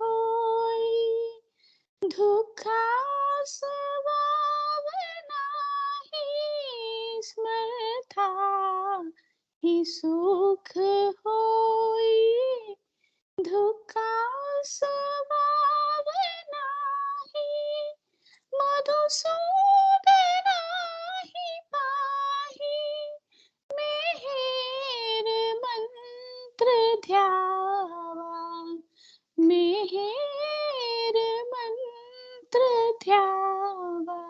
S8: होई दुःखा स्वभाव नाही स्मर्था ही सुख होई दुःखा स्वभाव नाही मधुसूदना ही पाही मिहिर मंत्र ध्यावा मिहिर मंत्र ध्यावा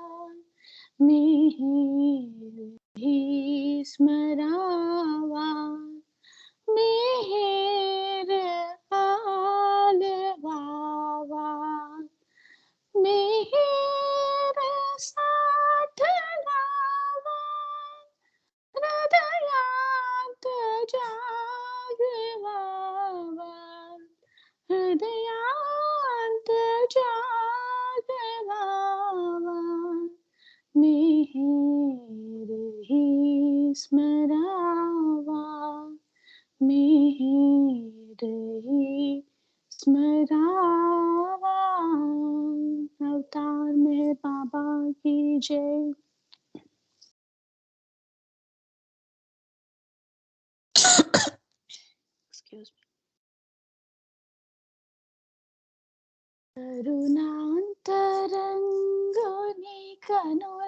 S8: मिहिर ही स्मरावा मिहिर आलवावा मिहिर साठ लावा हृदयांत जागवावा हृदयांत जागवावा मिहिर ही स्मरावा मिहिर ही स्मरावा। अवतार मेहर बाबा की जय। Excuse me. కరుణాంతరంగుని కనులారగాంచె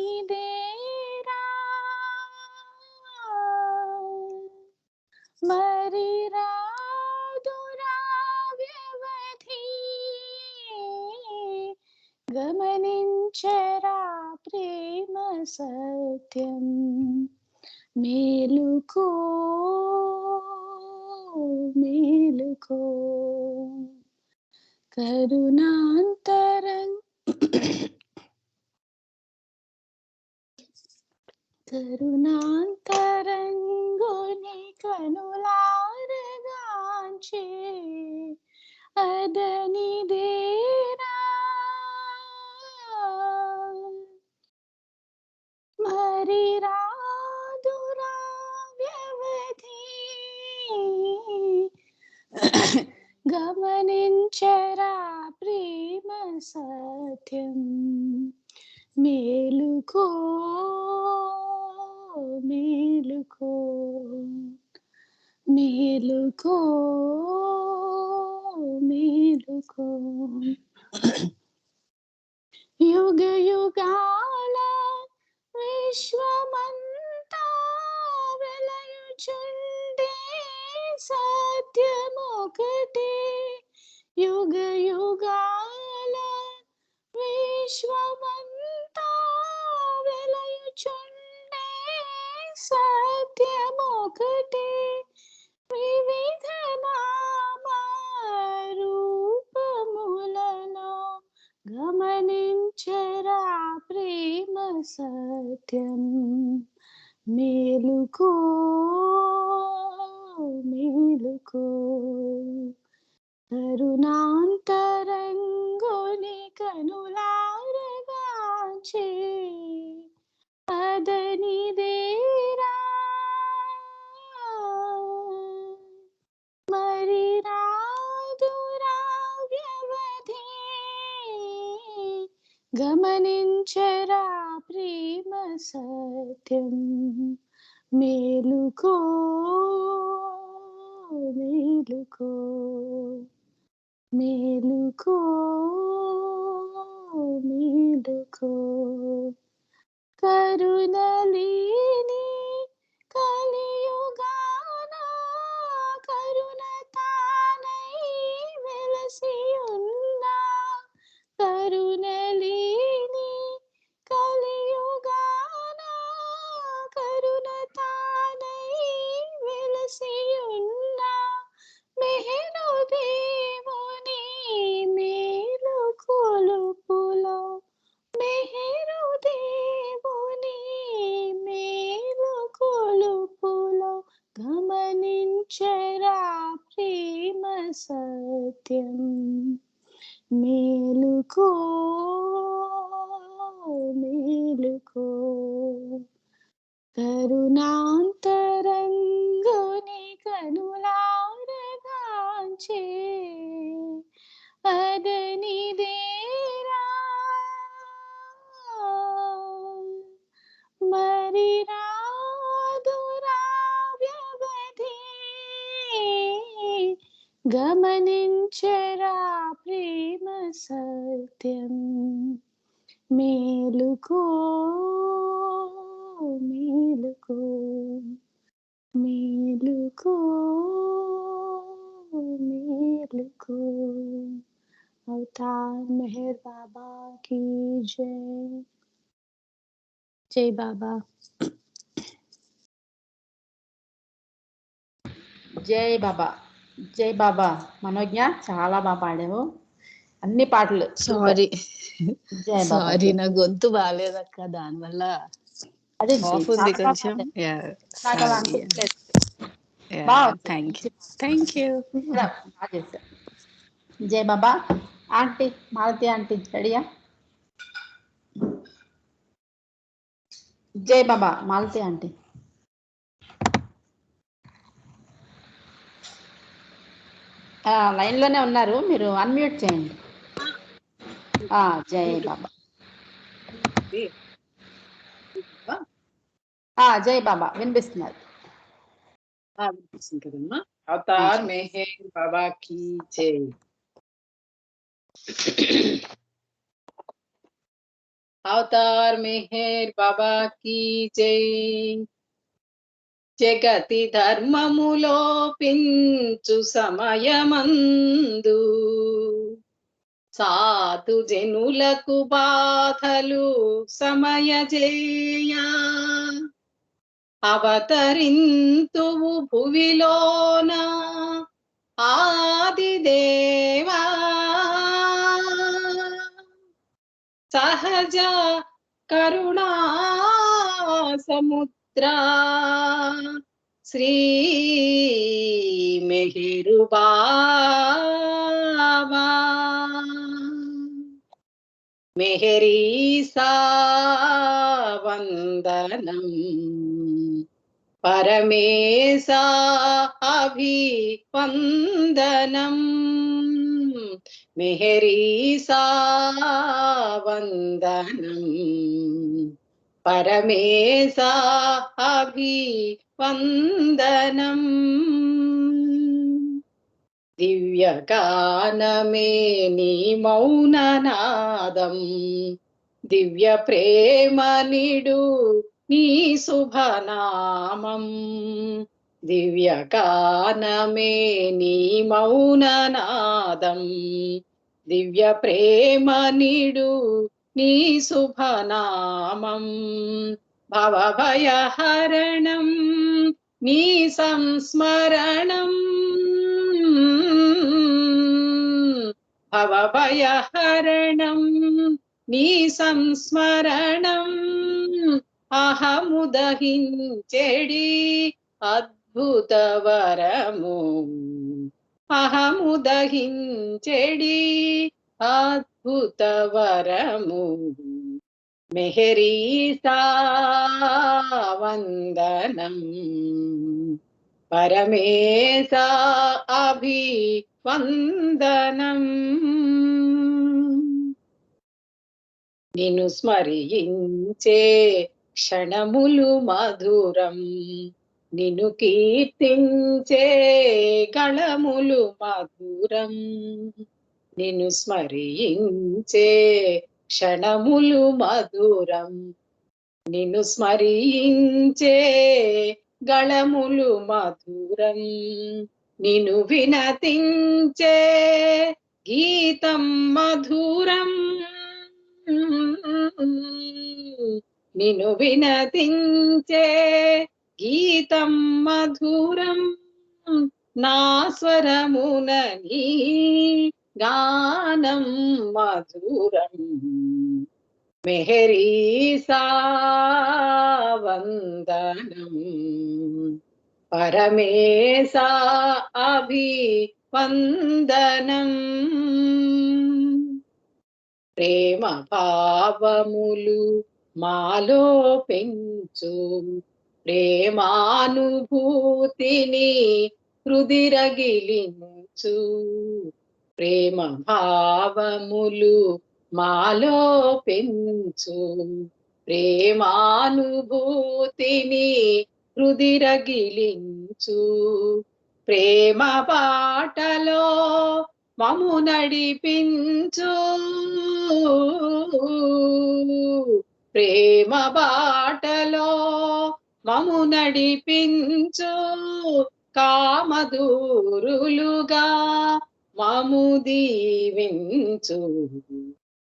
S8: అదనిదేరా మరి రాదురా వ్యవధి గమనించరా ప్రేమ సత్యం మేలుకో మేలుకో కరుణాంతరం కరుణాంతరంగుని కనులారగాంచే అదనిదేరా మరి రాదురా వ్యవధి గమనించరా ప్రేమ సత్యం మేలుకో మేలుకో మేలుకో మేలుకో యుగ యుగాల విశ్వమంతా వెలయుచుండే సత్యమొకటే యుగ యుగాల విశ్వమంతా వెలయుచుండే సత్యమొకటే వివిధ నామరూపములలో గమనించరా ప్రేమ సత్యం మేలుకో మేలుకో కరుణాంతరంగుని కనులారగాంచే అదనిదేరా మరి రాదురా వ్యవధి గమనించరా ప్రేమ సత్యం మేలుకో మేలుకో మేలుకో మేలుకో కరుణలేని కలియుగాన కరుణ తానై వెలసి ఉన్నా కరుణలేని కలియుగాన కరుణ తానై వెలసి ఉన్నా మెహరు దేవుని మేలు కొలుపులో మెహరు దేవుని మేలు కొలుపులో గమనించరా ప్రేమ సత్యం మేలుకో మేలుకో కరుణాంతరంగుని కనులారగాంచే అదనిదేరా మరి రాదురా వ్యవధి గమనించరా ప్రేమ సత్యం మేలుకో మేలుకో మేలుకో మేలుకో అవతార్ మెహర్ బాబా की जय जय बाबा
S3: జై బాబా జై బాబా మనోజ్ఞ చాలా బాగా పాడావు అన్ని పాటలు
S8: సారీ
S3: జై బాబా
S8: సారీ నా గొంతు బాగాలేదక్క దానివల్ల
S3: అదే
S8: ఆఫ్ ఉంది కొంచెం
S3: నాకు అలా
S8: సారీ
S3: అనిపించలేదు బాగా
S8: థ్యాంక్ యూ
S3: బాగా చేశా జై బాబా ఆంటీ మాలతి ఆంటీ రెడీయా జై బాబా మాలతి ఆంటీ లైన్లోనే ఉన్నారు మీరు అన్మ్యూట్ చేయండి జై బాబా జై బాబా వినిపిస్తున్నారు
S6: వినిపిస్తుంది కదమ్మా అవతార్ మెహర్ బాబా కీ జై అవతార్ మెహర్ బాబా కీ జై. జగతి ధర్మములోపించు సమయమందు సాధు జనులకు బాధలు సమయజేయ అవతరింతువు భువిలోన ఆదిదేవా. సహజ కరుణా సముద్రా శ్రీ మెహరు బాబా. మెహరీసా వందనం పరమేశా అభివందనం. మెహరీసా వందనం పరమేశా అభివందనం. దివ్యగానమే నీ మౌననాదం దివ్య ప్రేమ నిడు నీ శుభనామం. దివ్యగానమే నీ మౌననాదం దివ్య ప్రేమ నిడు నీ శుభనామం. భవభయహరణం నీ సంస్మరణం. భవభయహరణం నీ సంస్మరణం. అహముదహించెడి అద్భుత వరము. అహముదహించెడి అద్భుత వరము. మెహరీసా వందనం పరమేశా అభివందనం. నిన్ను స్మరించే క్షణములు మధురం నిన్ను కీర్తించే గళములు మధురం. నిన్ను స్మరించే క్షణములు మధురం నిన్ను స్మరించే గళములు మధురం. నిన్ను వినతించే గీతం మధురం. నిన్ను వినతించే గీతం మధురం. నా స్వరమున నీ గానం మధురం. మెహరీసా వందనం పరమేశా అభివందనం. ప్రేమ భావములు మాలో పెంచు ప్రేమానుభూతిని హృదిరగిలించు. ప్రేమ భావములు మాలో పెంచు ప్రేమానుభూతిని హృదిరగిలించు. ప్రేమ బాటలో మము నడిపించు. ప్రేమ బాటలో మము నడిపించు. కామదూరులుగా మము దీవించు.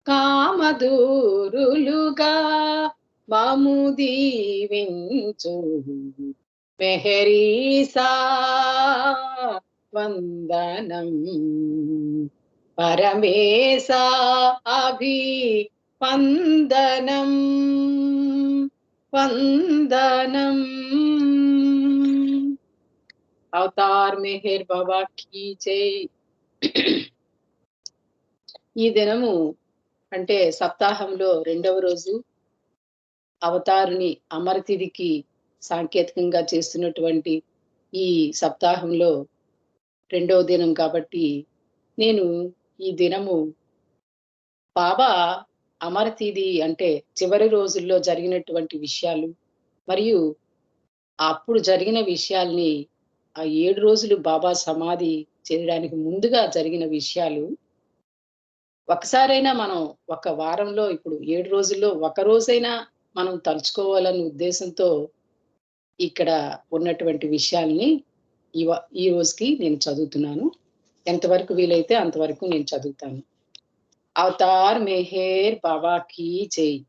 S6: కామదూరులుగా మము దీవించు. మెహరీసా వందనం పరమేశా అభివందనం వందనం. అవతార్ మెహర్ బాబా కీ జై. ఈ దినము అంటే సప్తాహంలో 2వ రోజు అవతారుని అమరతిథికి సాంకేతికంగా చేస్తున్నటువంటి ఈ సప్తాహంలో 2వ దినం కాబట్టి నేను ఈ దినము బాబా అమరతిథి అంటే చివరి రోజుల్లో జరిగినటువంటి విషయాలు మరియు అప్పుడు జరిగిన విషయాల్ని ఆ 7 రోజులు బాబా సమాధి చేయడానికి ముందుగా జరిగిన విషయాలు ఒకసారైనా మనం ఒక వారంలో ఇప్పుడు 7 రోజుల్లో ఒక రోజైనా మనం తలుచుకోవాలనే ఉద్దేశంతో ఇక్కడ ఉన్నటువంటి విషయాల్ని ఈ రోజుకి నేను చదువుతున్నాను. ఎంతవరకు వీలైతే అంతవరకు నేను చదువుతాను. అవతార్ మెహర్ బాబా కీ జై.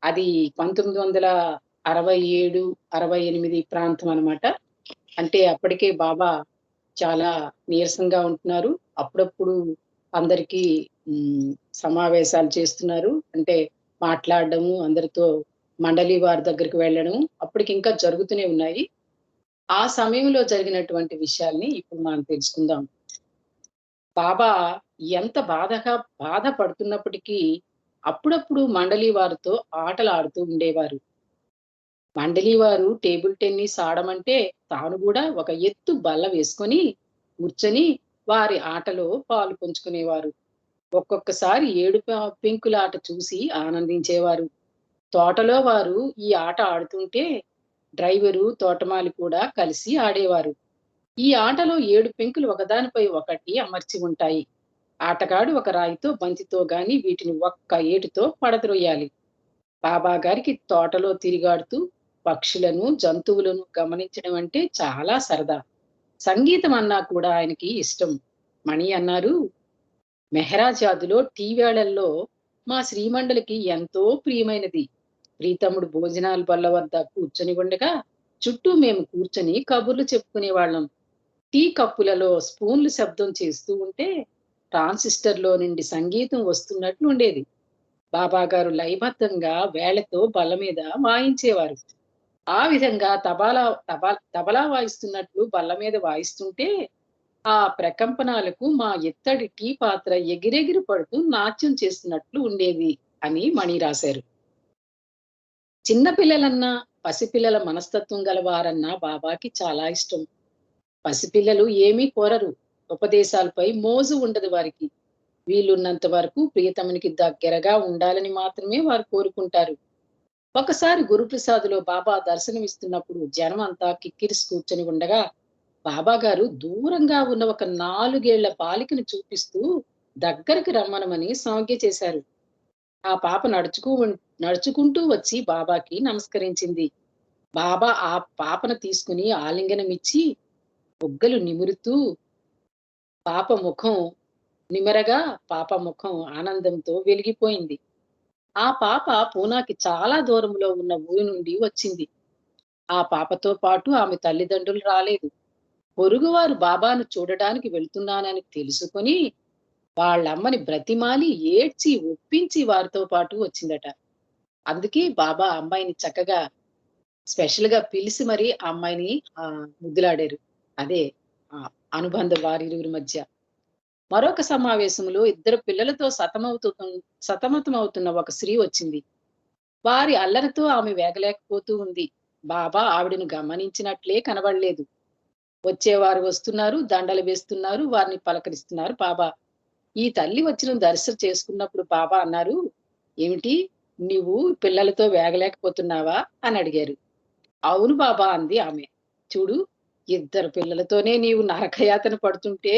S6: అది 1967, 68 ప్రాంతం అన్నమాట. అంటే అప్పటికే బాబా చాలా నీరసంగా ఉంటున్నారు. అప్పుడప్పుడు అందరికీ సమావేశాలు చేస్తున్నారు. అంటే మాట్లాడడము, అందరితో మండలి వారి దగ్గరికి వెళ్ళడం అప్పటికింకా జరుగుతూనే ఉన్నాయి. ఆ సమయంలో జరిగినటువంటి విషయాల్ని ఇప్పుడు మనం తెలుసుకుందాం. బాబా ఎంత బాధపడుతున్నప్పటికీ అప్పుడప్పుడు మండలి వారితో ఆటలాడుతూ ఉండేవారు. మండలి వారు టేబుల్ టెన్నిస్ ఆడమంటే తాను కూడా ఒక ఎత్తు బల్ల వేసుకొని కూర్చొని వారి ఆటలో పాలు పంచుకునేవారు. ఒక్కొక్కసారి పెంకుల ఆట చూసి ఆనందించేవారు. తోటలో వారు ఈ ఆట ఆడుతుంటే డ్రైవరు, తోటమాలి కూడా కలిసి ఆడేవారు. ఈ ఆటలో 7 పెంకులు ఒకదానిపై ఒకటి అమర్చి ఉంటాయి. ఆటగాడు ఒక రాయితో, బంతితో గాని వీటిని ఒక్క ఏటుతో పడద్రోయాలి. బాబా గారికి తోటలో తిరిగాడుతూ పక్షులను, జంతువులను గమనించడం అంటే చాలా సరదా. సంగీతం అన్నా కూడా ఆయనకి ఇష్టం. మణి అన్నారు, మెహరాజాదులో టీ వేళల్లో మా శ్రీమండలికి ఎంతో ప్రియమైనది. ప్రీతముడు భోజనాల బల్ల వద్ద కూర్చొని ఉండగా చుట్టూ మేము కూర్చొని కబుర్లు చెప్పుకునేవాళ్ళం. టీ కప్పులలో స్పూన్లు శబ్దం చేస్తూ ఉంటే ట్రాన్సిస్టర్లో నుండి సంగీతం వస్తున్నట్లు ఉండేది. బాబా గారు లయబద్ధంగా వేళ్లతో బల్ల మీద వాయించేవారు. ఆ విధంగా తబలా వాయిస్తున్నట్లు బల్ల మీద వాయిస్తుంటే ఆ ప్రకంపనాలకు మా ఎత్తడి టీ పాత్ర ఎగిరెగిరి పడుతూ నాట్యం చేస్తున్నట్లు ఉండేది అని మణి రాశారు. చిన్న పిల్లలన్నా, పసిపిల్లల మనస్తత్వం గలవారన్నా బాబాకి చాలా ఇష్టం. పసిపిల్లలు ఏమీ కోరరు. ఉపదేశాలపై మోజు ఉండదు వారికి. వీలున్నంత వరకు ప్రియతమునికి దగ్గరగా ఉండాలని మాత్రమే వారు కోరుకుంటారు. ఒకసారి గురుప్రసాద్‌లో బాబా దర్శనమిస్తున్నప్పుడు జనం అంతా కిక్కిరిసి కూర్చొని ఉండగా బాబా గారు దూరంగా ఉన్న ఒక 4 ఏళ్ల బాలికను చూపిస్తూ దగ్గరికి రమ్మనమని సంజ్ఞ చేశారు. ఆ పాప నడుచుకుంటూ వచ్చి బాబాకి నమస్కరించింది. బాబా ఆ పాపను తీసుకుని ఆలింగనమిచ్చి బుగ్గలు నిమురుతూ పాప ముఖం పాప ముఖం ఆనందంతో వెలిగిపోయింది. ఆ పాప పూనాకి చాలా దూరంలో ఉన్న ఊరి నుండి వచ్చింది. ఆ పాపతో పాటు ఆమె తల్లిదండ్రులు రాలేదు. పొరుగువారు బాబాను చూడడానికి వెళ్తున్నానని తెలుసుకొని వాళ్ళమ్మని బ్రతిమాలి ఏడ్చి ఒప్పించి వారితో పాటు వచ్చిందట. అందుకే బాబా అమ్మాయిని చక్కగా స్పెషల్ గా పిలిచి మరి ఆ అమ్మాయిని ముద్దులాడారు. అదే అనుబంధం వారిరువురి మధ్య. మరొక సమావేశంలో ఇద్దరు పిల్లలతో సతమతమవుతున్న ఒక స్త్రీ వచ్చింది. వారి అల్లరితో ఆమె వేగలేకపోతూ ఉంది. బాబా ఆవిడను గమనించినట్లే కనబడలేదు. వచ్చేవారు వస్తున్నారు, దండలు వేస్తున్నారు, వారిని పలకరిస్తున్నారు బాబా. ఈ తల్లి వచ్చిన దర్శనం చేసుకున్నప్పుడు బాబా అన్నారు, ఏమిటి నువ్వు పిల్లలతో వేగలేకపోతున్నావా అని అడిగారు. అవును బాబా అంది ఆమె. చూడు, ఇద్దరు పిల్లలతోనే నీవు నరకయాతన పడుతుంటే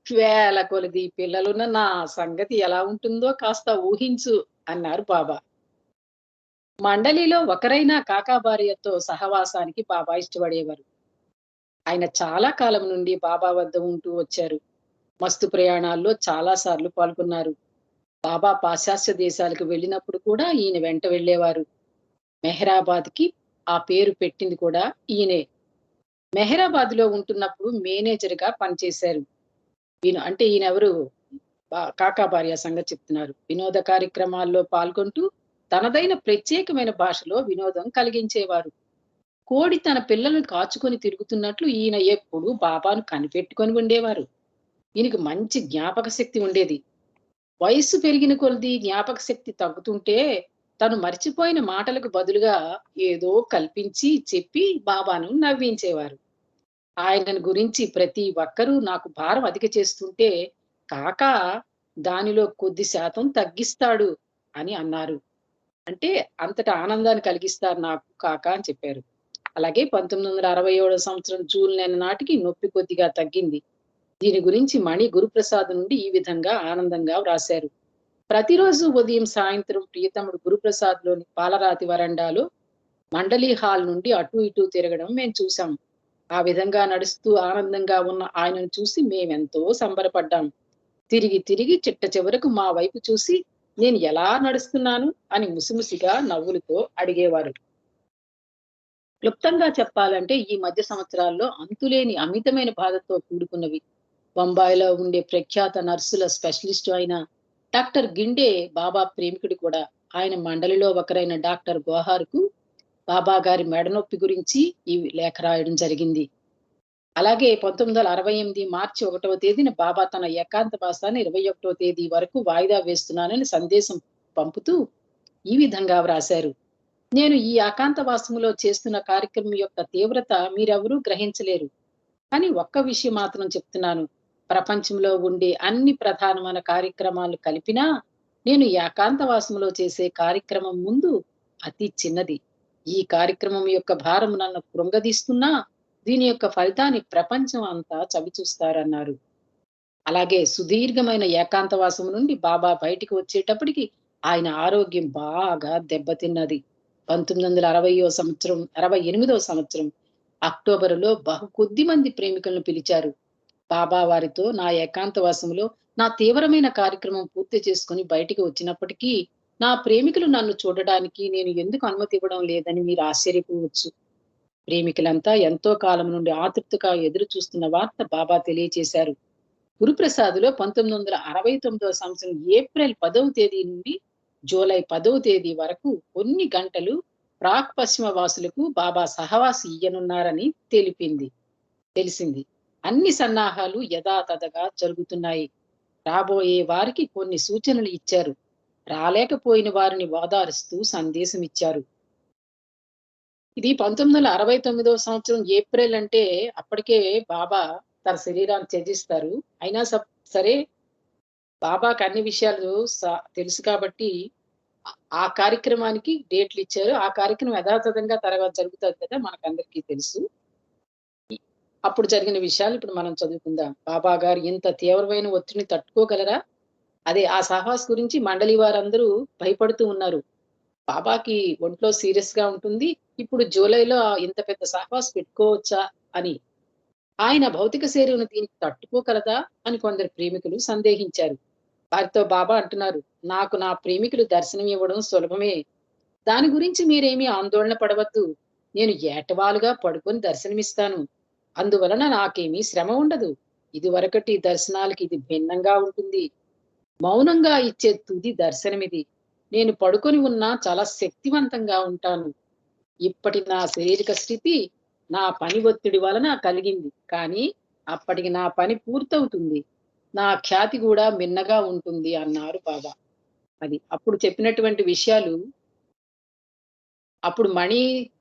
S6: వేల కొలది పిల్లలున్న నా సంగతి ఎలా ఉంటుందో కాస్త ఊహించు అన్నారు బాబా. మండలిలో ఒకరైనా కాకా భార్యతో సహవాసానికి బాబా ఇష్టపడేవారు. ఆయన చాలా కాలం నుండి బాబా వద్ద ఉంటూ వచ్చారు. మస్తు ప్రయాణాల్లో చాలా సార్లు పాల్గొన్నారు. బాబా పాశ్చాత్య దేశాలకు వెళ్ళినప్పుడు కూడా ఈయన వెంట వెళ్ళేవారు. మెహరాబాద్‌కి ఆ పేరు పెట్టింది కూడా ఈయనే. మెహరాబాద్‌లో ఉంటున్నప్పుడు మేనేజర్‌గా పనిచేశారు. ఈయనెవరు కాకా భార్య సంగతి చెప్తున్నారు. వినోద కార్యక్రమాల్లో పాల్గొంటూ తనదైన ప్రత్యేకమైన భాషలో వినోదం కలిగించేవారు. కోడి తన పిల్లలను కాచుకొని తిరుగుతున్నట్లు ఈయన ఎప్పుడూ బాబాను కనిపెట్టుకొని ఉండేవారు. ఈయనకి మంచి జ్ఞాపక శక్తి ఉండేది. వయస్సు పెరిగిన కొలది జ్ఞాపక శక్తి తగ్గుతుంటే తను మర్చిపోయిన మాటలకు బదులుగా ఏదో కల్పించి చెప్పి బాబాను నవ్వించేవారు. ఆయనను గురించి ప్రతి ఒక్కరూ నాకు భారం అధిక చేస్తుంటే కాకా దానిలో కొద్ది శాతం తగ్గిస్తాడు అని అన్నారు. అంటే అంతటా ఆనందాన్ని కలిగిస్తారు నాకు కాకా అని చెప్పారు. అలాగే 1967 సంవత్సరం జూన్ నెల నాటికి నొప్పి కొద్దిగా తగ్గింది. దీని గురించి మణి గురుప్రసాద్ నుండి ఈ విధంగా ఆనందంగా వ్రాశారు. ప్రతిరోజు ఉదయం సాయంత్రం ప్రియతముడు గురుప్రసాద్ లోని పాలరాతి వరండాలో మండలి హాల్ నుండి అటు ఇటు తిరగడం మేము చూసాం. ఆ విధంగా నడుస్తూ ఆనందంగా ఉన్న ఆయనను చూసి మేమెంతో సంబరపడ్డాం. తిరిగి తిరిగి చిట్ట చివరకు మా వైపు చూసి నేను ఎలా నడుస్తున్నాను అని ముసిముసిగా నవ్వులతో అడిగేవారు. క్లుప్తంగా చెప్పాలంటే ఈ మధ్య సంవత్సరాల్లో అంతులేని అమితమైన బాధతో కూడుకున్నవి. బొంబాయిలో ఉండే ప్రఖ్యాత నర్సుల స్పెషలిస్టు అయిన డాక్టర్ గిండే బాబా ప్రేమికుడు కూడా. ఆయన మండలిలో ఒకరైన డాక్టర్ గోహార్కు బాబా గారి మెడనొప్పి గురించి ఈ లేఖ రాయడం జరిగింది. అలాగే 1968 మార్చి 1వ తేదీన బాబా తన ఏకాంతవాసాన్ని 21వ తేదీ వరకు వాయిదా వేస్తున్నానని సందేశం పంపుతూ ఈ విధంగా వ్రాశారు. నేను ఈ ఏకాంతవాసములో చేస్తున్న కార్యక్రమం యొక్క తీవ్రత మీరెవరూ గ్రహించలేరు. కానీ ఒక్క విషయం మాత్రం చెప్తున్నాను. ప్రపంచంలో ఉండే అన్ని ప్రధానమైన కార్యక్రమాలు కలిపినా నేను ఏకాంతవాసములో చేసే కార్యక్రమం ముందు అతి చిన్నది. ఈ కార్యక్రమం యొక్క భారం నన్ను కృంగదీస్తున్నా దీని యొక్క ఫలితాన్ని ప్రపంచం అంతా చవిచూస్తారన్నారు. అలాగే సుదీర్ఘమైన ఏకాంతవాసం నుండి బాబా బయటికి వచ్చేటప్పటికి ఆయన ఆరోగ్యం బాగా దెబ్బతిన్నది. 1968వ సంవత్సరం అక్టోబరులో బహు కొద్ది మంది ప్రేమికులను పిలిచారు. బాబా వారితో నా ఏకాంతవాసంలో నా తీవ్రమైన కార్యక్రమం పూర్తి చేసుకుని బయటికి వచ్చినప్పటికీ నా ప్రేమికులు నన్ను చూడడానికి నేను ఎందుకు అనుమతి ఇవ్వడం లేదని మీరు ఆశ్చర్యపోవచ్చు. ప్రేమికులంతా ఎంతో కాలం నుండి ఆతృతగా ఎదురు చూస్తున్న వార్త బాబా తెలియచేశారు. గురుప్రసాద్లో 1969వ సంవత్సరం ఏప్రిల్ 10వ తేదీ నుండి జూలై 10వ తేదీ వరకు కొన్ని గంటలు ప్రాక్ పశ్చిమ వాసులకు బాబా సహవాసి ఇయ్యనున్నారని తెలిసింది. అన్ని సన్నాహాలు యథాతథగా జరుగుతున్నాయి. రాబోయే వారికి కొన్ని సూచనలు ఇచ్చారు. రాలేకపోయిన వారిని ఓదారుస్తూ సందేశం ఇచ్చారు. ఇది 1969వ సంవత్సరం ఏప్రిల్ అంటే అప్పటికే బాబా తన శరీరాన్ని త్యజిస్తారు. అయినా సరే బాబాకి అన్ని విషయాలు తెలుసు కాబట్టి ఆ కార్యక్రమానికి డేట్లు ఇచ్చారు. ఆ కార్యక్రమం యథాతథంగా తర్వాత జరుగుతుంది కదా, మనకందరికీ తెలుసు. అప్పుడు జరిగిన విషయాలు ఇప్పుడు మనం చదువుకుందాం. బాబా గారు ఇంత తీవ్రమైన ఒత్తిడిని తట్టుకోగలరా? అదే ఆ సహవాస్ గురించి మండలి వారందరూ భయపడుతూ ఉన్నారు. బాబాకి ఒంట్లో సీరియస్ గా ఉంటుంది. ఇప్పుడు జూలైలో ఇంత పెద్ద సహవాస్ పెట్టుకోవచ్చా అని. ఆయన భౌతిక శరీరం దీనికి తట్టుకోగలదా అని కొందరు ప్రేమికులు సందేహించారు. వారితో బాబా అంటున్నారు, నాకు నా ప్రేమికులు దర్శనం ఇవ్వడం సులభమే. దాని గురించి మీరేమీ ఆందోళన పడవద్దు. నేను ఏటవాలుగా పడుకొని దర్శనమిస్తాను. అందువలన నాకేమీ శ్రమ ఉండదు. ఇదివరకటి దర్శనాలకి ఇది భిన్నంగా ఉంటుంది. మౌనంగా ఇచ్చే తుది దర్శనమిది. నేను పడుకొని ఉన్నా చాలా శక్తివంతంగా ఉంటాను. ఇప్పటి నా శారీరక స్థితి నా పని ఒత్తిడి వలన కలిగింది. కానీ అప్పటికి నా పని పూర్తవుతుంది. నా ఖ్యాతి కూడా మిన్నగా ఉంటుంది అన్నారు బాబా. అది అప్పుడు చెప్పినటువంటి విషయాలు అప్పుడు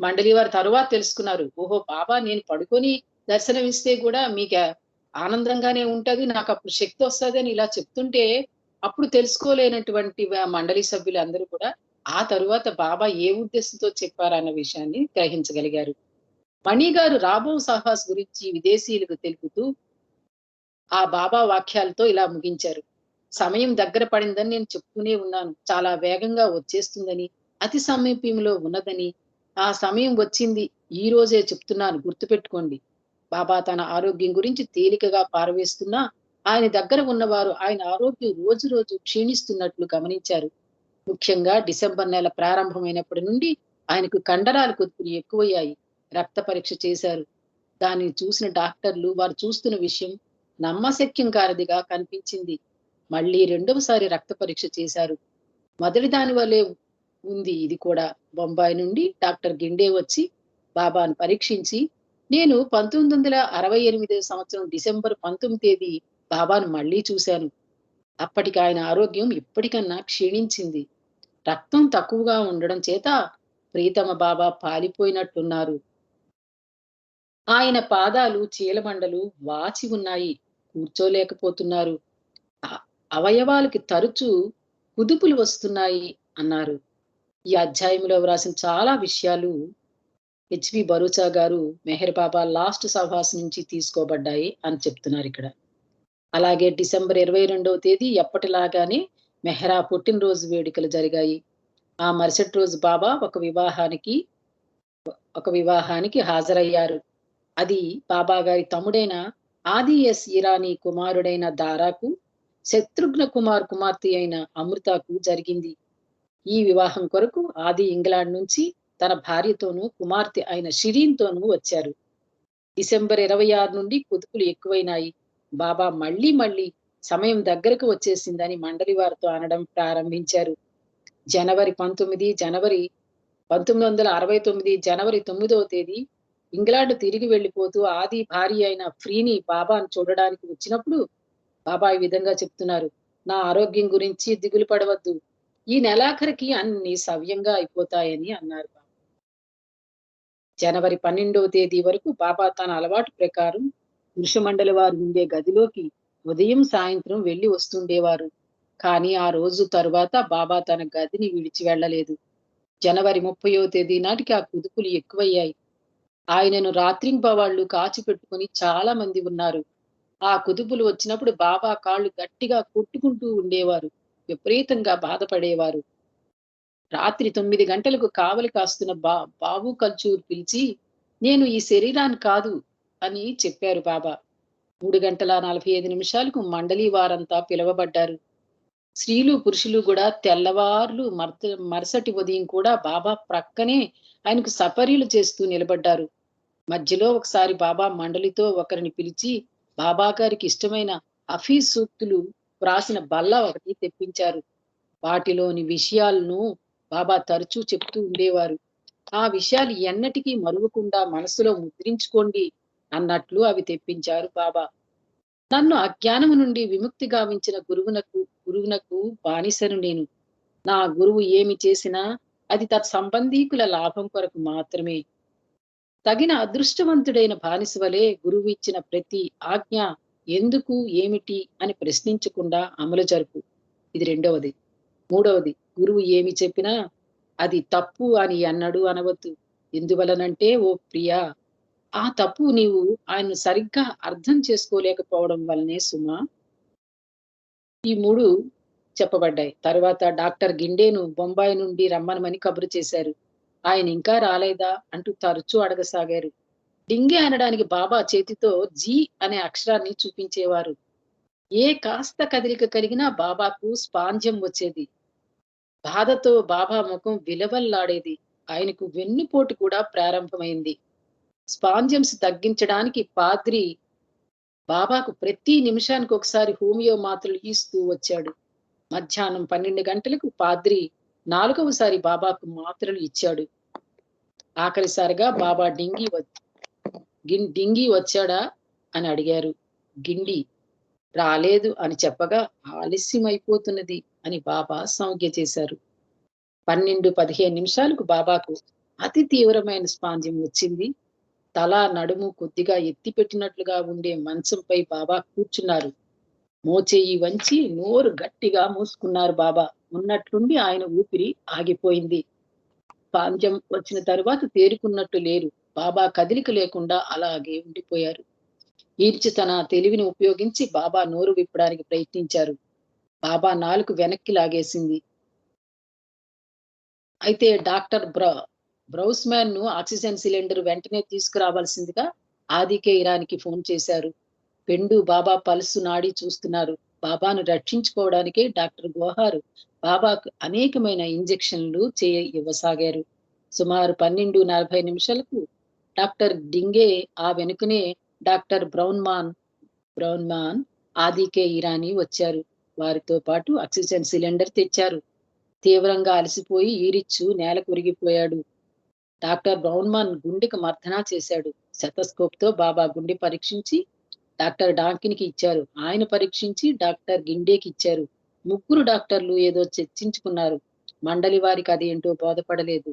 S6: మండలి వారి తరువాత తెలుసుకున్నారు. ఓహో, బాబా నేను పడుకొని దర్శనమిస్తే కూడా మీకు ఆనందంగానే ఉంటది, నాకు అప్పుడు శక్తి వస్తుంది అని ఇలా చెప్తుంటే అప్పుడు తెలుసుకోలేనటువంటి మండలి సభ్యులు అందరూ కూడా ఆ తరువాత బాబా ఏ ఉద్దేశంతో చెప్పారన్న విషయాన్ని గ్రహించగలిగారు. మణి గారు రాబో సహవాస్ గురించి విదేశీయులకు తెలుపుతూ ఆ బాబా వాక్యాలతో ఇలా ముగించారు. సమయం దగ్గర పడిందని నేను చెప్తూనే ఉన్నాను. చాలా వేగంగా వచ్చేస్తుందని, అతి సమీపంలో ఉన్నదని. ఆ సమయం వచ్చింది. ఈ రోజే చెప్తున్నాను, గుర్తుపెట్టుకోండి. బాబా తన ఆరోగ్యం గురించి తేలికగా పారవేస్తున్నా ఆయన దగ్గర ఉన్నవారు ఆయన ఆరోగ్యం రోజు రోజు క్షీణిస్తున్నట్లు గమనించారు. ముఖ్యంగా డిసెంబర్ నెల ప్రారంభమైనప్పటి నుండి ఆయనకు కండరాలు కొద్దిగా ఎక్కువయ్యాయి. రక్త పరీక్ష చేశారు. దాన్ని చూసిన డాక్టర్లు వారు చూస్తున్న విషయం నమ్మశక్యం కానిదిగా కనిపించింది. మళ్ళీ రెండవసారి రక్త పరీక్ష చేశారు. మొదటి దాని వల్లే ఉంది ఇది కూడా. బొంబాయి నుండి డాక్టర్ గిండే వచ్చి బాబాను పరీక్షించి, నేను 1968 సంవత్సరం డిసెంబర్ 19 తేదీ బాబాను మళ్ళీ చూశాను. అప్పటికి ఆయన ఆరోగ్యం ఇప్పటికన్నా క్షీణించింది. రక్తం తక్కువగా ఉండడం చేత ప్రీతమ బాబా పాలిపోయినట్టున్నారు. ఆయన పాదాలు చీలమండలు వాచి ఉన్నాయి. కూర్చోలేకపోతున్నారు. అవయవాలకి తరచూ కుదుపులు వస్తున్నాయి అన్నారు. ఈ అధ్యాయంలో వ్రాసిన చాలా విషయాలు హెచ్వి బరూచా గారు మెహర్ బాబా లాస్ట్ సహవాస్ నుంచి తీసుకోబడ్డాయి అని చెప్తున్నారు ఇక్కడ. అలాగే డిసెంబర్ 22వ తేదీ ఎప్పటిలాగానే మెహ్రా పుట్టినరోజు వేడుకలు జరిగాయి. ఆ మరుసటి రోజు బాబా ఒక వివాహానికి హాజరయ్యారు. అది బాబా గారి తమ్ముడైన ఆది ఎస్ ఇరానీ కుమారుడైన దారాకు శత్రుఘ్న కుమార్తె అయిన అమృతకు జరిగింది. ఈ వివాహం కొరకు ఆది ఇంగ్లాండ్ నుంచి తన భార్యతోనూ కుమార్తె అయిన షిరీన్తోనూ వచ్చారు. డిసెంబర్ 26 నుండి కుదుపులు ఎక్కువైనాయి. బాబా మళ్ళీ సమయం దగ్గరకు వచ్చేసిందని మండలి వారితో అనడం ప్రారంభించారు. జనవరి 1969 జనవరి 9వ తేదీ ఇంగ్లాండ్ తిరిగి వెళ్లిపోతూ ఆది భార్య అయిన ఫ్రీని బాబాను చూడడానికి వచ్చినప్పుడు బాబా ఈ విధంగా చెప్తున్నారు, నా ఆరోగ్యం గురించి దిగులు పడవద్దు, ఈ నెలాఖరికి అన్ని సవ్యంగా అయిపోతాయని అన్నారు. జనవరి 12వ తేదీ వరకు బాబా తన అలవాటు ప్రకారం పురుష మండలి వారు ఉండే గదిలోకి ఉదయం సాయంత్రం వెళ్లి వస్తుండేవారు. కానీ ఆ రోజు తరువాత బాబా తన గదిని విడిచి వెళ్లలేదు. జనవరి 30వ తేదీ నాటికి ఆ కుదుపులు ఎక్కువయ్యాయి. ఆయనను రాత్రింబవళ్లు కాచి పెట్టుకుని చాలా మంది ఉన్నారు. ఆ కుదుపులు వచ్చినప్పుడు బాబా కాళ్ళు గట్టిగా కొట్టుకుంటూ ఉండేవారు. విపరీతంగా బాధపడేవారు. రాత్రి 9 గంటలకు కావలి కాస్తున్న బాబు కల్చూర్ పిలిచి, నేను ఈ శరీరాన్ని కాదు అని చెప్పారు బాబా. 3:45 మండలి వారంతా పిలువబడ్డారు. స్త్రీలు పురుషులు కూడా తెల్లవార్లు మరుసటి ఉదయం కూడా బాబా ప్రక్కనే ఆయనకు సపరీలు చేస్తూ నిలబడ్డారు. మధ్యలో ఒకసారి బాబా మండలితో ఒకరిని పిలిచి బాబా గారికి ఇష్టమైన హఫీజ్ సూక్తులు వ్రాసిన బల్ల ఒకటి తెప్పించారు. వాటిలోని విషయాలను బాబా తరచూ చెప్తూ ఉండేవారు. ఆ విషయాలు ఎన్నటికీ మరువకుండా మనసులో ముద్రించుకోండి అన్నట్లు అవి తెప్పించారు బాబా. నన్ను అజ్ఞానము నుండి విముక్తి గావించిన గురువునకు బానిసను నేను. నా గురువు ఏమి చేసినా అది సంబంధీకుల లాభం కొరకు మాత్రమే. తగిన అదృష్టవంతుడైన బానిస వలె గురువు ఇచ్చిన ప్రతి ఆజ్ఞ ఎందుకు ఏమిటి అని ప్రశ్నించకుండా అమలు జరుపు. ఇది రెండవది. మూడవది, గురువు ఏమి చెప్పినా అది తప్పు అని ఎన్నడూ అనవద్దు. ఎందువలనంటే ఓ ప్రియా, ఆ తప్పు నీవు ఆయన్ను సరిగ్గా అర్థం చేసుకోలేకపోవడం వల్లనే సుమా. ఈ 3 చెప్పబడ్డాయి. తరువాత డాక్టర్ గిండేను బొంబాయి నుండి రమ్మనమని కబురు చేశారు. ఆయన ఇంకా రాలేదా అంటూ తరచూ అడగసాగారు. డింగే అనడానికి బాబా చేతితో జీ అనే అక్షరాన్ని చూపించేవారు. ఏ కాస్త కదలిక కలిగినా బాబాకు స్పాంజ్యం వచ్చేది. బాధతో బాబా ముఖం విలవల్లాడేది. ఆయనకు వెన్నుపోటు కూడా ప్రారంభమైంది. స్పాంజియమ్స్ తగ్గించడానికి పాద్రి బాబాకు ప్రతి నిమిషానికి ఒకసారి హోమియో మాత్రలు ఇస్తూ వచ్చాడు. మధ్యాహ్నం 12 గంటలకు పాద్రి 4వసారి బాబాకు మాత్రలు ఇచ్చాడు. ఆఖరిసారిగా బాబా డింగి వచ్చాడా అని అడిగారు. గిండి రాలేదు అని చెప్పగా ఆలస్యం అయిపోతున్నది అని బాబా సంజ్ఞ చేశారు. 12-15 బాబాకు అతి తీవ్రమైన స్పాంజ్యం వచ్చింది. తల నడుము కొద్దిగా ఎత్తిపెట్టినట్లుగా ఉండే మంచంపై బాబా కూర్చున్నారు. మోచేయి వంచి నోరు గట్టిగా మూసుకున్నారు బాబా. ఉన్నట్లుండి ఆయన ఊపిరి ఆగిపోయింది. స్పాంజ్యం వచ్చిన తరువాత తేరుకున్నట్టు లేరు. బాబా కదిలిక లేకుండా అలాగే ఉండిపోయారు. ఈడ్చి తన తెలివిని ఉపయోగించి బాబా నోరు విప్పడానికి ప్రయత్నించారు. బాబా నాలుక వెనక్కి లాగేసింది. అయితే డాక్టర్ బ్రౌస్మ్యాన్ ను ఆక్సిజన్ సిలిండర్ వెంటనే తీసుకురావాల్సిందిగా ఆదికే ఇరానికి ఫోన్ చేశారు. పెండు బాబా పల్సు నాడి చూస్తున్నారు. బాబాను రక్షించుకోవడానికే డాక్టర్ గోహారు బాబాకు అనేకమైన ఇంజెక్షన్లు ఇవ్వసాగారు. సుమారు 12:40 డాక్టర్ డింగే, ఆ వెనుకనే డాక్టర్ బ్రౌన్మాన్ ఆదికే ఇరానీ వచ్చారు. వారితో పాటు ఆక్సిజన్ సిలిండర్ తెచ్చారు. తీవ్రంగా అలసిపోయి ఈరిచ్చు నేల కొరిగిపోయాడు. డాక్టర్ బ్రౌన్మాన్ గుండెకు మర్దనా చేశాడు. సెతస్కోప్ తో బాబా గుండె పరీక్షించి డాక్టర్ డాంకిన్కి ఇచ్చారు. ఆయన పరీక్షించి డాక్టర్ గిండేకి ఇచ్చారు. 3 డాక్టర్లు ఏదో చర్చించుకున్నారు. మండలి వారికి అదేంటో బోధపడలేదు.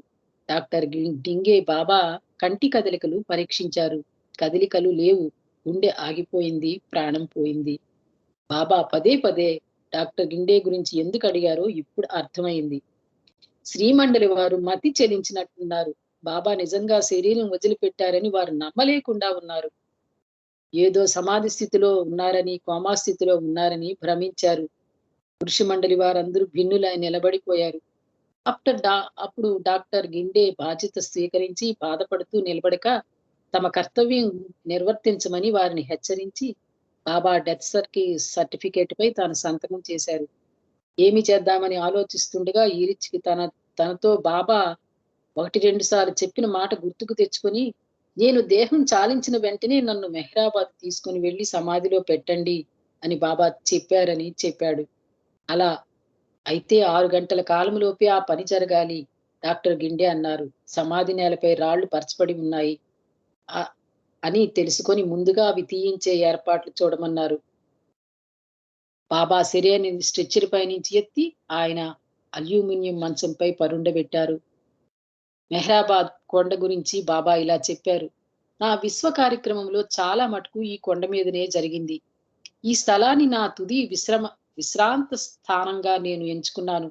S6: డాక్టర్ డింగే బాబా కంటి కదలికలు పరీక్షించారు. కదలికలు లేవు. గుండె ఆగిపోయింది. ప్రాణం పోయింది. బాబా పదే డాక్టర్ గిండే గురించి ఎందుకు అడిగారో ఇప్పుడు అర్థమైంది. శ్రీమండలి వారు మతి చెలించినట్టున్నారు. బాబా నిజంగా శరీరం వదిలిపెట్టారని వారు నమ్మలేకుండా ఉన్నారు. ఏదో సమాధి స్థితిలో ఉన్నారని, కోమా స్థితిలో ఉన్నారని భ్రమించారు. పురుష మండలి వారందరూ భిన్నులై నిలబడిపోయారు. అప్పుడు డాక్టర్ గిండే బాధ్యత స్వీకరించి బాధపడుతూ నిలబడక తమ కర్తవ్యం నిర్వర్తించమని వారిని హెచ్చరించి బాబా డెత్ సర్టిఫికేట్ పై తాను సంతకం చేశారు. ఏమి చేద్దామని ఆలోచిస్తుండగా ఈరిచ్కి తనతో బాబా 1-2 సార్లు చెప్పిన మాట గుర్తుకు తెచ్చుకొని, నేను దేహం చాలించిన వెంటనే నన్ను మెహ్రాబాద్ తీసుకుని వెళ్లి సమాధిలో పెట్టండి అని బాబా చెప్పారని చెప్పాడు. అలా అయితే 6 గంటల కాలంలోపే ఆ పని జరగాలి డాక్టర్ గిండే అన్నారు. సమాధి నేలపై రాళ్లు పరచబడి ఉన్నాయి అని తెలుసుకొని ముందుగా అవి తీయించే ఏర్పాట్లు చూడమన్నారు. బాబా శరీరాన్ని స్ట్రెచ్చర్ పై నుంచి ఎత్తి ఆయన అల్యూమినియం మంచంపై పరుండబెట్టారు. మెహ్రాబాద్ కొండ గురించి బాబా ఇలా చెప్పారు. నా విశ్వ కార్యక్రమంలో చాలా మటుకు ఈ కొండ మీదనే జరిగింది. ఈ స్థలాన్ని నా తుది విశ్రాంత స్థానంగా నేను ఎంచుకున్నాను.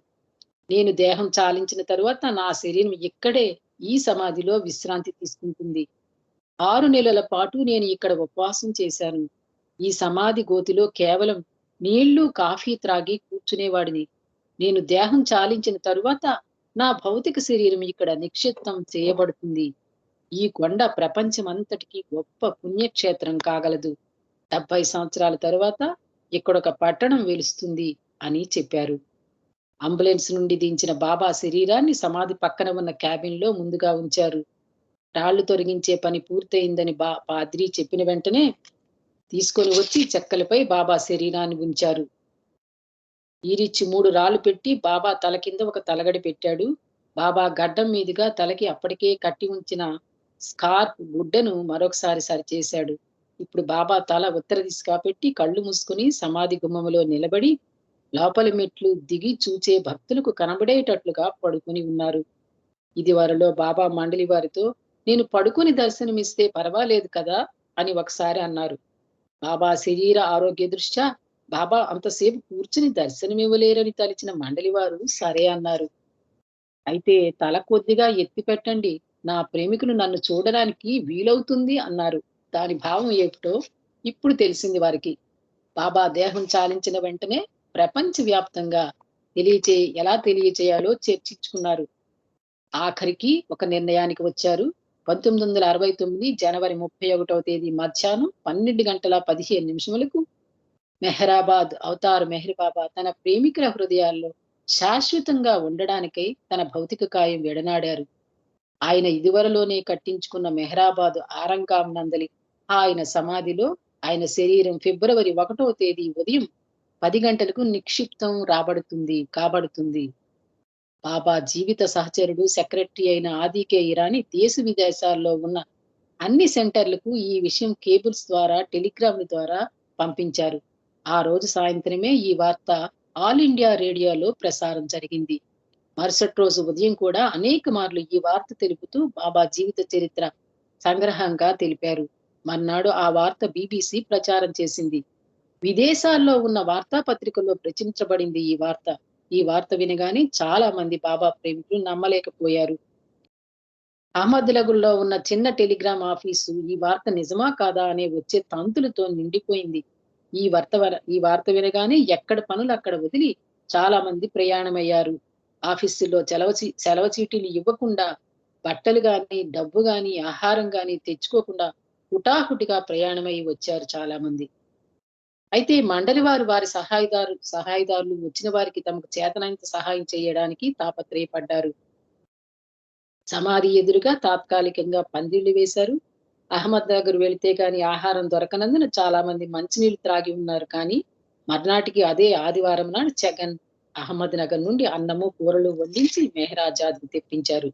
S6: నేను దేహం చాలించిన తరువాత నా శరీరం ఇక్కడే ఈ సమాధిలో విశ్రాంతి తీసుకుంటుంది. 6 నెలల పాటు నేను ఇక్కడ ఉపవాసం చేశాను. ఈ సమాధి గోతిలో కేవలం నీళ్లు, కాఫీ త్రాగి కూర్చునేవాడిని. నేను దేహం చాలించిన తరువాత నా భౌతిక శరీరం ఇక్కడ నిక్షిప్తం చేయబడుతుంది. ఈ కొండ ప్రపంచమంతటికి గొప్ప పుణ్యక్షేత్రం కాగలదు. 70 సంవత్సరాల తరువాత ఇక్కడొక పట్టణం వెలుస్తుంది అని చెప్పారు. అంబులెన్స్ నుండి దించిన బాబా శరీరాన్ని సమాధి పక్కన ఉన్న క్యాబిన్ లో ముందుగా ఉంచారు. రాళ్లు తొలగించే పని పూర్తయిందని పాద్రి చెప్పిన వెంటనే తీసుకొని వచ్చి చెక్కలపై బాబా శరీరాన్ని ఉంచారు. ఈరిచ్చి 3 రాళ్లు పెట్టి బాబా తల కింద ఒక తలగడి పెట్టాడు. బాబా గడ్డం మీదుగా తలకి అప్పటికే కట్టి ఉంచిన స్కార్ప్ గుడ్డను మరొకసారి సరిచేశాడు. ఇప్పుడు బాబా తల ఉత్తర దిశగా పెట్టి కళ్ళు మూసుకుని సమాధి గుమ్మములో నిలబడి లోపలి మెట్లు దిగి చూచే భక్తులకు కనబడేటట్లుగా పడుకుని ఉన్నారు. ఇది వారిలో బాబా మండలి వారితో, నేను పడుకుని దర్శనమిస్తే పర్వాలేదు కదా అని ఒకసారి అన్నారు. బాబా శరీర ఆరోగ్య దృష్ట్యా బాబా అంతసేపు కూర్చుని దర్శనమివ్వలేరని తలిచిన మండలి వారు సరే అన్నారు. అయితే తల కొద్దిగా ఎత్తి పెట్టండి, నా ప్రేమికులు నన్ను చూడడానికి వీలవుతుంది అన్నారు. దాని భావం ఏమిటో ఇప్పుడు తెలిసింది వారికి. బాబా దేహం చాలించిన వెంటనే ప్రపంచ వ్యాప్తంగా ఎలా తెలియచేయాలో చర్చించుకున్నారు. ఆఖరికి ఒక నిర్ణయానికి వచ్చారు. 1969 జనవరి 31వ తేదీ మధ్యాహ్నం 12:15 మెహ్రాబాద్ అవతార్ మెహర్ బాబా తన ప్రేమికుల హృదయాల్లో శాశ్వతంగా ఉండడానికై తన భౌతిక కాయం విడనాడారు. ఆయన ఇదివరలోనే కట్టించుకున్న మెహ్రాబాద్ ఆరంగాం నందలి ఆయన సమాధిలో ఆయన శరీరం ఫిబ్రవరి 1వ తేదీ ఉదయం 10 గంటలకు నిక్షిప్తం కాబడుతుంది. బాబా జీవిత సహచరుడు సెక్రటరీ అయిన ఆదికే ఇరానీ దేశ విదేశాల్లో ఉన్న అన్ని సెంటర్లకు ఈ విషయం కేబుల్స్ ద్వారా, టెలిగ్రామ్ ద్వారా పంపించారు. ఆ రోజు సాయంత్రమే ఈ వార్త ఆల్ ఇండియా రేడియోలో ప్రసారం జరిగింది. మరుసటి రోజు ఉదయం కూడా అనేక మార్లు ఈ వార్త తెలుపుతూ బాబా జీవిత చరిత్ర సంగ్రహంగా తెలిపారు. మర్నాడు ఆ వార్త BBC ప్రచారం చేసింది. విదేశాల్లో ఉన్న వార్తాపత్రికల్లో ప్రచురించబడింది ఈ వార్త వినగానే చాలా మంది బాబా ప్రేమికులు నమ్మలేకపోయారు. అహ్మద్నగర్లో ఉన్న చిన్న టెలిగ్రామ్ ఆఫీసు ఈ వార్త నిజమా కాదా అనే వచ్చే తంతులతో నిండిపోయింది. ఈ వార్త వినగానే ఎక్కడ పనులు అక్కడ వదిలి చాలా మంది ప్రయాణమయ్యారు. ఆఫీసుల్లో సెలవు చీటీలు ఇవ్వకుండా, బట్టలు గాని, డబ్బు గాని, ఆహారం గాని తెచ్చుకోకుండా హుటాహుటిగా ప్రయాణమై వచ్చారు చాలా మంది. అయితే మండలి వారి సహాయదారులు వచ్చిన వారికి తమకు చేతనంత సహాయం చేయడానికి తాపత్రయపడ్డారు. సమాధి ఎదురుగా తాత్కాలికంగా పందిళ్లు వేశారు. అహ్మద్నగర్ వెళితే గాని ఆహారం దొరకనందున చాలా మంది మంచినీళ్లు త్రాగి ఉన్నారు. కానీ మర్నాటికి అదే ఆదివారం నాడు జగన్ అహ్మద్నగర్ నుండి అన్నము, కూరలు వడ్డించి మెహ్రాబాద్కు తెప్పించారు.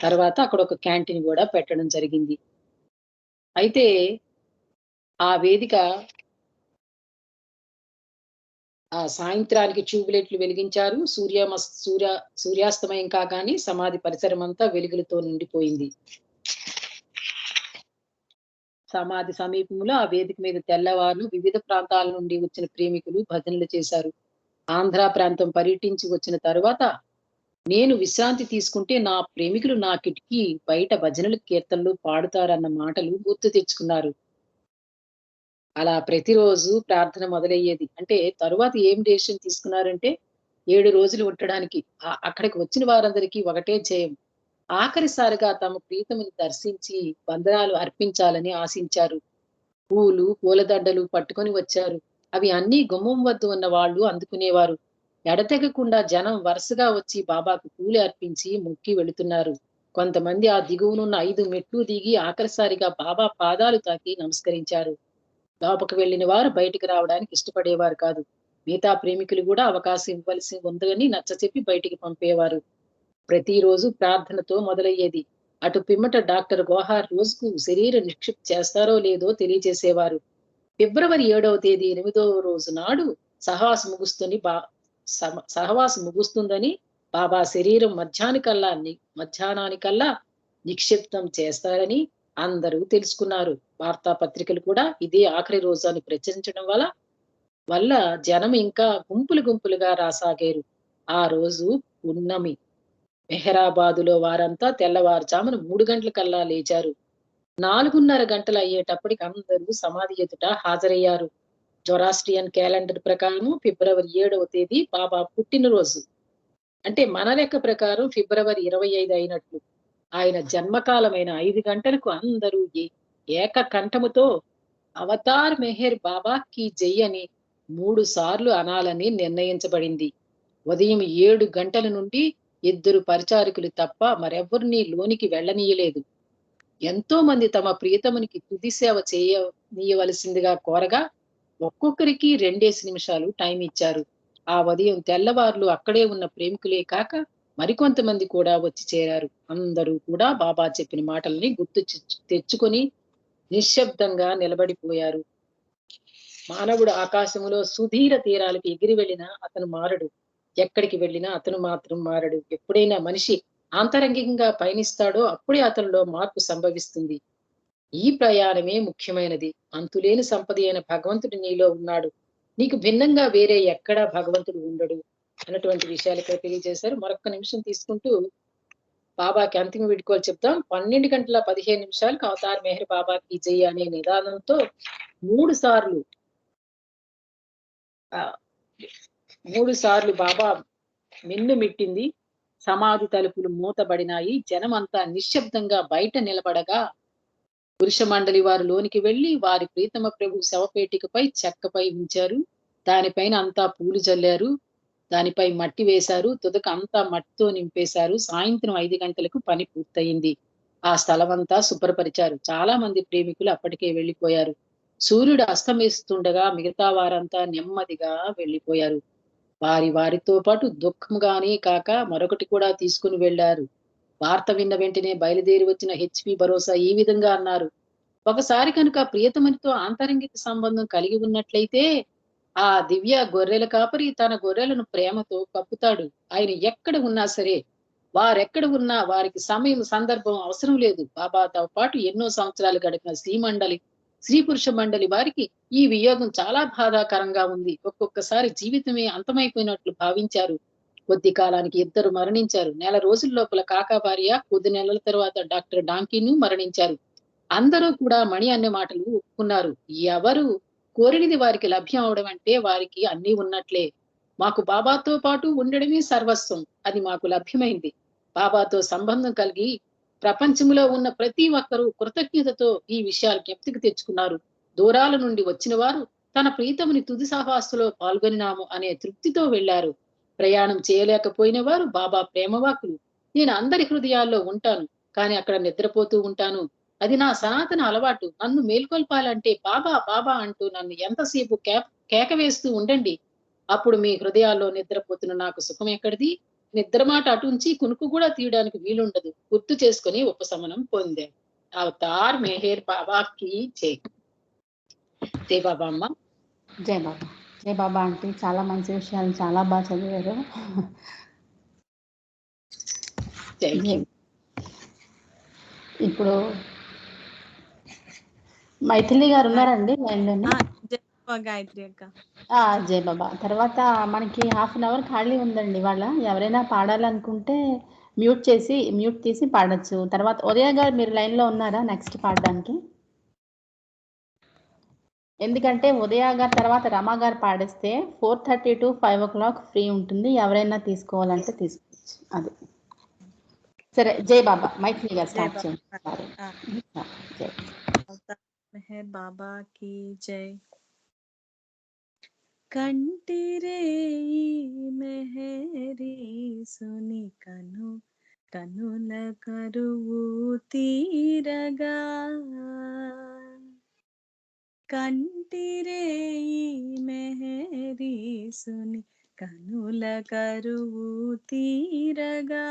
S6: తర్వాత అక్కడ ఒక క్యాంటీన్ కూడా పెట్టడం జరిగింది. అయితే ఆ వేదిక సాయంత్రానికి ట్యూబ్లైట్లు వెలిగించారు. సూర్యాస్తమయం కాగానే సమాధి పరిసరం అంతా వెలుగులతో నిండిపోయింది. సమాధి సమీపంలో ఆ వేదిక మీద తెల్లవారు వివిధ ప్రాంతాల నుండి వచ్చిన ప్రేమికులు భజనలు చేశారు. ఆంధ్ర ప్రాంతం పర్యటించి వచ్చిన తరువాత నేను విశ్రాంతి తీసుకుంటే నా ప్రేమికులు నా కిటికీ బయట భజనలు, కీర్తనలు పాడుతారన్న మాటలు గుర్తు తెచ్చుకున్నారు. అలా ప్రతిరోజు ప్రార్థన మొదలయ్యేది. అంటే తరువాత ఏం డెసిషన్ తీసుకున్నారంటే 7 రోజులు ఉండడానికి అక్కడికి వచ్చిన వారందరికీ ఒకటే జయం. ఆఖరిసారిగా తమ ప్రీతముని దర్శించి వందనాలు అర్పించాలని ఆశించారు. పూలదండలు పట్టుకొని వచ్చారు. అవి అన్నీ గుమ్మం వద్ద ఉన్న వాళ్ళు అందుకునేవారు. ఎడతెగకుండా జనం వరుసగా వచ్చి బాబాకు పూలు అర్పించి మొక్కి వెళుతున్నారు. కొంతమంది ఆ దిగువనున్న 5 మెట్లు దిగి ఆఖరిసారిగా బాబా పాదాలు తాకి నమస్కరించారు. లోపలికి వెళ్లిన వారు బయటికి రావడానికి ఇష్టపడేవారు కాదు. మిగతా ప్రేమికులు కూడా అవకాశం ఇవ్వవలసి ఉందని నచ్చచెప్పి బయటికి పంపేవారు. ప్రతిరోజు ప్రార్థనతో మొదలయ్యేది. అటు పిమ్మట డాక్టర్ గోహార్ రోజుకు శరీర నిక్షిప్తి చేస్తారో లేదో తెలియజేసేవారు. ఫిబ్రవరి 7వ తేదీ 8వ రోజు నాడు సహవాసం ముగుస్తుందని బాబా శరీరం మధ్యాహ్నానికల్లా నిక్షిప్తం చేస్తారని అందరూ తెలుసుకున్నారు. వార్తాపత్రికలు కూడా ఇదే ఆఖరి రోజు అని ప్రచురించడం వల్ల జనం ఇంకా గుంపులుగా రాసాగారు. ఆ రోజు పున్నమి. మెహరాబాదులో వారంతా తెల్లవారుజామున 3 గంటలకల్లా లేచారు. 4:30 గంటలు అయ్యేటప్పటికి అందరూ సమాధి ఎదుట హాజరయ్యారు. జొరాస్ట్రియన్ క్యాలెండర్ ప్రకారం ఫిబ్రవరి 7వ తేదీ బాబా పుట్టినరోజు. అంటే మన లెక్క ప్రకారం ఫిబ్రవరి 25 అయినట్లు. ఆయన జన్మకాలమైన 5 గంటలకు అందరూ ఏకకంఠముతో అవతార్ మెహర్ బాబా కీ జై అని 3 సార్లు అనాలని నిర్ణయించబడింది. ఉదయం 7 గంటల నుండి 2 పరిచారకులు తప్ప మరెవ్వరినీ లోనికి వెళ్ళనీయలేదు. ఎంతో మంది తమ ప్రియతమునికి తుది సేవ చేయనీయవలసిందిగా కోరగా ఒక్కొక్కరికి 2 నిమిషాలు టైం ఇచ్చారు. ఆ ఉదయం తెల్లవార్లు అక్కడే ఉన్న ప్రేమికులే కాక మరికొంతమంది కూడా వచ్చి చేరారు. అందరూ కూడా బాబా చెప్పిన మాటల్ని తెచ్చుకొని నిశ్శబ్దంగా నిలబడిపోయారు. మానవుడు ఆకాశములో సుధీర తీరాలకు ఎగిరి వెళ్ళినా అతను మారడు. ఎక్కడికి వెళ్ళినా అతను మాత్రం మారడు. ఎప్పుడైనా మనిషి ఆంతరంగికంగా పయనిస్తాడో అప్పుడే అతనిలో మార్పు సంభవిస్తుంది. ఈ ప్రయాణమే ముఖ్యమైనది. అంతులేని సంపద అయిన భగవంతుడు నీలో ఉన్నాడు. నీకు భిన్నంగా వేరే ఎక్కడా భగవంతుడు ఉండడు అన్నటువంటి విషయాలు ఇక్కడ తెలియజేశారు. మరొక్క నిమిషం తీసుకుంటూ బాబాకి అంతిమ వీడ్కోలు చెప్తాం. 12:15 అవతార్ మెహర్ బాబాకి జై అనే నిదానంతో 3 సార్లు బాబా మిన్ను మిట్టింది. సమాధి తలుపులు మూతబడినాయి. జనమంతా నిశ్శబ్దంగా బయట నిలబడగా పురుష మండలి వారు లోనికి వెళ్లి వారి ప్రీతమ ప్రభు శవపేటికపై చెక్కపై ఉంచారు. దానిపైన అంతా పూలు జల్లారు. దానిపై మట్టి వేశారు. తుదక అంతా మట్టితో నింపేశారు. సాయంత్రం 5 గంటలకు పని పూర్తయింది. ఆ స్థలమంతా శుభ్రపరిచారు. చాలా మంది ప్రేమికులు అప్పటికే వెళ్లిపోయారు. సూర్యుడు అస్తమిస్తుండగా మిగతా వారంతా నెమ్మదిగా వెళ్లిపోయారు. వారితో పాటు దుఃఖంగానే కాక మరొకటి కూడా తీసుకుని వెళ్లారు. వార్త విన్న వెంటనే బయలుదేరి వచ్చిన హెచ్పి భరోసా ఈ విధంగా అన్నారు. ఒకసారి కనుక ప్రియతమనితో ఆంతరంగిక సంబంధం కలిగి ఉన్నట్లయితే ఆ దివ్య గొర్రెల కాపరి తన గొర్రెలను ప్రేమతో కప్పుతాడు. ఆయన ఎక్కడ ఉన్నా సరే, వారెక్కడ ఉన్నా వారికి సమయం సందర్భం అవసరం లేదు. బాబాతో పాటు ఎన్నో సంవత్సరాలు గడిపిన స్త్రీ పురుష మండలి వారికి ఈ వియోగం చాలా బాధాకరంగా ఉంది. ఒక్కొక్కసారి జీవితమే అంతమైపోయినట్లు భావించారు. కొద్ది కాలానికి 2 మరణించారు. నెల రోజుల లోపల కాకా భార్య, కొద్ది నెలల తర్వాత డాక్టర్ డాంకీను మరణించారు. అందరూ కూడా మణి అనే మాటలు ఒప్పుకున్నారు. ఎవరు కోరినది వారికి లభ్యం అవడం అంటే వారికి అన్నీ ఉన్నట్లే. మాకు బాబాతో పాటు ఉండడమే సర్వస్వం. అది మాకు లభ్యమైంది. బాబాతో సంబంధం కలిగి ప్రపంచంలో ఉన్న ప్రతి ఒక్కరూ కృతజ్ఞతతో ఈ విషయాలు జ్ఞప్తికి తెచ్చుకున్నారు. దూరాల నుండి వచ్చిన వారు తన ప్రీతముని తుది సహవాసంలో పాల్గొనినాము అనే తృప్తితో వెళ్లారు. ప్రయాణం చేయలేకపోయిన వారు బాబా ప్రేమవాకులు, నేను అందరి హృదయాల్లో ఉంటాను, కానీ అక్కడ నిద్రపోతూ ఉంటాను. అది నా సనాతన అలవాటు. నన్ను మేల్కొల్పాలంటే బాబా బాబా అంటూ నన్ను ఎంతసేపు కేక వేస్తూ ఉండండి. అప్పుడు మీ హృదయాల్లో నిద్రపోతున్న నాకు సుఖం ఎక్కడిది? నిద్ర మాట అటుంచి కునుకు కూడా తీయడానికి వీలుండదు. గుర్తు చేసుకుని ఉపశమనం పొందాను. అవతార్ మెహర్ బాబాకి జై. జై బాబా అమ్మ.
S3: జై బాబా. జై బాబా ఆంటీ, చాలా మంచి విషయాలు చాలా బాగా చదివారు. ఇప్పుడు మైథిలి గారు ఉన్నారండి లైన్లోనే?
S9: గాయత్రి అక్క.
S3: జై బాబా. తర్వాత మనకి హాఫ్ అన్ అవర్ ఖాళీ ఉందండి. ఇవాళ ఎవరైనా పాడాలనుకుంటే మ్యూట్ తీసి పాడొచ్చు. తర్వాత ఉదయ గారు మీరు లైన్లో ఉన్నారా నెక్స్ట్ పాడడానికి? ఎందుకంటే ఉదయ గారి తర్వాత రమా గారు పాడిస్తే 4:30 to 5 o'clock ఫ్రీ ఉంటుంది, ఎవరైనా తీసుకోవాలంటే తీసుకోవచ్చు. అది సరే. జై బాబా, మైథిలి గారు
S9: జై
S3: స్టార్ట్
S9: బాబా.
S3: చేయండి. జై.
S9: మెహర్ బాబా की जय. కంటిరే ఈ మెహరి సుని కనుల కరువు తీరగా, కంటిరే ఈ మెహరి సుని కనుల కరువు తీరగా,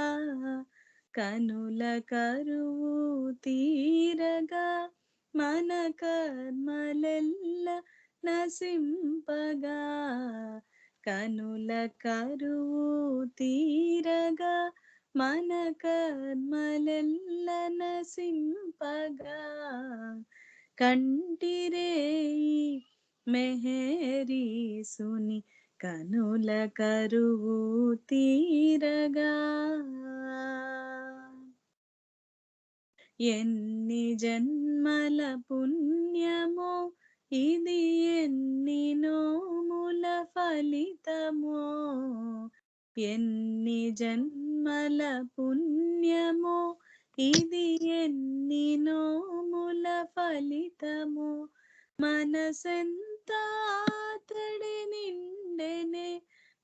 S9: కనుల కరువు తీరగా, మన కర్మలెల్ల నసింపగా, కనుల కరువు తీరగా, మన కర్మలెల్ల నసింపగా, కంటిరే ఈ మెహరి సుని కనుల కరువు తీరగా, ఎన్ని జన్మల పుణ్యమో ఇది, ఎన్ని నోముల ఫలితమో, ఎన్ని జన్మల పుణ్యమో ఇది, ఎన్ని నోముల ఫలితమో, మనసెంత ఆతడి నిండెనే,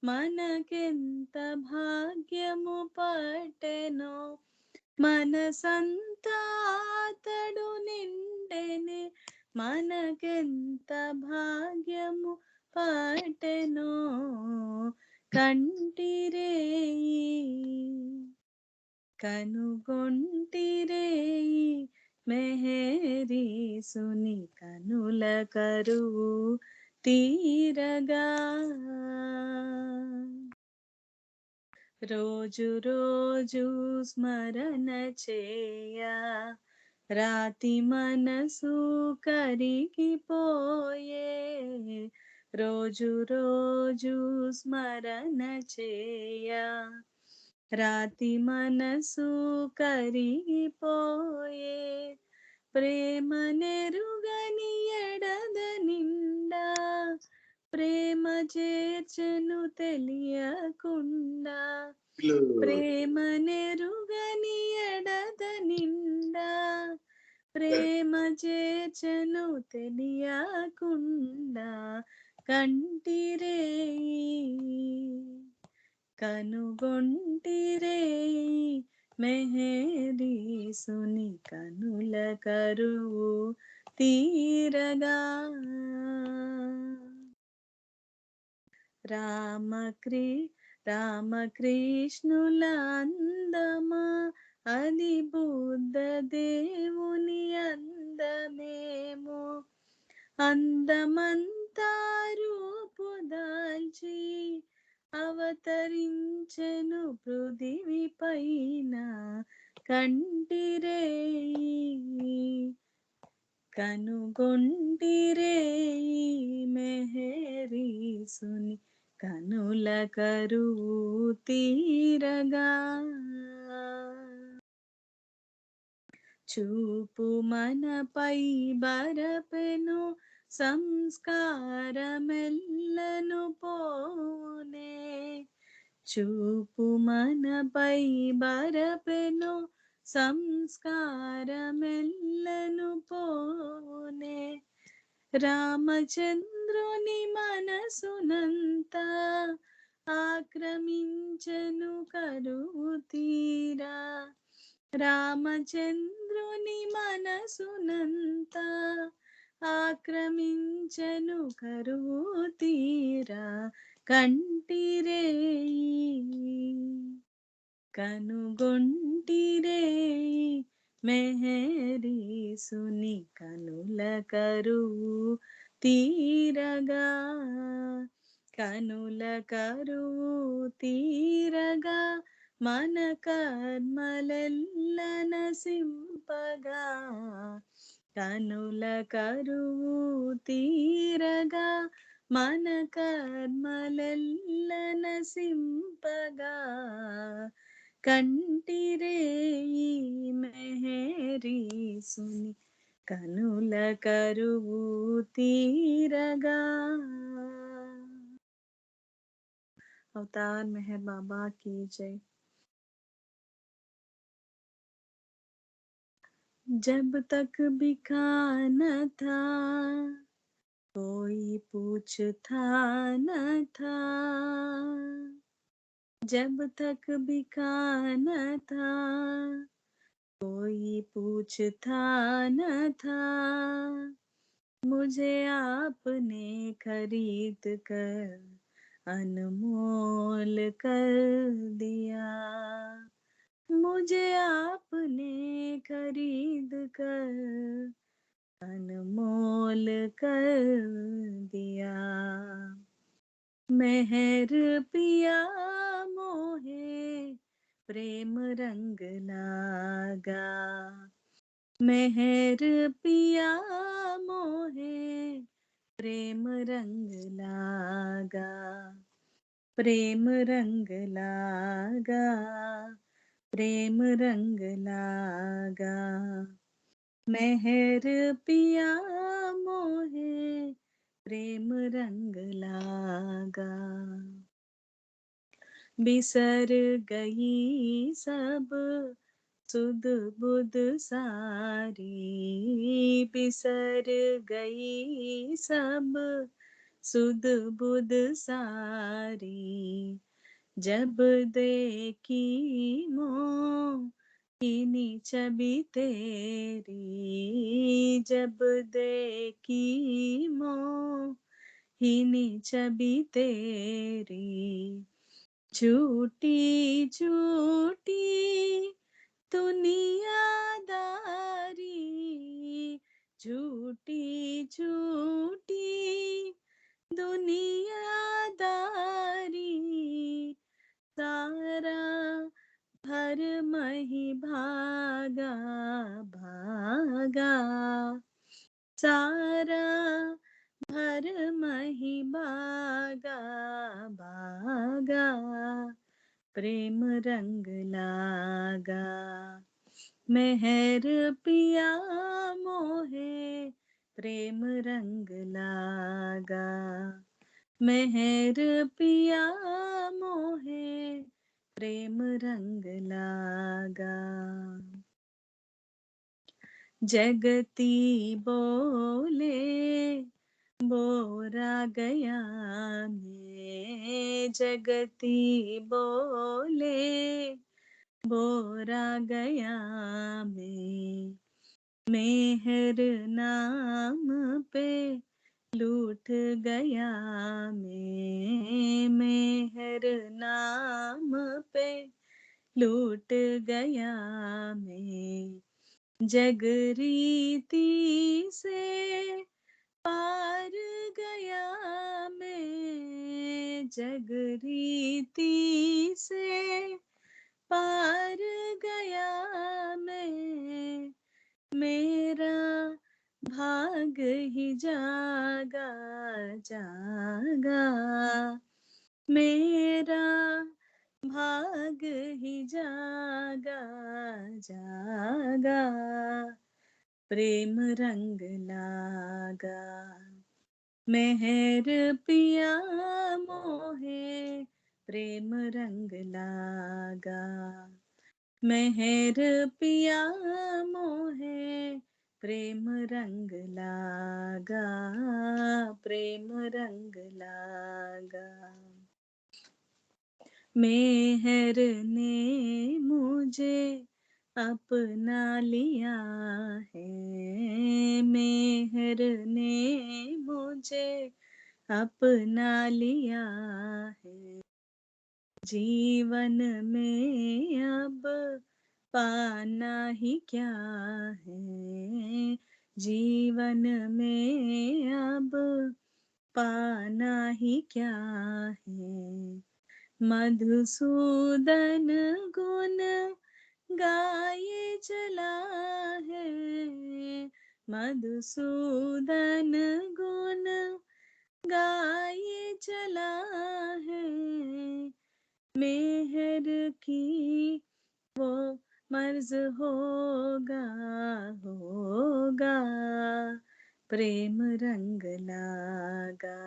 S9: మనకెంత భాగ్యము పట్టెనో, మనసంతా అతడు నిండెనే, మనకెంత భాగ్యము పట్టెనో, కంటిరే కనుగొంటిరే మెహరి సుని కనుల కరువు తీరగా, రోజు రోజు స్మరణ చేయ రాతి మనసు కరిగిపోయే, రోజు రోజు స్మరణ చేయ రాతి మనసు కరిగిపోయే, ప్రేమ నెరుగని ఎడద నిండా ప్రేమ చేర్చెను తెలియకుండా, ప్రేమ నెరుగని ఎడద నిండా ప్రేమ చేర్చెను తెలియకుండా, కంటిరే కనుగొంటిరే మెహరి సుని కనుల కరువు తీరగా, రామకృష్ణుల అందమా అది, బుద్ధ దేవుని అందమేమో, అందమంతా రూపు దాల్చి అవతరించెను పృథివి పైన, కంటిరే కనుగొంటిరే మెహరి సుని కనుల కరువు తీరగా, చూపు మనపై బరపెను సంస్కారమెల్లను పోనే, చూపు మనపై బరపెను సంస్కారమెల్లను పోనే, రామచంద్రుని మనసునంతా ఆక్రమించెను కరువు తీరా, రామచంద్రుని మనసునంతా ఆక్రమించెను కరువు తీరా, కంటిరే కనుగొంటిరే మెహరి సుని కనుల కరువు తీరగా, కనుల కరువు తీరగా, మన కర్మలెల్ల నసింపగా, కనుల కరువు తీరగా, మన కర్మలెల్ల నసింపగా, కంటిరే మెహరి సుని కనుల కరువు తీరగా. अवतार मेहर बाबा की जय। जब तक बिका न था कोई पूछता न था, जब तक बिका न था कोई पूछता न था, मुझे आपने खरीद कर अनमोल कर दिया, मुझे आपने खरीद कर अनमोल कर दिया। मेहर पिया मोहे प्रेम रंग लागा, मेहर पिया मोहे प्रेम रंग लागा, प्रेम रंग लागा, प्रेम रंग लागा। मेहर पिया मोहे प्रेम रंग लागा। बिसर गई सब सुध बुध सारी, बिसर गई सब सुध बुध सारी, जब देखी मोहिनी छवि तेरी, जब देखी मोहिनी छवि तेरी, झूठी झूठी दुनियादारी, झूठी झूठी दुनियादारी, सारा भर मही भागा भागा, सारा भर मही भागा भागा, प्रेम रंग लागा। मेहर पिया मोहे प्रेम रंग लागा, मेहर पिया मोहे प्रेम रंग लागा। जगती बोले बोरा गया मैं, जगती बोले बोरा गया मैं, मेहर नाम पे लूट गया मैं, मेहर नाम पे लूट गया मैं, जगरीती से पार गया मैं, जगरीती से पार गया मैं, मेरा भाग ही जागा जागा, मेरा भाग ही जागा जागा, प्रेम रंग लागा। मेहर पिया मोहे प्रेम रंग लागा, मेहर पिया मोहे प्रेम रंग लागा, प्रेम रंग लागा। मेहर ने मुझे अपना लिया है, मेहर ने मुझे अपना लिया है, जीवन में अब पाना ही क्या है, जीवन में अब पाना ही क्या है, मधुसूदन गुण गाये चला है, मधुसूदन गुण गाये चला है, मेहर की वो मर्ज होगा होगा, प्रेम रंग लागा।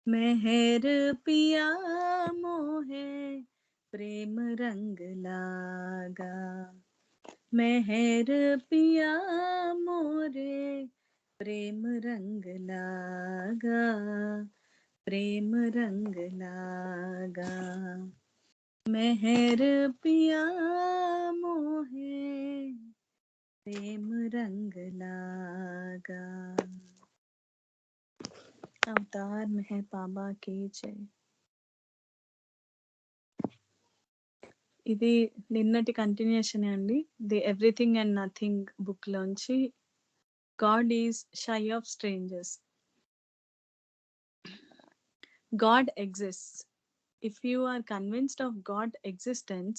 S9: मेहर पिया मोहे, प्रेम रंग लागा। मेहर पिया मोरे, प्रेम रंग लागा। प्रेम रंग लागा। मेहर पिया मोहे, प्रेम रंग लागा। अवतार मेहर बाबा की जय. ఇది నిన్నటి కంటిన్యూషన్ అండి. The everything and nothing book లోంచి God is shy of strangers. God exists. If you are convinced of God's existence,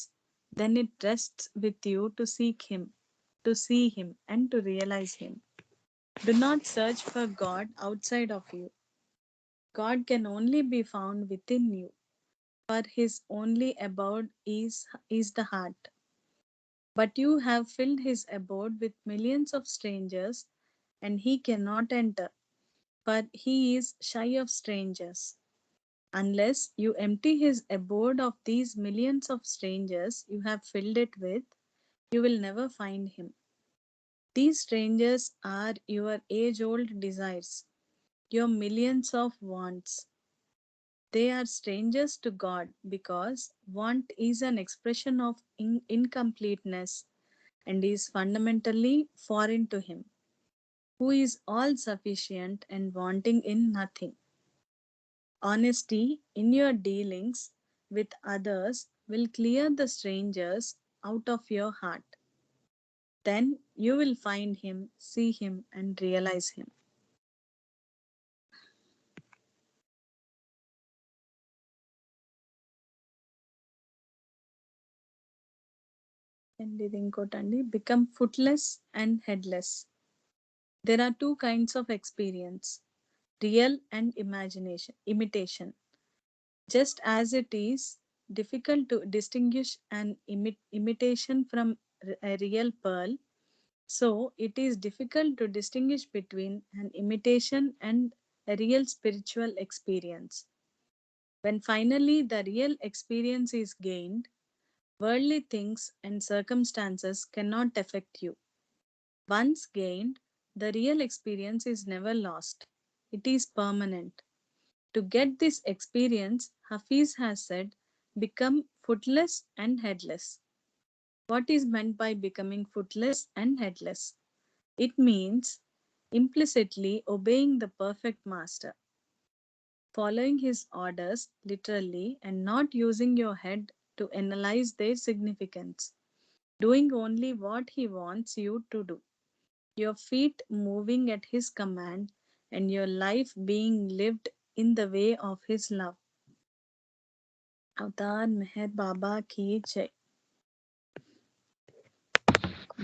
S9: then it rests with you to seek Him, to see Him, and to realize Him. Do not search for God outside of you. God can only be found within you, for His only abode is the heart. But you have filled His abode with millions of strangers, and He cannot enter, for He is shy of strangers. Unless you empty His abode of these millions of strangers you have filled it with, you will never find Him. These strangers are your age-old desires, your millions of wants. They are strangers to God because want is an expression of incompleteness and is fundamentally foreign to Him, who is all-sufficient and wanting in nothing. Honesty in your dealings with others will clear the strangers out of your heart. Then you will find Him, see Him, and realize Him. And ఇది ఇంకోటండి, become footless and headless. There are two kinds of experience, real and imitation. Just as it is difficult to distinguish an imitation from a real pearl, so it is difficult to distinguish between an imitation and a real spiritual experience. When finally the real experience is gained, worldly things and circumstances cannot affect you. Once gained, the real experience is never lost. It is permanent. To get this experience, Hafiz has said, become footless and headless. What is meant by becoming footless and headless? It means implicitly obeying the perfect master, following his orders literally and not using your head to analyze their significance, doing only what he wants you to do, your feet moving at his command, and your life being lived in the way of his love. Avatar Meher Baba కీ జై.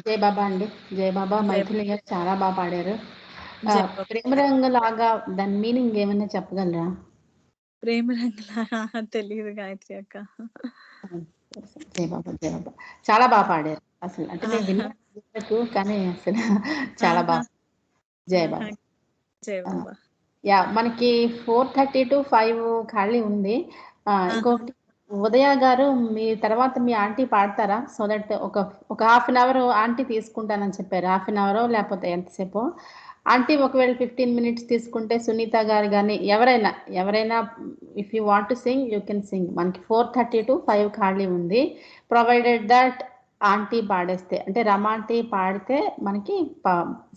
S3: జై బాబా అండి. జై బాబా.
S9: జై
S3: మైథిలి గారు చాలా బాగా పాడారు.
S9: జై బాబా.
S3: ప్రేమ రంగు లాగా దాని మీనింగ్ ఏమైనా చెప్పగలరా?
S9: ప్రేమ రంగులా తెలియదు గాయత్రి అక్క.
S3: జై బాబా, జై బాబా. చాలా బాగా పాడారు అసలు. అంటే నేను విన్నాను కానీ అసలు చాలా బాగా. జై బాబా.
S9: జై బాబా.
S3: యా, మనకి 4:30 to 5 ఖాళీ ఉంది. ఇంకొకటి, ఉదయ గారు మీ తర్వాత మీ ఆంటీ పాడతారా? సో దట్ ఒక హాఫ్ అన్ అవర్ ఆంటీ తీసుకుంటానని చెప్పారు. హాఫ్ అన్ అవర్ లేకపోతే ఎంతసేపు ఆంటీ ఒకవేళ 15 minutes తీసుకుంటే, సునీత గారు కానీ ఎవరైనా if you want to sing you can sing. మనకి 4:30 to 5 ఖాళీ ఉంది. ప్రొవైడెడ్ దట్ ఆంటీ పాడేస్తే, అంటే రమాంటీ పాడితే మనకి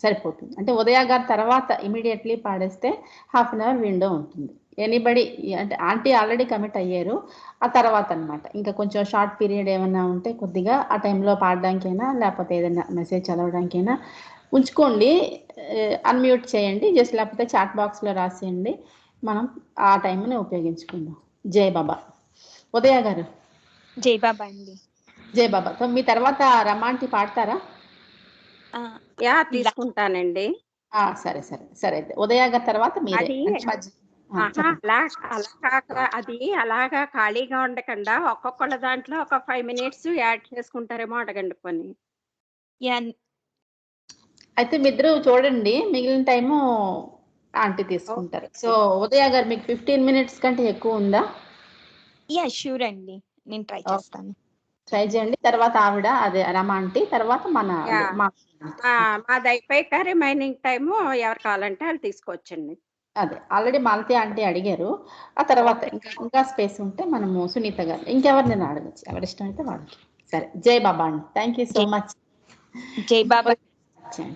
S3: సరిపోతుంది. అంటే ఉదయ గారి తర్వాత ఇమీడియట్లీ పాడేస్తే హాఫ్ అన్ అవర్ విండో ఉంటుంది. ఎనీబడి, అంటే ఆంటీ ఆల్రెడీ కమిట్ అయ్యారు, ఆ తర్వాత అనమాట ఇంకా కొంచెం షార్ట్ పీరియడ్ ఏమైనా ఉంటే కొద్దిగా ఆ టైంలో పాడడానికైనా లేకపోతే ఏదైనా మెసేజ్ చదవడానికైనా ఉంచుకోండి. అన్మ్యూట్ చేయండి జస్ట్, లేకపోతే చాట్ బాక్స్లో రాసేయండి. మనం ఆ టైంని ఉపయోగించుకుందాం. జై బాబా. ఉదయ గారు.
S1: జై బాబా అండి.
S3: జై బాబా. సో మీ తర్వాత రమాంటి పాడతారా?
S10: తీసుకుంటానండి.
S3: సరే సరే సరే. అయితే ఉదయ గారి తర్వాత మీరే.
S1: అది
S3: చెప్పండి.
S10: అలా కాక అది అలాగా ఖాళీగా ఉండకుండా ఒక్కొక్కళ్ళ దాంట్లో ఒక 5 మినిట్స్ యాడ్ చేసుకుంటారేమో అడగండి పోనీ.
S7: యాహ్!
S3: అయితే మీరిద్దరు చూడండి, మిగిలిన టైము ఆంటీ తీసుకుంటారు. సో ఉదయ గారు మీకు 15 మినిట్స్ కంటే ఎక్కువ ఉందా?
S7: యాహ్! ష్యూర్ అండి. నేను ట్రై చేస్తాను.
S3: ట్రై చేయండి. తర్వాత ఆవిడ అదే రమ ఆంటీ, తర్వాత మన
S10: యాహ్! మాది అయిపోయాక రిమైనింగ్ టైము ఎవరు కావాలంటే వాళ్ళు తీసుకోవచ్చండి.
S3: అదే ఆల్రెడీ మాలతి ఆంటీ అడిగారు. ఆ తర్వాత ఇంకా స్పేస్ ఉంటే మనము సునీత గారు ఇంకెవరినైనా అడగచ్చు, ఎవరి ఇష్టం అయితే వాళ్ళకి. సరే, జై బాబా అండి. Thank you so much.
S7: జై బాబా.
S3: జై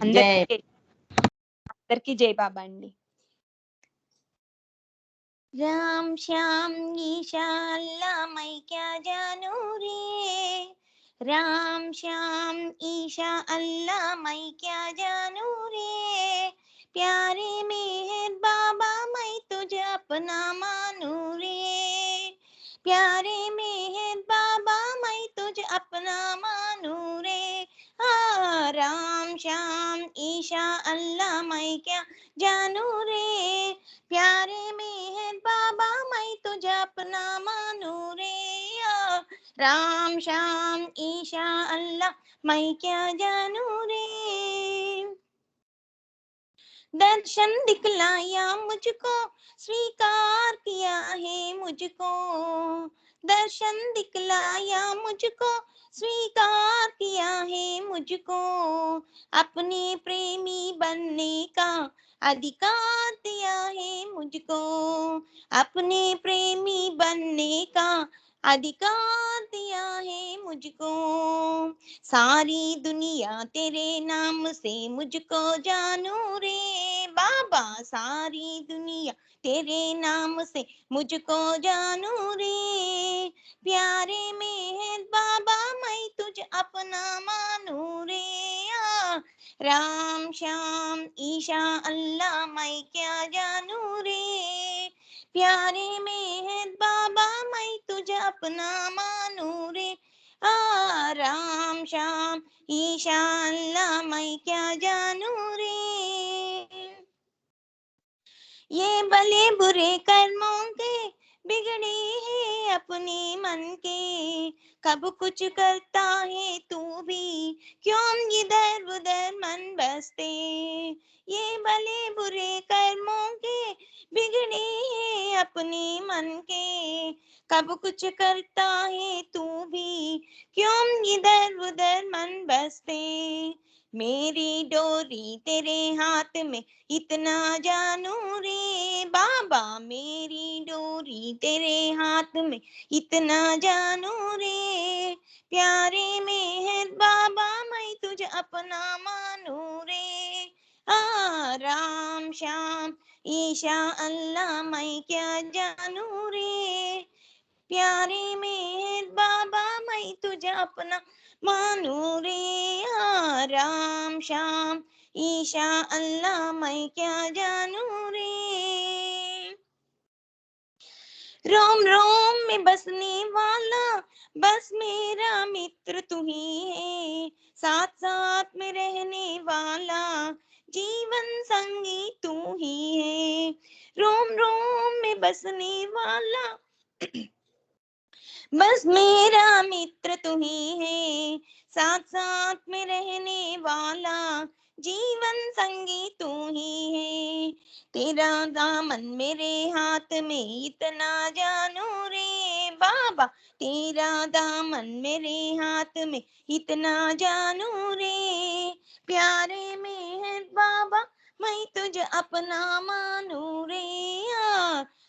S7: అందరికీ జై బాబా అండి. राम श्याम ईशा अल्लाह मैं क्या जानू रे, राम श्याम ईशा अल्लाह मैं क्या जानू रे, प्यारे मेहर बाबा मैं तुझे अपना मानू रे, प्यारे मेहर बाबा मैं तुझे अपना मानू रे, राम श्याम ईशा अल्लाह मैं क्या जानू रे, प्यारे मेहर बाबा मैं तुझे अपना मानू रे, राम श्याम ईशा अल्लाह मैं क्या जानू रे, दर्शन दिखलाया मुझको स्वीकार किया है मुझको, दर्शन दिखलाया मुझको स्वीकार किया है मुझको, अपने प्रेमी बनने का अधिकार दिया है मुझको, अपने प्रेमी बनने का अधिकार दिया है मुझको, सारी दुनिया तेरे नाम से मुझको जानू रे बाबा, सारी दुनिया तेरे नाम से मुझको जानू रे, प्यारे मेहर बाबा मैं तुझे अपना मानू रे, राम श्याम ईशा अल्लाह मैं क्या जानू रे, प्यारे मेहर बाबा मैं तुझे अपना मानू रे, राम श्याम ईशा अल्लाह मैं क्या जानू रे, ये भले बुरे कर्मों के बिगड़े हैं अपने मन के, कब कुछ करता है तू भी क्यों इधर उधर मन बसते, ये भले बुरे कर्मों के बिगड़े हैं अपने मन के, कब कुछ करता है तू भी क्यों इधर उधर मन बसते, मेरी डोरी तेरे हाथ में इतना जानू रे बाबा, मेरी डोरी तेरे हाथ में इतना जानू रे, प्यारे मेहर बाबा मैं तुझे अपना मानू रे, राम श्याम ईशा अल्लाह मैं क्या जानू रे, प्यारे मेहर बाबा मैं तुझे अपना मानू रे, राम श्याम ईशा अल्लाह मैं क्या जानू रे, रोम रोम में बसने वाला बस मेरा मित्र तू ही है, साथ साथ में रहने वाला जीवन संगी तू ही है, रोम रोम में बसने वाला बस मेरा मित्र तू ही है, साथ साथ में रहने वाला जीवन संगी तू ही है, तेरा दामन मेरे हाथ में इतना जानू रे बाबा, तेरा दामन मेरे हाथ में इतना जानू रे, प्यारे मेहर बाबा मैं तुझे अपना मानू रे,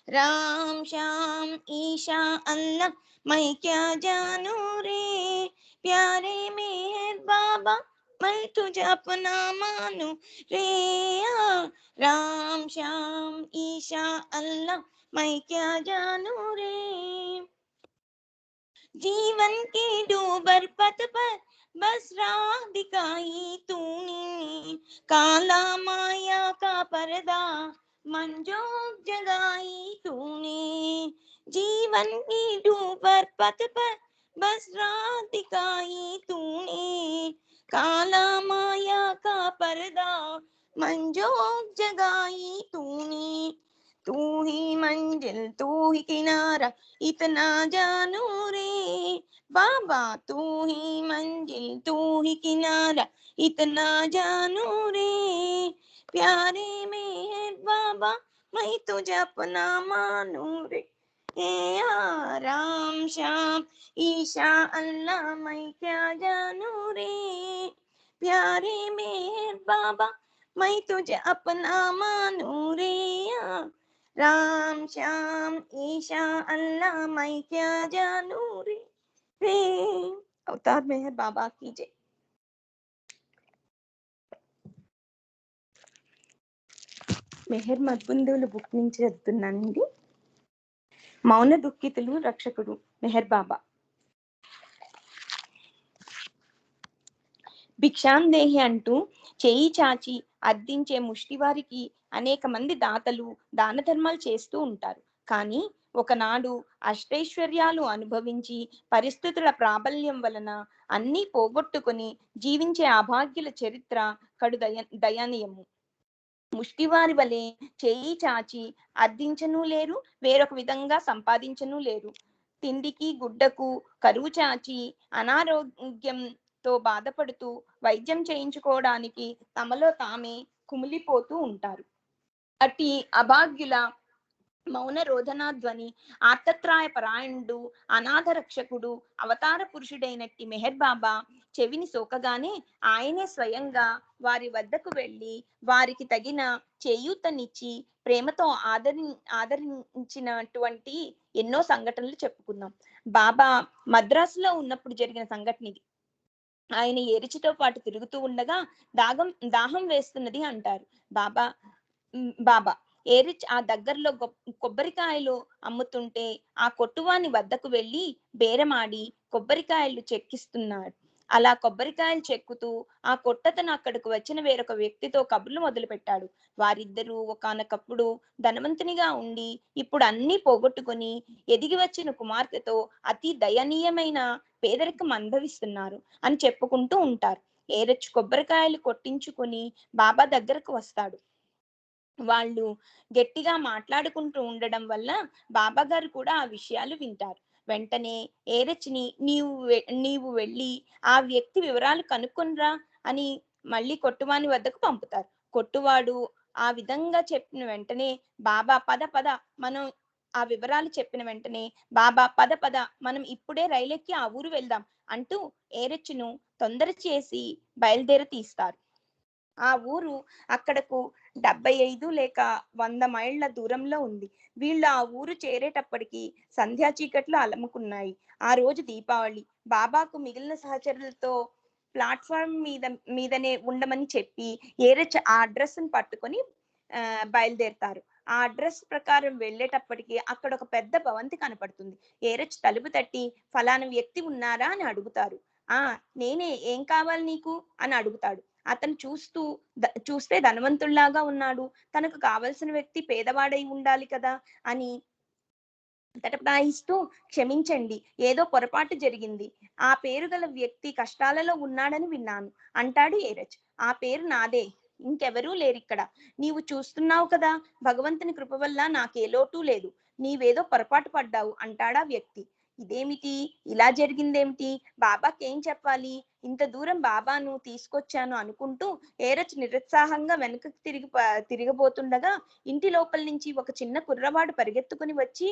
S7: राम श्याम ईशा अल्लाह मैं क्या जानू रे, प्यारे मेहर बाबा मैं तुझे अपना मानू रे, राम श्याम ईशा अल्लाह मैं क्या जानू रे, जीवन के डूबर पथ पर बस राह दिखाई तूने, काला माया का पर्दा मंजोग जगाई तूने, जीवन की डूबर पथ पर बस राह दिखाई तूने, काला माया का पर्दा मंजोग जगाई तूने,
S11: तू ही मंजिल तू ही किनारा इतना जानू रे बाबा, तू ही मंजिल तू ही किनारा इतना जानू रे, प्यारे मेहर बाबा मैं तुझे अपना मानू रे, राम श्याम ईशा अल्लाह मैं क्या जानू रे, प्यारे मेहर बाबा मैं तुझे अपना मानू रे, राम श्याम ईशा अल्लाह मैं क्या जानू रे, रे अवतार मेहर बाबा की जय. మెహర్ మద్బందువులు బుక్ నుంచి చదువుతున్నానండి. మౌన దుఃఖితులు రక్షకుడు మెహర్ బాబా. భిక్షాందేహి అంటూ చేయి చాచి అర్థించే ముష్టివారికి అనేక మంది దాతలు దాన ధర్మాలు చేస్తూ ఉంటారు. కానీ ఒకనాడు అష్టైశ్వర్యాలు అనుభవించి పరిస్థితుల ప్రాబల్యం వలన అన్నీ పోగొట్టుకుని జీవించే అభాగ్యుల చరిత్ర కడు దయనీయము. ముష్టివారి వలె చేయి చాచి అర్థించను లేరు, వేరొక విధంగా సంపాదించను లేరు. తిండికి గుడ్డకు కరువు చాచి అనారోగ్యంతో బాధపడుతూ వైద్యం చేయించుకోవడానికి తమలో తామే కుమిలిపోతూ ఉంటారు. అట్టి అభాగ్యుల మౌన రోధనాధ్వని ఆర్తత్రాయ పరాయణుడు అనాథ రక్షకుడు అవతార పురుషుడైనట్టి మెహర్ బాబా చెవిని సోకగానే ఆయనే స్వయంగా వారి వద్దకు వెళ్ళి వారికి తగిన చేయూతనిచ్చి ప్రేమతో ఆదరించినటువంటి ఎన్నో సంఘటనలు చెప్పుకుందాం. బాబా మద్రాసులో ఉన్నప్పుడు జరిగిన సంఘటన ఇది. ఆయన ఎరిచితో పాటు తిరుగుతూ ఉండగా దాహం వేస్తున్నది అంటారు. బాబా ఏరిచ్ ఆ దగ్గరలో కొబ్బరికాయలు అమ్ముతుంటే ఆ కొట్టువాని వద్దకు వెళ్ళి బేరమాడి కొబ్బరికాయలు చెక్కిస్తున్నాడు. అలా కొబ్బరికాయలు చెక్కుతూ ఆ కొట్టతను అక్కడికి వచ్చిన వేరొక వ్యక్తితో కబుర్లు మొదలు పెట్టాడు. వారిద్దరూ ఒకానొకప్పుడు ధనవంతునిగా ఉండి ఇప్పుడు అన్ని పోగొట్టుకుని ఎదిగి వచ్చిన కుమార్తెతో అతి దయనీయమైన పేదరికం అనుభవిస్తున్నారు అని చెప్పుకుంటూ ఉంటారు. ఏరచ్ కొబ్బరికాయలు కొట్టించుకుని బాబా దగ్గరకు వస్తాడు. వాళ్ళు గట్టిగా మాట్లాడుకుంటూ ఉండడం వల్ల బాబా గారు కూడా ఆ విషయాలు వింటారు. వెంటనే ఏరచ్ని నీవు వెళ్ళి ఆ వ్యక్తి వివరాలు కనుక్కొనిరా అని మళ్ళీ కొట్టువాని వద్దకు పంపుతారు. కొట్టువాడు ఆ విధంగా చెప్పిన వెంటనే బాబా పద మనం ఆ వివరాలు చెప్పిన వెంటనే బాబా పద మనం ఇప్పుడే రైలెక్కి ఆ ఊరు వెళ్దాం అంటూ ఏరచ్ను తొందర చేసి బయలుదేరి తీస్తారు. ఆ ఊరు అక్కడకు 75 లేక 100 మైళ్ళ దూరంలో ఉంది. వీళ్ళు ఆ ఊరు చేరేటప్పటికి సంధ్యా చీకట్లు అలముకున్నాయి. ఆ రోజు దీపావళి. బాబాకు మిగిలిన సహచరులతో ప్లాట్ఫామ్ మీదనే ఉండమని చెప్పి ఏరచ్ ఆ అడ్రస్ ని పట్టుకొని బయలుదేరతారు. ఆ అడ్రస్ ప్రకారం వెళ్ళేటప్పటికి అక్కడ ఒక పెద్ద భవంతి కనపడుతుంది. ఏరచ్ తలుపు తట్టి ఫలానా వ్యక్తి ఉన్నారా అని అడుగుతారు. నేనే, ఏం కావాలి నీకు అని అడుగుతాడు. అతను చూస్తే ధనవంతుల్లాగా ఉన్నాడు. తనకు కావలసిన వ్యక్తి పేదవాడై ఉండాలి కదా అని తటపటాయిస్తూ, క్షమించండి, ఏదో పొరపాటు జరిగింది. ఆ పేరు గల వ్యక్తి కష్టాలలో ఉన్నాడని విన్నాను అంటాడు ఏరచ్. ఆ పేరు నాదే, ఇంకెవరూ లేరిక్కడ. నీవు చూస్తున్నావు కదా, భగవంతుని కృప వల్ల నాకే లోటు లేదు. నీవేదో పొరపాటు పడ్డావు అంటాడా వ్యక్తి. ఇదేమిటి, ఇలా జరిగిందేమిటి, బాబాకేం చెప్పాలి, ఇంత దూరం బాబాను తీసుకొచ్చాను అనుకుంటూ ఏరచ్ నిరుత్సాహంగా వెనక్కి తిరగబోతుండగా ఇంటి లోపల నుంచి ఒక చిన్న కుర్రవాడు పరిగెత్తుకుని వచ్చి,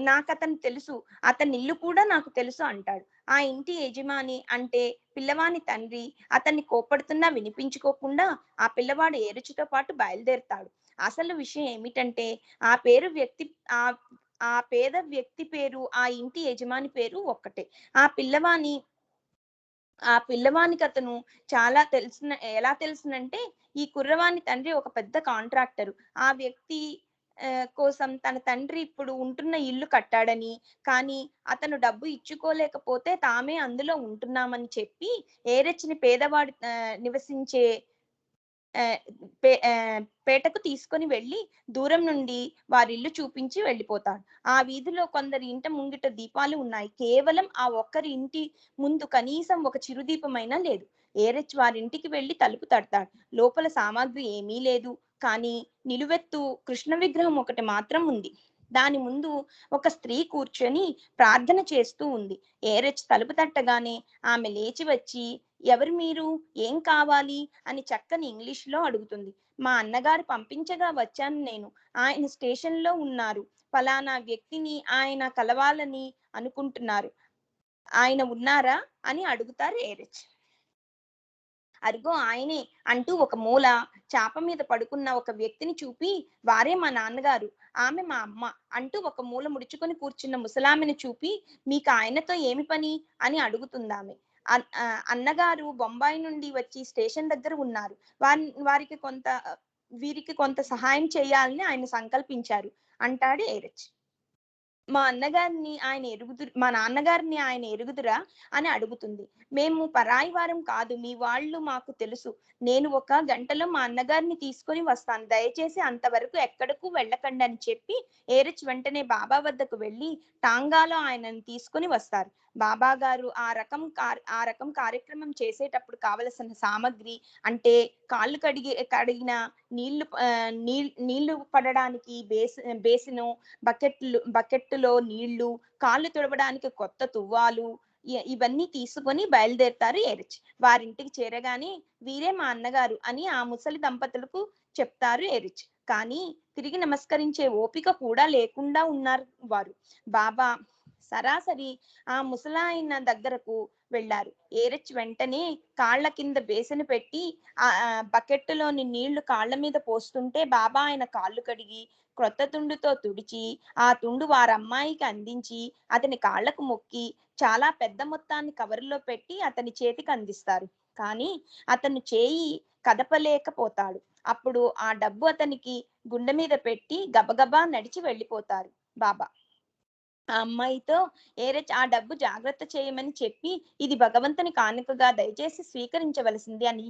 S11: నాకతను తెలుసు, అతని ఇల్లు కూడా నాకు తెలుసు అంటాడు. ఆ ఇంటి యజమాని అంటే పిల్లవాని తండ్రి అతన్ని కోపడుతున్నా వినిపించుకోకుండా ఆ పిల్లవాడు ఏరుచుతో పాటు బయలుదేరుతాడు. అసలు విషయం ఏమిటంటే ఆ పేద వ్యక్తి పేరు ఆ ఇంటి యజమాని పేరు ఒక్కటే. ఆ పిల్లవానికి అతను చాలా ఎలా తెలుసునంటే ఈ కుర్రవాని తండ్రి ఒక పెద్ద కాంట్రాక్టరు. ఆ వ్యక్తి కోసం తన తండ్రి ఇప్పుడు ఉంటున్న ఇల్లు కట్టాడని, కానీ అతను డబ్బు ఇచ్చుకోలేకపోతే తామే అందులో ఉంటున్నామని చెప్పి ఏరచ్ని పేదవాడి నివసించే పేటకు తీసుకొని వెళ్ళి దూరం నుండి వారి ఇల్లు చూపించి వెళ్ళిపోతాడు. ఆ వీధిలో కొందరి ఇంట ముంగిట దీపాలు ఉన్నాయి. కేవలం ఆ ఒక్కరి ఇంటి ముందు కనీసం ఒక చిరుదీపమైనా లేదు. ఏరచ్ వారింటికి వెళ్ళి తలుపు తడతాడు. లోపల సామాగ్రి ఏమీ లేదు. కానీ నిలువెత్తు కృష్ణ విగ్రహం ఒకటి మాత్రం ఉంది. దాని ముందు ఒక స్త్రీ కూర్చొని ప్రార్థన చేస్తూ ఉంది. ఏరెచ్ తలుపు తట్టగానే ఆమె లేచి వచ్చి, ఎవరు మీరు, ఏం కావాలి అని చక్కని ఇంగ్లీష్లో అడుగుతుంది. మా అన్నగారు పంపించగా వచ్చాను నేను. ఆయన స్టేషన్లో ఉన్నారు. ఫలానా వ్యక్తిని ఆయన కలవాలని అనుకుంటున్నారు. ఆయన ఉన్నారా అని అడుగుతారు ఏరెచ్. అరుగో ఆయనే అంటూ ఒక మూల చాప మీద పడుకున్న ఒక వ్యక్తిని చూపి, వారే మా నాన్నగారు, ఆమె మా అమ్మ అంటూ ఒక మూల ముడుచుకొని కూర్చున్న ముసలామెను చూపి, మీకు ఆయనతో ఏమి పని అని అడుగుతుందామె. అన్నగారు బొంబాయి నుండి వచ్చి స్టేషన్ దగ్గర ఉన్నారు. వీరికి కొంత సహాయం చేయాలని ఆయన సంకల్పించారు అంటాడు ఏరెచ్. మా నాన్నగారిని ఆయన ఎరుగుదురా అని అడుగుతుంది. మేము పరాయి వారం కాదు, మీ వాళ్ళు మాకు తెలుసు. నేను ఒక గంటలో మా అన్నగారిని తీసుకొని వస్తాను. దయచేసి అంతవరకు ఎక్కడకు వెళ్ళకండి అని చెప్పి ఏరెచ్ వెంటనే బాబా వద్దకు వెళ్ళి టాంగాలో ఆయనను తీసుకొని వస్తారు. బాబా గారు ఆ రకం కార్యక్రమం చేసేటప్పుడు కావలసిన సామగ్రి అంటే కాళ్ళు కడిగిన నీళ్లు పడడానికి బేసిను, బకెట్టులో నీళ్లు, కాళ్ళు తుడవడానికి కొత్త తువ్వాలు, ఇవన్నీ తీసుకొని బయలుదేరుతారు ఏరెచ్. వారింటికి చేరగానే వీరే మా అన్నగారు అని ఆ ముసలి దంపతులకు చెప్తారు ఏరెచ్. కానీ తిరిగి నమస్కరించే ఓపిక కూడా లేకుండా ఉన్నారు వారు. బాబా సరాసరి ఆ ముసలాయన దగ్గరకు వెళ్ళారు. ఏరెచ్ వెంటనే కాళ్ల కింద బేసను పెట్టి ఆ బకెట్టులోని నీళ్లు కాళ్ల మీద పోస్తుంటే బాబా ఆయన కాళ్ళు కడిగి క్రొత్త తుండుతో తుడిచి ఆ తుండు వారమ్మాయికి అందించి అతని కాళ్లకు మొక్కి చాలా పెద్ద మొత్తాన్ని కవరులో పెట్టి అతని చేతికి అందిస్తారు. కానీ అతను చేయి కదపలేకపోతాడు. అప్పుడు ఆ డబ్బు అతనికి గుండె మీద పెట్టి గబగబా నడిచి వెళ్ళిపోతారు బాబా. ఆ అమ్మాయితో ఏరెచ్ ఆ డబ్బు జాగ్రత్త చేయమని చెప్పి, ఇది భగవంతుని కానుకగా దయచేసి స్వీకరించవలసింది అని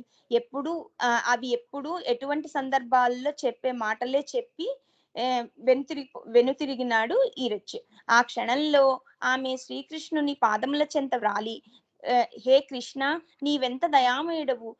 S11: ఎప్పుడు ఎటువంటి సందర్భాల్లో చెప్పే మాటలే చెప్పి వెనుతిరిగినాడు ఈరెచ్. ఆ క్షణంలో ఆమె శ్రీకృష్ణుని పాదముల చెంత వ్రాలి, హే కృష్ణ, నీవెంత దయామయుడవు,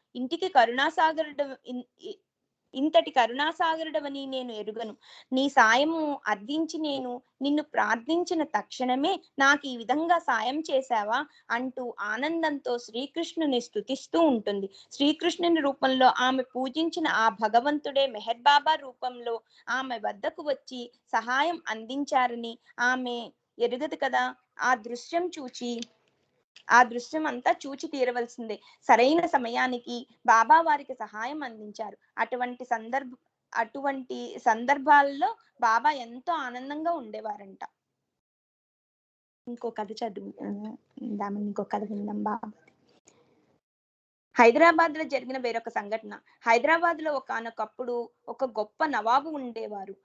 S11: ఇంతటి కరుణాసాగరుడవని నేను ఎరుగను. నీ సాయము అర్థించి నేను నిన్ను ప్రార్థించిన తక్షణమే నాకు ఈ విధంగా సాయం చేశావా అంటూ ఆనందంతో శ్రీకృష్ణుని స్తుతిస్తూ ఉంటుంది. శ్రీకృష్ణుని రూపంలో ఆమె పూజించిన ఆ భగవంతుడే మెహర్ బాబా రూపంలో ఆమె వద్దకు వచ్చి సహాయం అందించారని ఆమె ఎరుగదు కదా. ఆ దృశ్యం అంతా చూచి తీరవలసిందే. సరైన సమయానికి బాబా వారికి సహాయం అందించారు. అటువంటి సందర్భాల్లో బాబా ఎంతో ఆనందంగా ఉండేవారంట. ఇంకో కథ విందాం బాబా. హైదరాబాద్ లో జరిగిన వేరొక సంఘటన. హైదరాబాద్ లో ఒకానొకప్పుడు ఒక గొప్ప నవాబు ఉండేవారు.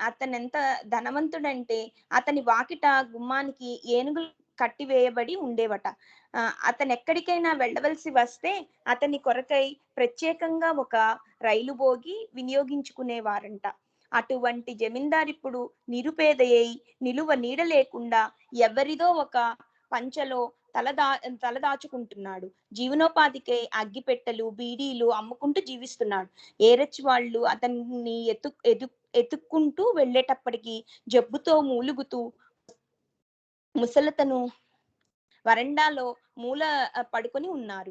S11: అతనెంత ధనవంతుడంటే అతని వాకిట గుమ్మానికి ఏనుగులు కట్టివేయబడి ఉండేవట. అతను ఎక్కడికైనా వెళ్ళవలసి వస్తే అతని కొరకై ప్రత్యేకంగా ఒక రైలు బోగి వినియోగించుకునేవారంట. అటువంటి జమీందార్ ఇప్పుడు నిరుపేదయ్యి నిలువ నీడ లేకుండా ఎవరిదో ఒక పంచలో తలదాచుకుంటున్నాడు. జీవనోపాధికై అగ్గిపెట్టెలు, బీడీలు అమ్ముకుంటూ జీవిస్తున్నాడు. ఏరెచ్ వాళ్ళు అతన్ని ఎత్తుక్కుంటూ వెళ్ళేటప్పటికి జబ్బుతో మూలుగుతూ ముసలతను వరండాలో మూల పడుకొని ఉన్నారు.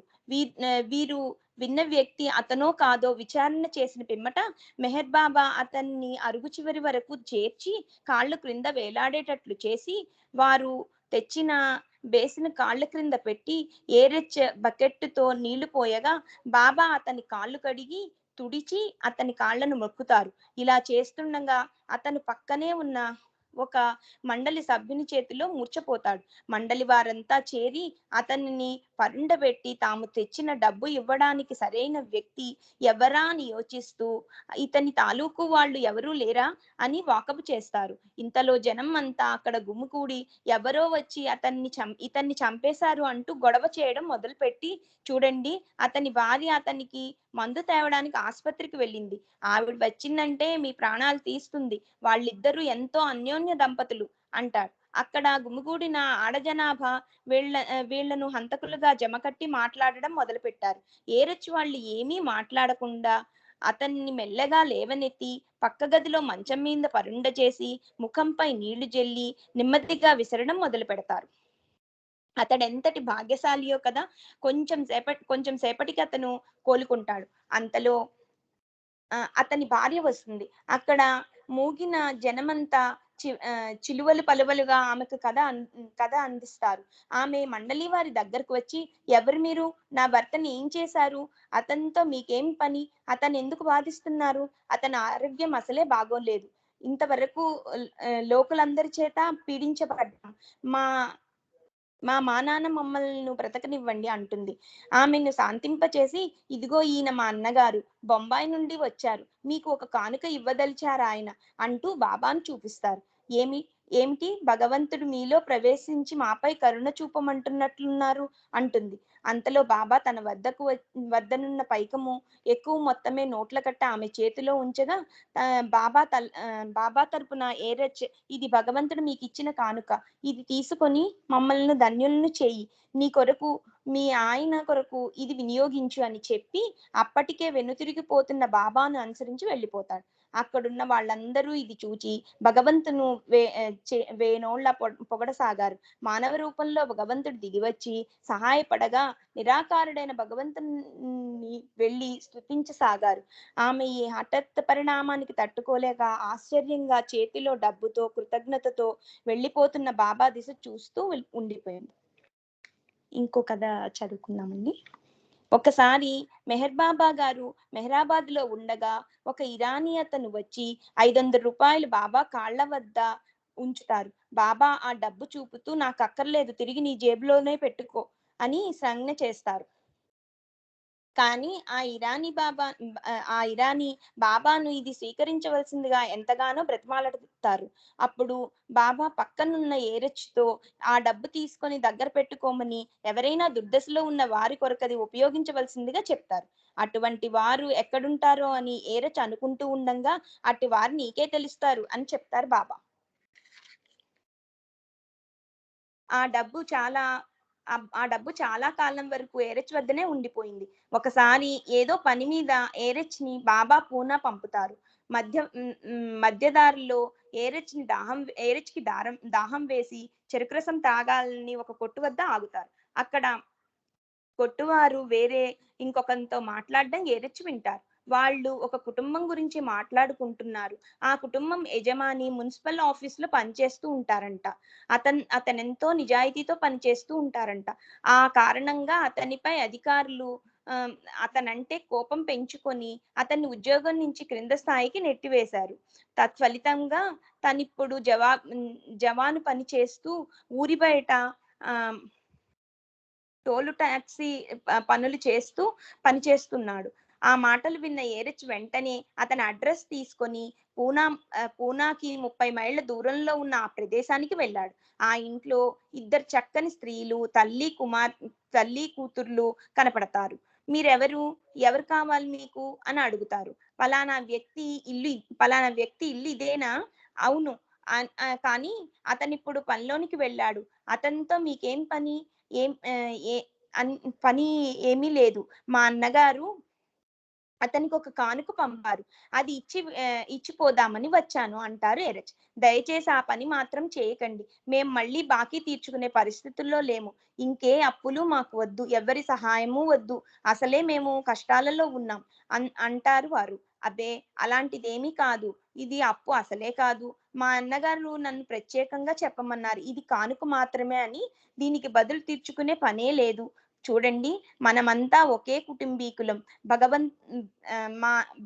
S11: వీరు విన్న వ్యక్తి అతనో కాదో విచారణ చేసిన పిమ్మట మెహర్ బాబా అతన్ని అరుగు చివరి వరకు చేర్చి కాళ్ళు క్రింద వేలాడేటట్లు చేసి వారు తెచ్చిన బేసిన కాళ్ళ క్రింద పెట్టి ఏరెచ్ బకెట్టుతో నీళ్లు పోయగా బాబా అతని కాళ్ళు కడిగి తుడిచి అతని కాళ్లను మొక్కుతారు. ఇలా చేస్తుండగా అతను పక్కనే ఉన్న ఒక మండలి సభ్యుని చేతిలో మూర్చపోతాడు. మండలి వారంతా చేరి అతనిని పరుండబెట్టి తాము తెచ్చిన డబ్బు ఇవ్వడానికి సరైన వ్యక్తి ఎవరా అని యోచిస్తూ ఇతని తాలూకు వాళ్ళు ఎవరూ లేరా అని వాకపు చేస్తారు. ఇంతలో జనం అంతా అక్కడ గుమికూడి ఎవరో వచ్చి ఇతన్ని చంపేశారు అంటూ గొడవ చేయడం మొదలుపెట్టి, చూడండి, అతని భార్య అతనికి మందు తేవడానికి ఆసుపత్రికి వెళ్ళింది. ఆవిడ వచ్చిందంటే మీ ప్రాణాలు తీస్తుంది. వాళ్ళిద్దరూ ఎంతో అన్యోన్య దంపతులు అంటారు. అక్కడ గుమిగూడిన ఆడజనాభా వీళ్లను హంతకులుగా జమకట్టి మాట్లాడడం మొదలుపెట్టారు. ఏరెచ్ వాళ్ళు ఏమీ మాట్లాడకుండా అతన్ని మెల్లగా లేవనెత్తి పక్క గదిలో మంచం మీద పరుండచేసి ముఖంపై నీళ్లు జల్లి నెమ్మదిగా విసరడం మొదలు పెడతారు. అతడెంతటి భాగ్యశాలియో కదా. కొంచెం సేపటికి అతను కోలుకుంటాడు. అంతలో అతని భార్య వస్తుంది. అక్కడ మూగిన జనమంతా చిలువలు పలువలుగా ఆమెకు కథ అందిస్తారు. ఆమె మండలి వారి దగ్గరకు వచ్చి, ఎవరు మీరు? నా భర్తని ఏం చేశారు? అతనితో మీకేం పని? అతను ఎందుకు బాధిస్తున్నారు? అతని ఆరోగ్యం అసలే బాగోలేదు. ఇంతవరకు లోకులందరి చేత పీడించబడ్డాం. మా మా నాన్న మమ్మల్ని బ్రతకనివ్వండి అంటుంది. ఆమెను శాంతింపచేసి, ఇదిగో ఈయన మా అన్నగారు బొంబాయి నుండి వచ్చారు, మీకు ఒక కానుక ఇవ్వదలిచారు ఆయన అంటూ బాబాను చూపిస్తారు. ఏమిటి భగవంతుడు మీలో ప్రవేశించి మాపై కరుణ చూపమంటున్నట్లున్నారు అంటుంది. అంతలో బాబా తన వద్దనున్న పైకము ఎక్కువ మొత్తమే నోట్ల కట్ట ఆమె చేతిలో ఉంచగా, బాబా తరపున ఏరచ్, ఇది భగవంతుడు మీకు ఇచ్చిన కానుక, ఇది తీసుకొని మమ్మల్ని ధన్యులను చేయి, నీ కొరకు మీ ఆయన కొరకు ఇది వినియోగించు అని చెప్పి అప్పటికే వెనుతిరిగిపోతున్న బాబాను అనుసరించి వెళ్ళిపోతాడు. అక్కడున్న వాళ్ళందరూ ఇది చూచి భగవంతును వేనోళ్ల పొగడసాగారు. మానవ రూపంలో భగవంతుడు దిగివచ్చి సహాయపడగా నిరాకారుడైన భగవంతుని వెళ్ళి స్తుతించసాగారు. ఆమె ఈ హఠాత్ పరిణామానికి తట్టుకోలేక ఆశ్చర్యంగా చేతిలో డబ్బుతో కృతజ్ఞతతో వెళ్ళిపోతున్న బాబా దిశ చూస్తూ ఉండిపోయింది. ఇంకో కథ చదువుకుందామండి. ఒకసారి మెహర్ బాబా గారు మెహరాబాద్ లో ఉండగా ఒక ఇరానీ అతను వచ్చి 500 రూపాయలు బాబా కాళ్ల వద్ద ఉంచుతారు. బాబా ఆ డబ్బు చూపుతూ, నాకు అక్కర్లేదు, తిరిగి నీ జేబులోనే పెట్టుకో అని సంజ్ఞ చేస్తారు. కానీ ఆ ఇరానీ బాబాను ఇది స్వీకరించవలసిందిగా ఎంతగానో బ్రతిమాలతారు. అప్పుడు బాబా పక్కనున్న ఏరచ్తో ఆ డబ్బు తీసుకొని దగ్గర పెట్టుకోమని, ఎవరైనా దుర్దశలో ఉన్న వారి కొరకది ఉపయోగించవలసిందిగా చెప్తారు. అటువంటి వారు ఎక్కడుంటారో అని ఏరచ్ అనుకుంటూ ఉండంగా, అట్టి వారు నీకే తెలుస్తారు అని చెప్తారు బాబా. ఆ డబ్బు చాలా కాలం వరకు ఏరచ్ వద్దనే ఉండిపోయింది. ఒకసారి ఏదో పని మీద ఏరచ్ ని బాబా పూనా పంపుతారు. మధ్యదారిలో ఏరచ్ కి దాహం వేసి చెరుకు రసం తాగాలని ఒక కొట్టు వద్ద ఆగుతారు. అక్కడ కొట్టువారు వేరే ఇంకొకరితో మాట్లాడడం ఏరచ్ వింటారు. వాళ్ళు ఒక కుటుంబం గురించి మాట్లాడుకుంటున్నారు. ఆ కుటుంబం యజమాని మున్సిపల్ ఆఫీస్ లో పనిచేస్తూ ఉంటారంట. అతనెంతో నిజాయితీతో పనిచేస్తూ ఉంటారంట. ఆ కారణంగా అతనిపై అధికారులు అతనంటే కోపం పెంచుకొని అతన్ని ఉద్యోగం నుంచి క్రింద స్థాయికి నెట్టివేశారు. తత్ఫలితంగా తనిప్పుడు జవాను పని చేస్తూ ఊరి బయట టోలు టాక్సీ పనిచేస్తున్నాడు. ఆ మాటలు విన్న ఏరచ్ వెంటనే అతని అడ్రస్ తీసుకొని పూనాకి 30 మైళ్ళ దూరంలో ఉన్న ఆ ప్రదేశానికి వెళ్ళాడు. ఆ ఇంట్లో 2 చక్కని స్త్రీలు, తల్లి కూతుర్లు కనపడతారు. ఎవరు కావాలి మీకు అని అడుగుతారు. పలానా వ్యక్తి ఇల్లు ఇదేనా? అవును. కానీ అతనిప్పుడు పనిలోనికి వెళ్ళాడు. అతనితో మీకేం పని? పని ఏమీ లేదు. మా అన్నగారు అతనికి ఒక కానుక పంపారు, అది ఇచ్చిపోదామని వచ్చాను అంటారు ఏరచ్. దయచేసి ఆ పని మాత్రం చేయకండి. మేం మళ్ళీ బాకీ తీర్చుకునే పరిస్థితుల్లో లేము. ఇంకే అప్పులు మాకు వద్దు, ఎవరి సహాయము వద్దు, అసలే మేము కష్టాలలో ఉన్నాం అంటారు వారు. అబ్బే, అలాంటిదేమీ కాదు, ఇది అప్పు అసలే కాదు. మా అన్నగారు నన్ను ప్రత్యేకంగా చెప్పమన్నారు, ఇది కానుక మాత్రమే అని. దీనికి బదులు తీర్చుకునే పనే లేదు. చూడండి, మనమంతా ఒకే కుటుంబీకులం.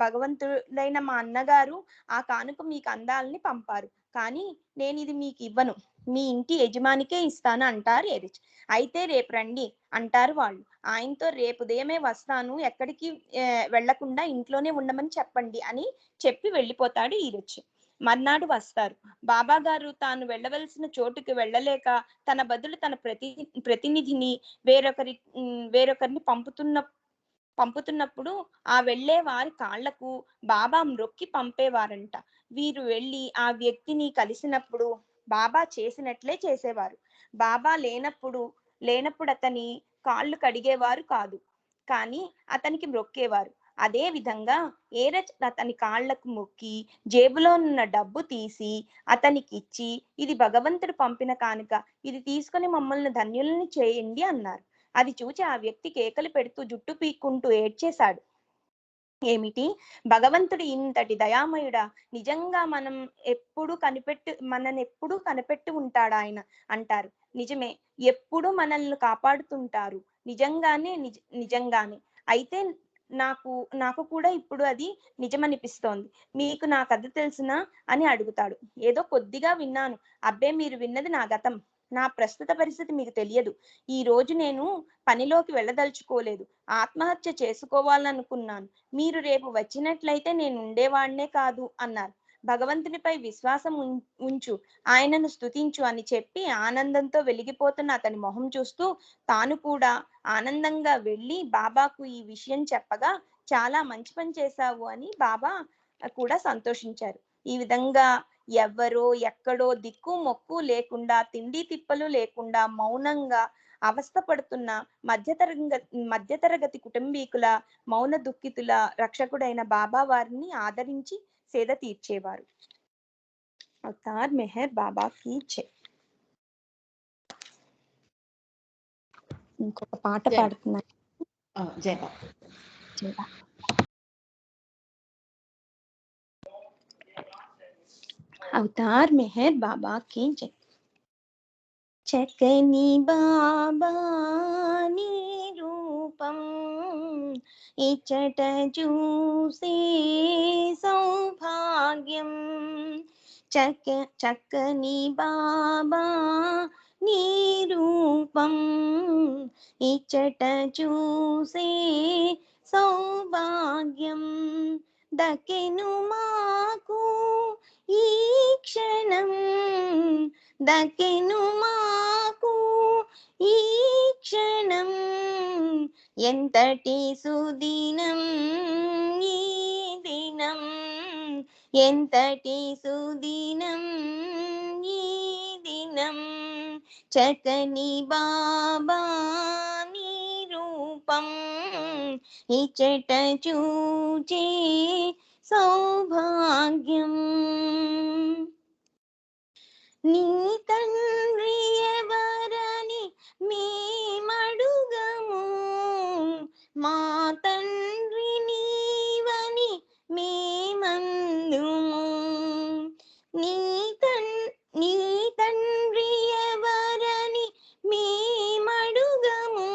S11: భగవంతుడైన మా అన్నగారు ఆ కానుక మీకు అందాలని పంపారు. కానీ నేను ఇది మీకు ఇవ్వను, మీ ఇంటి యజమానికే ఇస్తాను అంటారు ఏరచ్. అయితే రేపు రండి అంటారు వాళ్ళు. ఆయనతో రేపు ఉదయమే వస్తాను, ఎక్కడికి వెళ్లకుండా ఇంట్లోనే ఉండమని చెప్పండి అని చెప్పి వెళ్ళిపోతాడు ఏరచ్. మర్నాడు వస్తారు. బాబా గారు తాను వెళ్ళవలసిన చోటుకి వెళ్ళలేక తన బదులు తన ప్రతినిధిని వేరొకరిని పంపుతున్నప్పుడు ఆ వెళ్లే వారి కాళ్లకు బాబా మ్రొక్కి పంపేవారంట. వీరు వెళ్ళి ఆ వ్యక్తిని కలిసినప్పుడు బాబా చేసినట్లే చేసేవారు. బాబా లేనప్పుడు అతని కాళ్ళు కడిగేవారు కాదు, కానీ అతనికి మ్రొక్కేవారు. అదే విధంగా ఏరచ్ అతని కాళ్లకు మొక్కి జేబులో ఉన్న డబ్బు తీసి అతనికి ఇచ్చి, ఇది భగవంతుడు పంపిన కానుక, ఇది తీసుకొని మమ్మల్ని ధన్యులని చేయండి అన్నారు. అది చూచి ఆ వ్యక్తి కేకలు పెడుతూ జుట్టు పీక్కుంటూ ఏడ్చేశాడు. ఏమిటి, భగవంతుడు ఇంతటి దయామయుడా, నిజంగా మనల్ని ఎప్పుడు కనిపెట్టి ఉంటాడు ఆయన అంటారు. నిజమే, ఎప్పుడు మనల్ని కాపాడుతుంటారు. నిజంగానే అయితే నాకు కూడా ఇప్పుడు అది నిజమనిపిస్తోంది. మీకు నా కథ తెలుసునా అని అడుగుతాడు. ఏదో కొద్దిగా విన్నాను. అబ్బే, మీరు విన్నది నా గతం. నా ప్రస్తుత పరిస్థితి మీకు తెలియదు. ఈ రోజు నేను పనిలోకి వెళ్ళదలుచుకోలేదు. ఆత్మహత్య చేసుకోవాలనుకున్నాను. మీరు రేపు వచ్చినట్లయితే నేను ఉండేవాడినే కాదు అన్నారు. భగవంతునిపై విశ్వాసం ఉంచు, ఆయనను స్తుతించు అని చెప్పి ఆనందంతో వెలిగిపోతున్న అతని మొహం చూస్తూ తాను కూడా ఆనందంగా వెళ్ళి బాబాకు ఈ విషయం చెప్పగా, చాలా మంచి పని చేశావు అని బాబా కూడా సంతోషించారు. ఈ విధంగా ఎవ్వరో ఎక్కడో దిక్కు మొక్కు లేకుండా, తిండి తిప్పలు లేకుండా మౌనంగా అవస్థపడుతున్న మధ్యతరగతి కుటుంబీకుల మౌన దుఃఖితుల రక్షకుడైన బాబా వారిని ఆదరించి సేద తీర్చేవారు. అవతార్ మెహర్ బాబా కీ జై. ఇంకొక పాట పాడుతున్నా.
S3: జై బాబా.
S11: జై బాబా. అవతార్ మెహర్ బాబా కీ జై. చక్కని బాబా నీ రూపం ఇచ్చట చూసే సౌభాగ్యం. చక్కని బాబా నీ రూపం ఇచ్చట చూసే సౌభాగ్యం. దక్కెను మాకు ఈ క్షణం, దక్కెను మాకు ఈ క్షణం. ఎంతటి సుదినం ఈ దినం, ఎంతటి సుదినం ఈ దినం. చక్కని బాబా నీ రూపం ఇచ్చట చూచే సౌభాగ్యం. నీ తండ్రి ఎవరని మేమడుగము, మా తండ్రి నీవని మేమందుము. నీ తండ్రి ఎవరని మేమడుగము,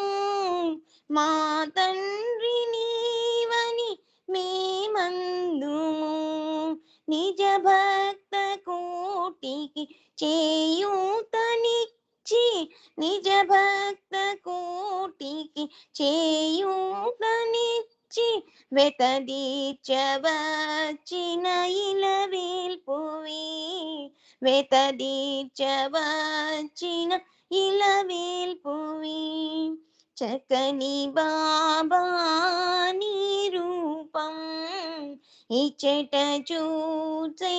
S11: మా తండ్రి నీవని మేమందుము. నిజ భక్త కోటికి చేయూతనిచ్చి, నిజ భక్త కోటికి చేయూతనిచ్చి వెతదీర్చవచ్చిన ఇలవేల్పువి, వెతదీర్చవచ్చిన ఇలవేల్పువి. చక్కని బాబా నీ రూపం ఇచ్చట చూసే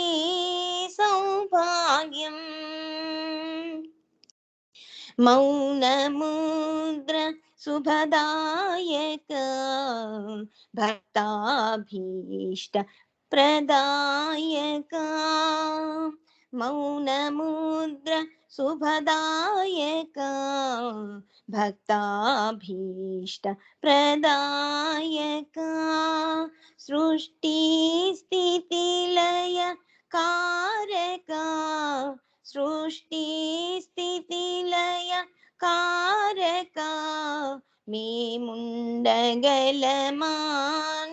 S11: సౌభాగ్యం. మౌనముద్ర శుభదాయక భక్తాభీష్ట ప్రదాయక. మౌనముద్ర శుభదాయక భక్తాభీష్ట ప్రదాయక. సృష్టి స్థితి లయ కారక, సృష్టి స్థితి లయ కారక. మేముండగలమా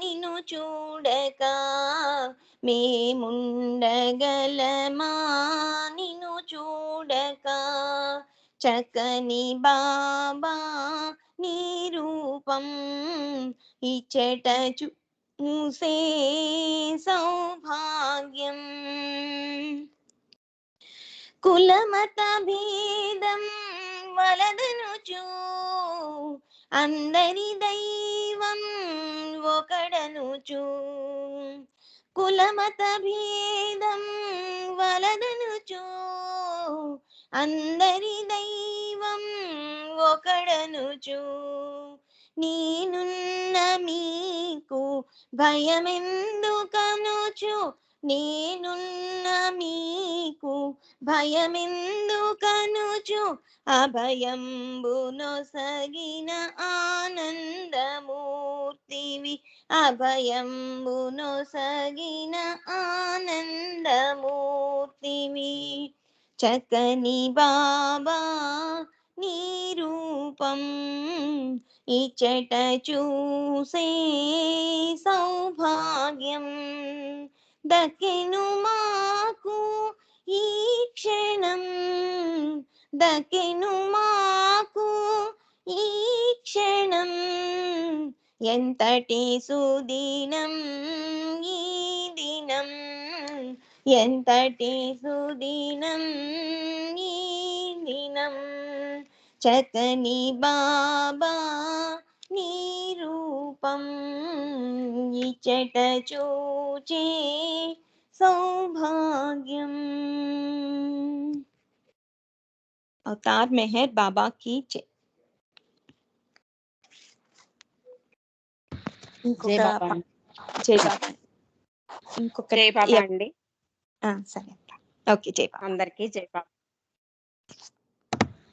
S11: నిన్ను చూడక, మేముండగలమా నిన్ను చూడక. చక్కని బాబా నీ రూపం ఇచ్చట చూసే సౌభాగ్యం. కులమత భేదం వలదనుచు అందరి దైవం ఒకడనుచు, కులమత భేదం వలదనుచు అందరి దైవం ఒకడనుచు. నేనున్న మీకు భయమెందుకనుచు నేనున్న మీకు భయమెందుకనుచు అభయంబునొసగిన ఆనందమూర్తివి అభయంబునొసగిన ఆనందమూర్తివి చక్కని బాబా నీ రూపం ఇచ్చట చూసే సౌభాగ్యం దక్కెను మాకు ఈ క్షణం దక్కెను మాకు ఈ క్షణం ఎంతటి సుదినం ఈ దినం ఎంతటి సుదినం ఈ దినం చక్కని బాబా నీ రూపం ఇచ్చట చూచే సౌభాగ్యం. అవతార్ మెహర్ బాబా की जय.
S3: జై
S11: ఇంకొక
S3: బాబా.
S11: జై బాబా ఇంకొక
S10: జై బాబా అండి.
S11: సరే ఓకే జై బాబా
S10: అందరికీ జై బాబా.